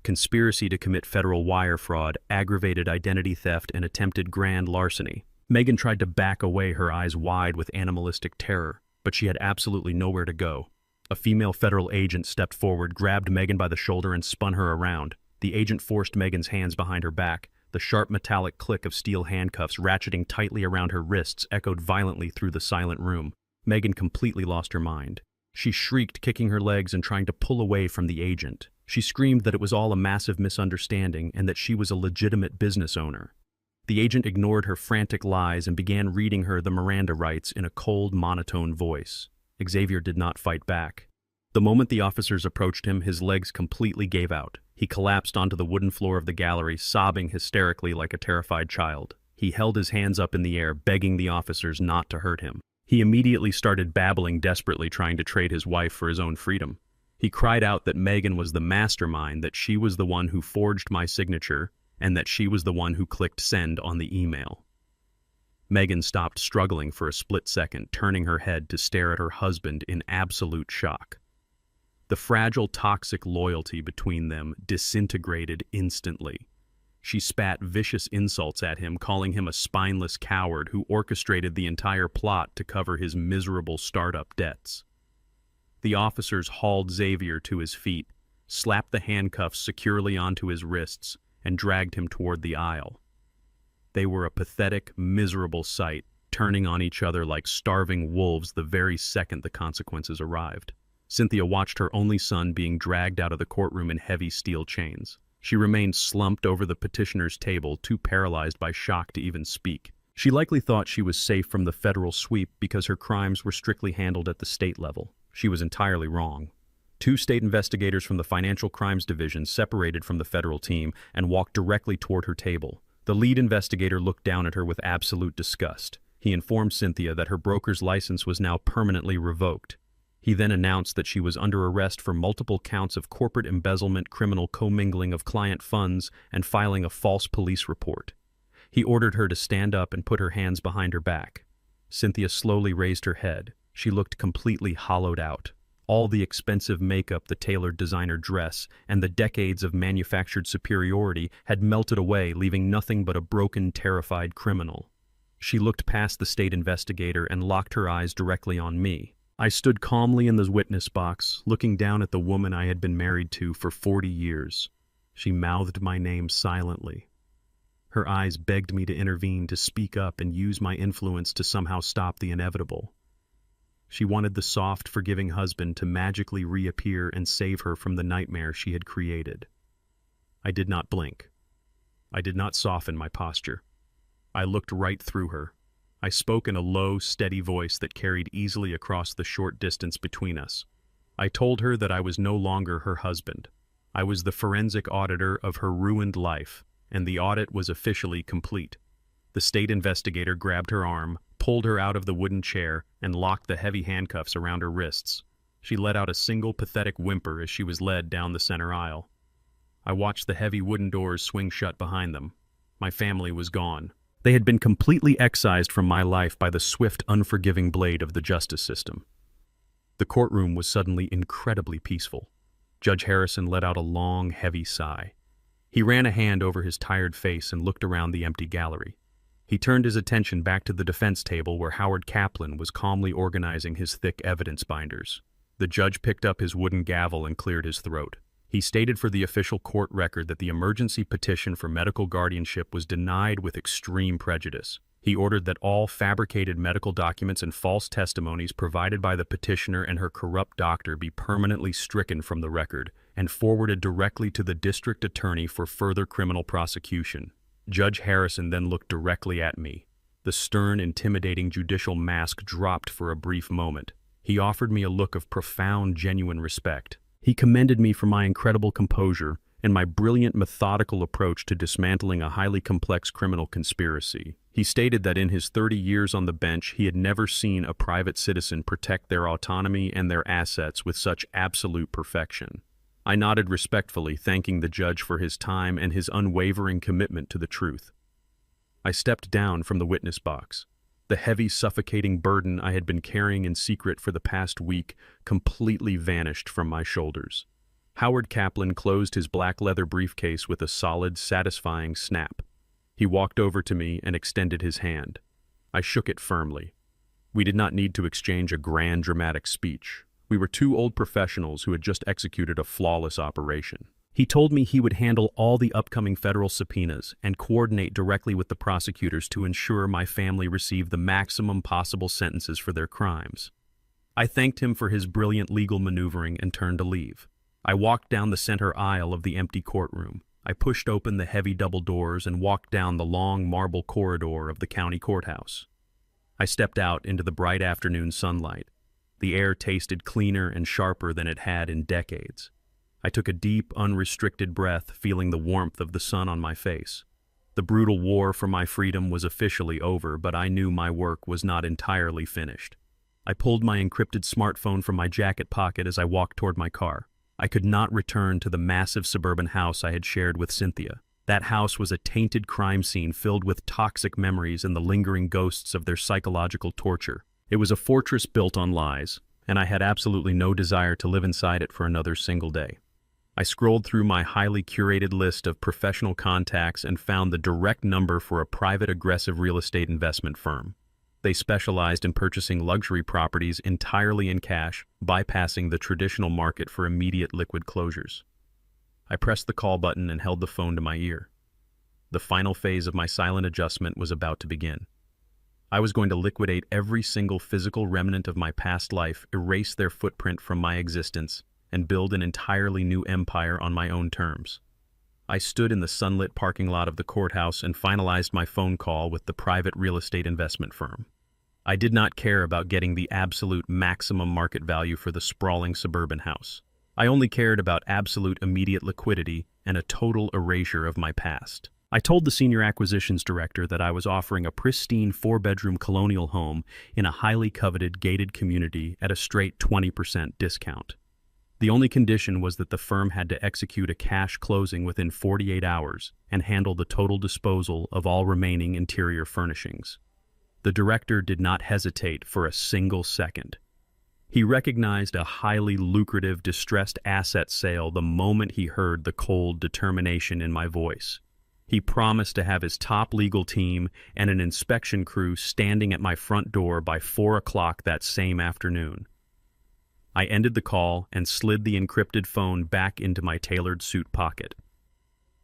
conspiracy to commit federal wire fraud, aggravated identity theft, and attempted grand larceny. Megan tried to back away, her eyes wide with animalistic terror, but she had absolutely nowhere to go. A female federal agent stepped forward, grabbed Megan by the shoulder, and spun her around. The agent forced Megan's hands behind her back. The sharp metallic click of steel handcuffs ratcheting tightly around her wrists echoed violently through the silent room. Megan completely lost her mind. She shrieked, kicking her legs and trying to pull away from the agent. She screamed that it was all a massive misunderstanding and that she was a legitimate business owner. The agent ignored her frantic lies and began reading her the Miranda rights in a cold, monotone voice. Xavier did not fight back. The moment the officers approached him, his legs completely gave out. He collapsed onto the wooden floor of the gallery, sobbing hysterically like a terrified child. He held his hands up in the air, begging the officers not to hurt him. He immediately started babbling desperately, trying to trade his wife for his own freedom. He cried out that Megan was the mastermind, that she was the one who forged my signature, and that she was the one who clicked send on the email. Megan stopped struggling for a split second, turning her head to stare at her husband in absolute shock. The fragile, toxic loyalty between them disintegrated instantly. She spat vicious insults at him, calling him a spineless coward who orchestrated the entire plot to cover his miserable startup debts. The officers hauled Xavier to his feet, slapped the handcuffs securely onto his wrists, and dragged him toward the aisle. They were a pathetic, miserable sight, turning on each other like starving wolves the very second the consequences arrived. Cynthia watched her only son being dragged out of the courtroom in heavy steel chains. She remained slumped over the petitioner's table, too paralyzed by shock to even speak. She likely thought she was safe from the federal sweep because her crimes were strictly handled at the state level. She was entirely wrong. 2 state investigators from the Financial Crimes Division separated from the federal team and walked directly toward her table. The lead investigator looked down at her with absolute disgust. He informed Cynthia that her broker's license was now permanently revoked. He then announced that she was under arrest for multiple counts of corporate embezzlement, criminal commingling of client funds, and filing a false police report. He ordered her to stand up and put her hands behind her back. Cynthia slowly raised her head. She looked completely hollowed out. All the expensive makeup, the tailored designer dress, and the decades of manufactured superiority had melted away, leaving nothing but a broken, terrified criminal. She looked past the state investigator and locked her eyes directly on me. I stood calmly in the witness box, looking down at the woman I had been married to for 40 years. She mouthed my name silently. Her eyes begged me to intervene, to speak up and use my influence to somehow stop the inevitable. She wanted the soft, forgiving husband to magically reappear and save her from the nightmare she had created. I did not blink. I did not soften my posture. I looked right through her. I spoke in a low, steady voice that carried easily across the short distance between us. I told her that I was no longer her husband. I was the forensic auditor of her ruined life, and the audit was officially complete. The state investigator grabbed her arm, pulled her out of the wooden chair, and locked the heavy handcuffs around her wrists. She let out a single pathetic whimper as she was led down the center aisle. I watched the heavy wooden doors swing shut behind them. My family was gone. They had been completely excised from my life by the swift, unforgiving blade of the justice system. The courtroom was suddenly incredibly peaceful. Judge Harrison let out a long, heavy sigh. He ran a hand over his tired face and looked around the empty gallery. He turned his attention back to the defense table where Howard Kaplan was calmly organizing his thick evidence binders. The judge picked up his wooden gavel and cleared his throat. He stated for the official court record that the emergency petition for medical guardianship was denied with extreme prejudice. He ordered that all fabricated medical documents and false testimonies provided by the petitioner and her corrupt doctor be permanently stricken from the record and forwarded directly to the district attorney for further criminal prosecution. Judge Harrison then looked directly at me. The stern, intimidating judicial mask dropped for a brief moment. He offered me a look of profound, genuine respect. He commended me for my incredible composure and my brilliant, methodical approach to dismantling a highly complex criminal conspiracy. He stated that in his 30 years on the bench, he had never seen a private citizen protect their autonomy and their assets with such absolute perfection. I nodded respectfully, thanking the judge for his time and his unwavering commitment to the truth. I stepped down from the witness box. The heavy, suffocating burden I had been carrying in secret for the past week completely vanished from my shoulders. Howard Kaplan closed his black leather briefcase with a solid, satisfying snap. He walked over to me and extended his hand. I shook it firmly. We did not need to exchange a grand, dramatic speech. We were 2 old professionals who had just executed a flawless operation. He told me he would handle all the upcoming federal subpoenas and coordinate directly with the prosecutors to ensure my family received the maximum possible sentences for their crimes. I thanked him for his brilliant legal maneuvering and turned to leave. I walked down the center aisle of the empty courtroom. I pushed open the heavy double doors and walked down the long marble corridor of the county courthouse. I stepped out into the bright afternoon sunlight. The air tasted cleaner and sharper than it had in decades. I took a deep, unrestricted breath, feeling the warmth of the sun on my face. The brutal war for my freedom was officially over, but I knew my work was not entirely finished. I pulled my encrypted smartphone from my jacket pocket as I walked toward my car. I could not return to the massive suburban house I had shared with Cynthia. That house was a tainted crime scene filled with toxic memories and the lingering ghosts of their psychological torture. It was a fortress built on lies, and I had absolutely no desire to live inside it for another single day. I scrolled through my highly curated list of professional contacts and found the direct number for a private aggressive real estate investment firm. They specialized in purchasing luxury properties entirely in cash, bypassing the traditional market for immediate liquid closures. I pressed the call button and held the phone to my ear. The final phase of my silent adjustment was about to begin. I was going to liquidate every single physical remnant of my past life, erase their footprint from my existence, and build an entirely new empire on my own terms. I stood in the sunlit parking lot of the courthouse and finalized my phone call with the private real estate investment firm. I did not care about getting the absolute maximum market value for the sprawling suburban house. I only cared about absolute immediate liquidity and a total erasure of my past. I told the senior acquisitions director that I was offering a pristine 4-bedroom colonial home in a highly coveted gated community at a straight 20% discount. The only condition was that the firm had to execute a cash closing within 48 hours and handle the total disposal of all remaining interior furnishings. The director did not hesitate for a single second. He recognized a highly lucrative distressed asset sale the moment he heard the cold determination in my voice. He promised to have his top legal team and an inspection crew standing at my front door by 4 o'clock that same afternoon. I ended the call and slid the encrypted phone back into my tailored suit pocket.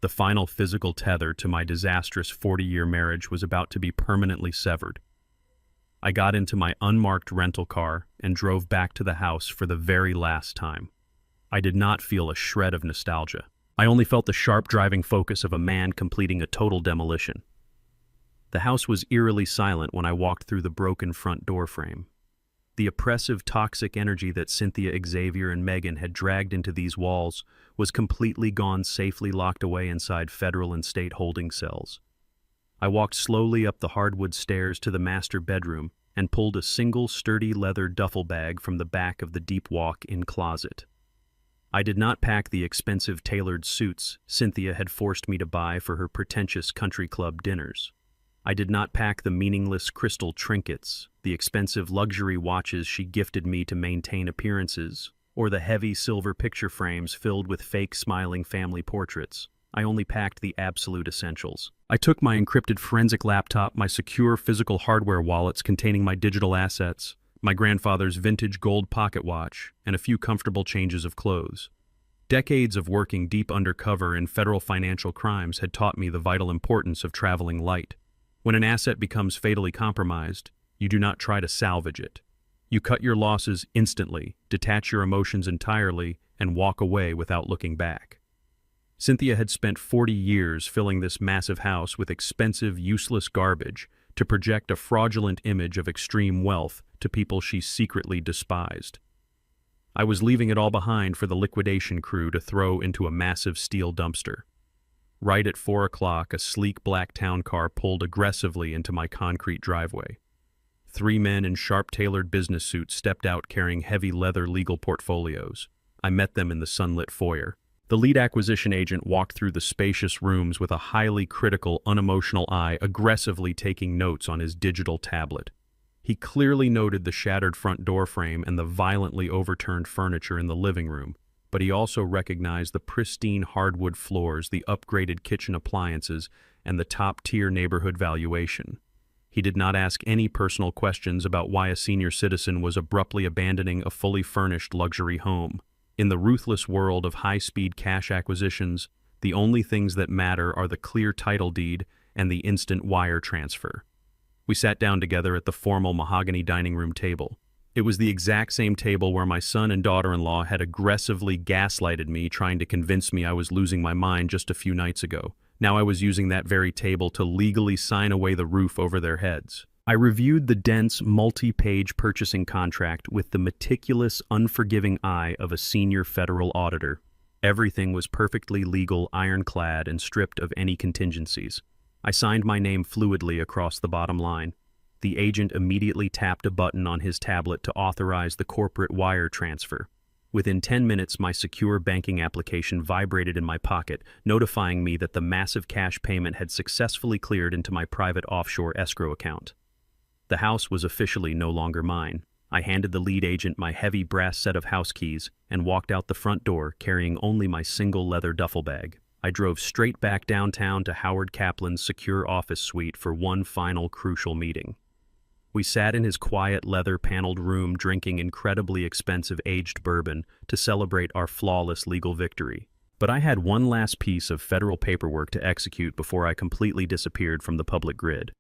The final physical tether to my disastrous 40-year marriage was about to be permanently severed. I got into my unmarked rental car and drove back to the house for the very last time. I did not feel a shred of nostalgia. I only felt the sharp driving focus of a man completing a total demolition. The house was eerily silent when I walked through the broken front door frame. The oppressive, toxic energy that Cynthia, Xavier, and Megan had dragged into these walls was completely gone, safely locked away inside federal and state holding cells. I walked slowly up the hardwood stairs to the master bedroom and pulled a single sturdy leather duffel bag from the back of the deep walk-in closet. I did not pack the expensive tailored suits Cynthia had forced me to buy for her pretentious country club dinners. I did not pack the meaningless crystal trinkets, the expensive luxury watches she gifted me to maintain appearances, or the heavy silver picture frames filled with fake smiling family portraits. I only packed the absolute essentials. I took my encrypted forensic laptop, my secure physical hardware wallets containing my digital assets, my grandfather's vintage gold pocket watch, and a few comfortable changes of clothes. Decades of working deep undercover in federal financial crimes had taught me the vital importance of traveling light. When an asset becomes fatally compromised, you do not try to salvage it. You cut your losses instantly, detach your emotions entirely, and walk away without looking back. Cynthia had spent 40 years filling this massive house with expensive, useless garbage to project a fraudulent image of extreme wealth to people she secretly despised. I was leaving it all behind for the liquidation crew to throw into a massive steel dumpster. Right at 4 o'clock, a sleek black town car pulled aggressively into my concrete driveway. 3 men in sharp-tailored business suits stepped out carrying heavy leather legal portfolios. I met them in the sunlit foyer. The lead acquisition agent walked through the spacious rooms with a highly critical, unemotional eye, aggressively taking notes on his digital tablet. He clearly noted the shattered front door frame and the violently overturned furniture in the living room, but he also recognized the pristine hardwood floors, the upgraded kitchen appliances, and the top-tier neighborhood valuation. He did not ask any personal questions about why a senior citizen was abruptly abandoning a fully furnished luxury home. In the ruthless world of high-speed cash acquisitions, the only things that matter are the clear title deed and the instant wire transfer. We sat down together at the formal mahogany dining room table. It was the exact same table where my son and daughter-in-law had aggressively gaslighted me, trying to convince me I was losing my mind just a few nights ago. Now I was using that very table to legally sign away the roof over their heads. I reviewed the dense, multi-page purchasing contract with the meticulous, unforgiving eye of a senior federal auditor. Everything was perfectly legal, ironclad, and stripped of any contingencies. I signed my name fluidly across the bottom line. The agent immediately tapped a button on his tablet to authorize the corporate wire transfer. Within 10 minutes, my secure banking application vibrated in my pocket, notifying me that the massive cash payment had successfully cleared into my private offshore escrow account. The house was officially no longer mine. I handed the lead agent my heavy brass set of house keys and walked out the front door carrying only my single leather duffel bag. I drove straight back downtown to Howard Kaplan's secure office suite for one final crucial meeting. We sat in his quiet leather-paneled room drinking incredibly expensive aged bourbon to celebrate our flawless legal victory. But I had one last piece of federal paperwork to execute before I completely disappeared from the public grid.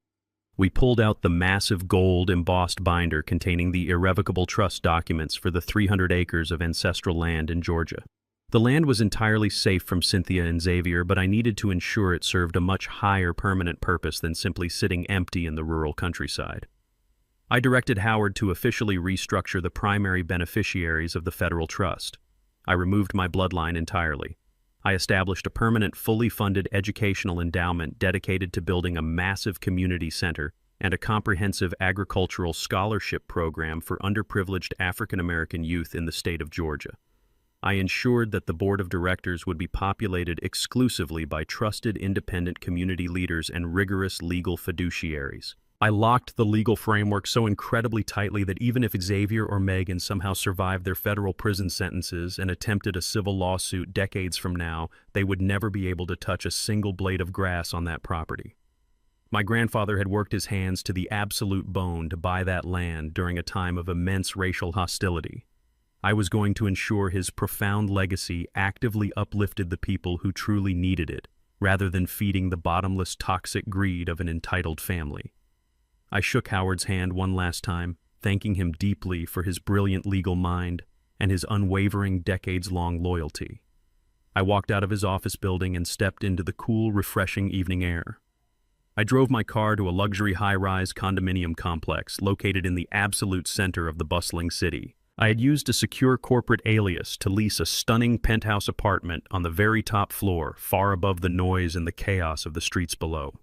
We pulled out the massive gold embossed binder containing the irrevocable trust documents for the 300 acres of ancestral land in Georgia. The land was entirely safe from Cynthia and Xavier, but I needed to ensure it served a much higher permanent purpose than simply sitting empty in the rural countryside. I directed Howard to officially restructure the primary beneficiaries of the federal trust. I removed my bloodline entirely. I established a permanent, fully funded educational endowment dedicated to building a massive community center and a comprehensive agricultural scholarship program for underprivileged African American youth in the state of Georgia. I ensured that the board of directors would be populated exclusively by trusted independent community leaders and rigorous legal fiduciaries. I locked the legal framework so incredibly tightly that even if Xavier or Megan somehow survived their federal prison sentences and attempted a civil lawsuit decades from now, they would never be able to touch a single blade of grass on that property. My grandfather had worked his hands to the absolute bone to buy that land during a time of immense racial hostility. I was going to ensure his profound legacy actively uplifted the people who truly needed it, rather than feeding the bottomless toxic greed of an entitled family. I shook Howard's hand one last time, thanking him deeply for his brilliant legal mind and his unwavering decades-long loyalty. I walked out of his office building and stepped into the cool, refreshing evening air. I drove my car to a luxury high-rise condominium complex located in the absolute center of the bustling city. I had used a secure corporate alias to lease a stunning penthouse apartment on the very top floor, far above the noise and the chaos of the streets below.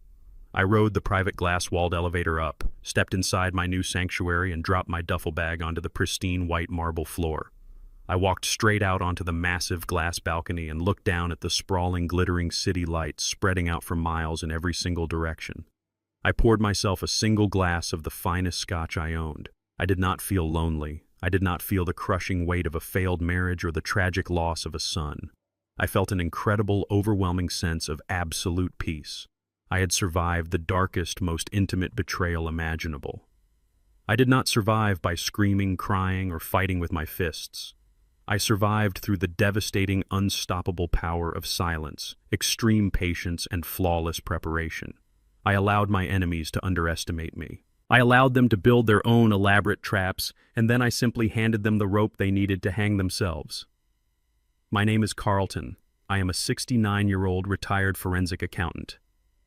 I rode the private glass-walled elevator up, stepped inside my new sanctuary, and dropped my duffel bag onto the pristine white marble floor. I walked straight out onto the massive glass balcony and looked down at the sprawling, glittering city lights spreading out for miles in every single direction. I poured myself a single glass of the finest scotch I owned. I did not feel lonely. I did not feel the crushing weight of a failed marriage or the tragic loss of a son. I felt an incredible, overwhelming sense of absolute peace. I had survived the darkest, most intimate betrayal imaginable. I did not survive by screaming, crying, or fighting with my fists. I survived through the devastating, unstoppable power of silence, extreme patience, and flawless preparation. I allowed my enemies to underestimate me. I allowed them to build their own elaborate traps, and then I simply handed them the rope they needed to hang themselves. My name is Carlton. I am a 69-year-old retired forensic accountant.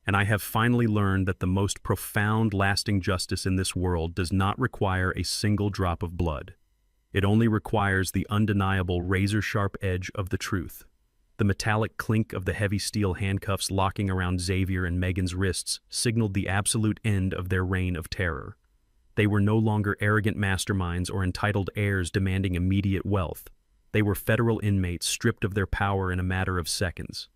And I have finally learned that the most profound, lasting justice in this world does not require a single drop of blood. It only requires the undeniable razor-sharp edge of the truth. The metallic clink of the heavy steel handcuffs locking around Xavier and Megan's wrists signaled the absolute end of their reign of terror. They were no longer arrogant masterminds or entitled heirs demanding immediate wealth. They were federal inmates stripped of their power in a matter of seconds.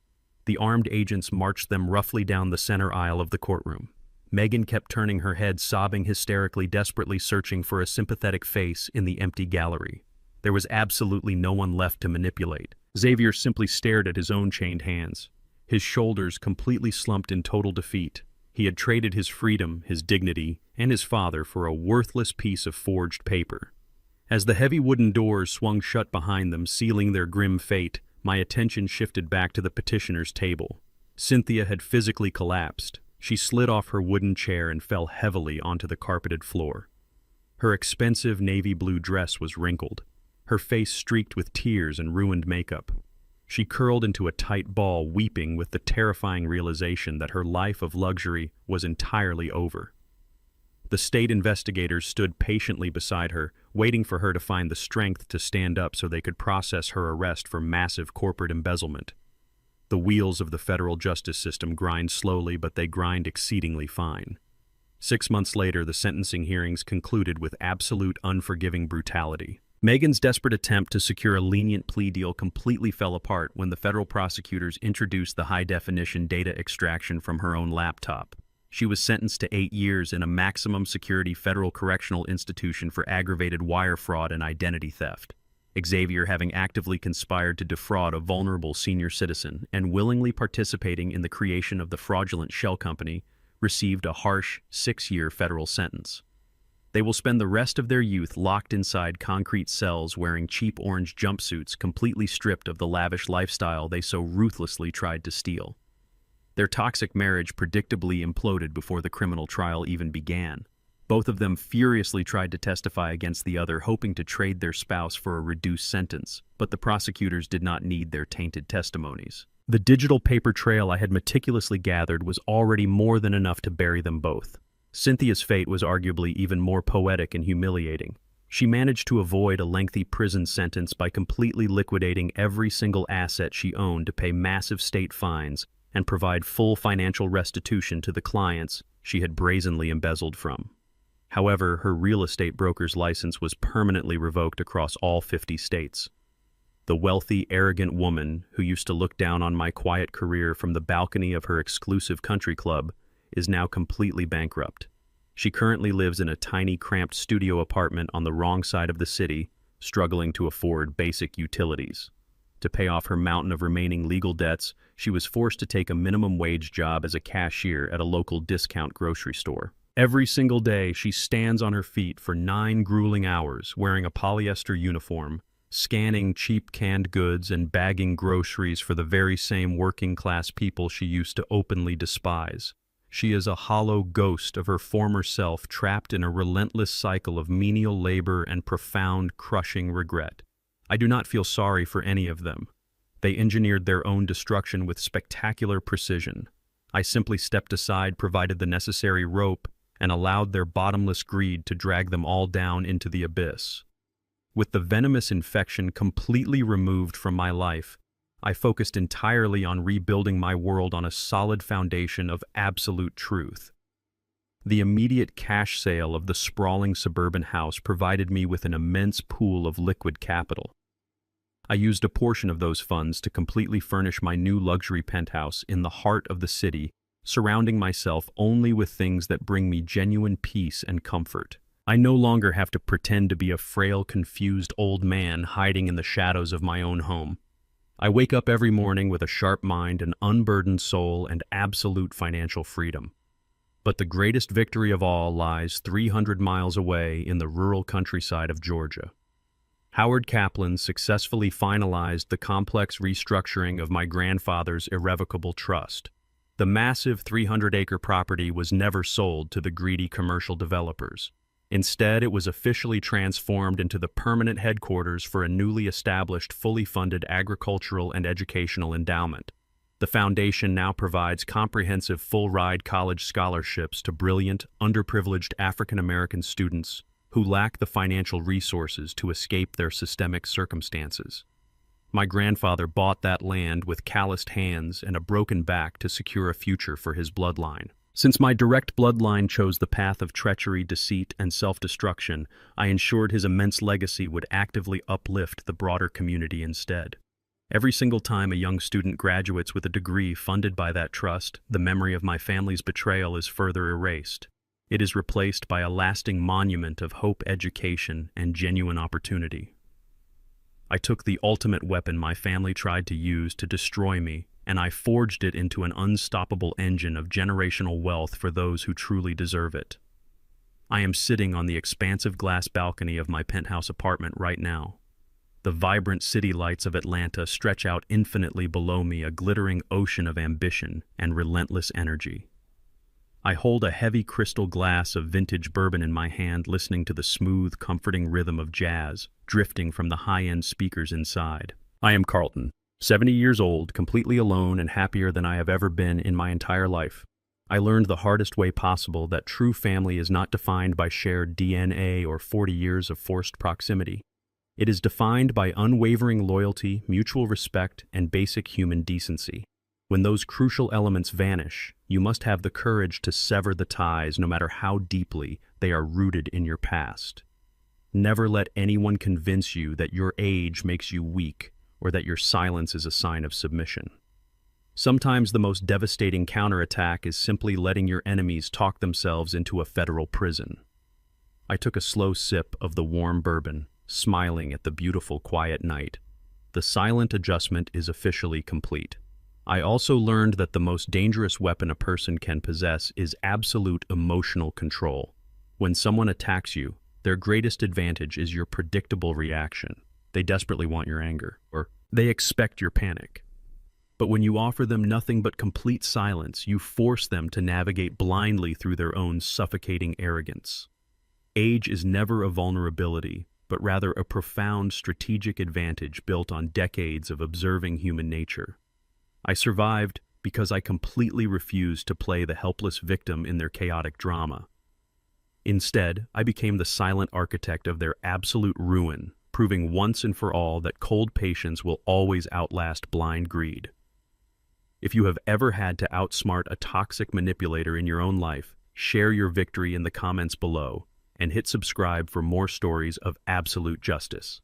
The armed agents marched them roughly down the center aisle of the courtroom. Megan kept turning her head, sobbing hysterically, desperately searching for a sympathetic face in the empty gallery. There was absolutely no one left to manipulate. Xavier simply stared at his own chained hands. His shoulders completely slumped in total defeat. He had traded his freedom, his dignity, and his father for a worthless piece of forged paper. As the heavy wooden doors swung shut behind them, sealing their grim fate, my attention shifted back to the petitioner's table. Cynthia had physically collapsed. She slid off her wooden chair and fell heavily onto the carpeted floor. Her expensive navy blue dress was wrinkled, her face streaked with tears and ruined makeup. She curled into a tight ball, weeping with the terrifying realization that her life of luxury was entirely over. The state investigators stood patiently beside her, waiting for her to find the strength to stand up so they could process her arrest for massive corporate embezzlement. The wheels of the federal justice system grind slowly, but they grind exceedingly fine. 6 months later, the sentencing hearings concluded with absolute unforgiving brutality. Megan's desperate attempt to secure a lenient plea deal completely fell apart when the federal prosecutors introduced the high-definition data extraction from her own laptop. She was sentenced to 8 years in a maximum security federal correctional institution for aggravated wire fraud and identity theft. Xavier, having actively conspired to defraud a vulnerable senior citizen and willingly participating in the creation of the fraudulent shell company, received a harsh 6-year federal sentence. They will spend the rest of their youth locked inside concrete cells wearing cheap orange jumpsuits, completely stripped of the lavish lifestyle they so ruthlessly tried to steal. Their toxic marriage predictably imploded before the criminal trial even began. Both of them furiously tried to testify against the other, hoping to trade their spouse for a reduced sentence, but the prosecutors did not need their tainted testimonies. The digital paper trail I had meticulously gathered was already more than enough to bury them both. Cynthia's fate was arguably even more poetic and humiliating. She managed to avoid a lengthy prison sentence by completely liquidating every single asset she owned to pay massive state fines and provide full financial restitution to the clients she had brazenly embezzled from. However, her real estate broker's license was permanently revoked across all 50 states. The wealthy, arrogant woman who used to look down on my quiet career from the balcony of her exclusive country club is now completely bankrupt. She currently lives in a tiny, cramped studio apartment on the wrong side of the city, struggling to afford basic utilities. To pay off her mountain of remaining legal debts, she was forced to take a minimum wage job as a cashier at a local discount grocery store. Every single day, she stands on her feet for 9 grueling hours, wearing a polyester uniform, scanning cheap canned goods and bagging groceries for the very same working-class people she used to openly despise. She is a hollow ghost of her former self, trapped in a relentless cycle of menial labor and profound, crushing regret. I do not feel sorry for any of them. They engineered their own destruction with spectacular precision. I simply stepped aside, provided the necessary rope, and allowed their bottomless greed to drag them all down into the abyss. With the venomous infection completely removed from my life, I focused entirely on rebuilding my world on a solid foundation of absolute truth. The immediate cash sale of the sprawling suburban house provided me with an immense pool of liquid capital. I used a portion of those funds to completely furnish my new luxury penthouse in the heart of the city, surrounding myself only with things that bring me genuine peace and comfort. I no longer have to pretend to be a frail, confused old man hiding in the shadows of my own home. I wake up every morning with a sharp mind, an unburdened soul, and absolute financial freedom. But the greatest victory of all lies 300 miles away in the rural countryside of Georgia. Howard Kaplan successfully finalized the complex restructuring of my grandfather's irrevocable trust. The massive 300-acre property was never sold to the greedy commercial developers. Instead, it was officially transformed into the permanent headquarters for a newly established, fully funded agricultural and educational endowment. The foundation now provides comprehensive full-ride college scholarships to brilliant, underprivileged African-American students who lack the financial resources to escape their systemic circumstances. My grandfather bought that land with calloused hands and a broken back to secure a future for his bloodline. Since my direct bloodline chose the path of treachery, deceit, and self-destruction, I ensured his immense legacy would actively uplift the broader community instead. Every single time a young student graduates with a degree funded by that trust, the memory of my family's betrayal is further erased. It is replaced by a lasting monument of hope, education, and genuine opportunity. I took the ultimate weapon my family tried to use to destroy me, and I forged it into an unstoppable engine of generational wealth for those who truly deserve it. I am sitting on the expansive glass balcony of my penthouse apartment right now. The vibrant city lights of Atlanta stretch out infinitely below me, a glittering ocean of ambition and relentless energy. I hold a heavy crystal glass of vintage bourbon in my hand, listening to the smooth, comforting rhythm of jazz drifting from the high-end speakers inside. I am Carlton, 70 years old, completely alone and happier than I have ever been in my entire life. I learned the hardest way possible that true family is not defined by shared DNA or 40 years of forced proximity. It is defined by unwavering loyalty, mutual respect, and basic human decency. When those crucial elements vanish, you must have the courage to sever the ties no matter how deeply they are rooted in your past. Never let anyone convince you that your age makes you weak or that your silence is a sign of submission. Sometimes the most devastating counterattack is simply letting your enemies talk themselves into a federal prison. I took a slow sip of the warm bourbon, smiling at the beautiful quiet night. The silent adjustment is officially complete. I also learned that the most dangerous weapon a person can possess is absolute emotional control. When someone attacks you, their greatest advantage is your predictable reaction. They desperately want your anger, or they expect your panic. But when you offer them nothing but complete silence, you force them to navigate blindly through their own suffocating arrogance. Age is never a vulnerability, but rather a profound strategic advantage built on decades of observing human nature. I survived because I completely refused to play the helpless victim in their chaotic drama. Instead, I became the silent architect of their absolute ruin, proving once and for all that cold patience will always outlast blind greed. If you have ever had to outsmart a toxic manipulator in your own life, share your victory in the comments below and hit subscribe for more stories of absolute justice.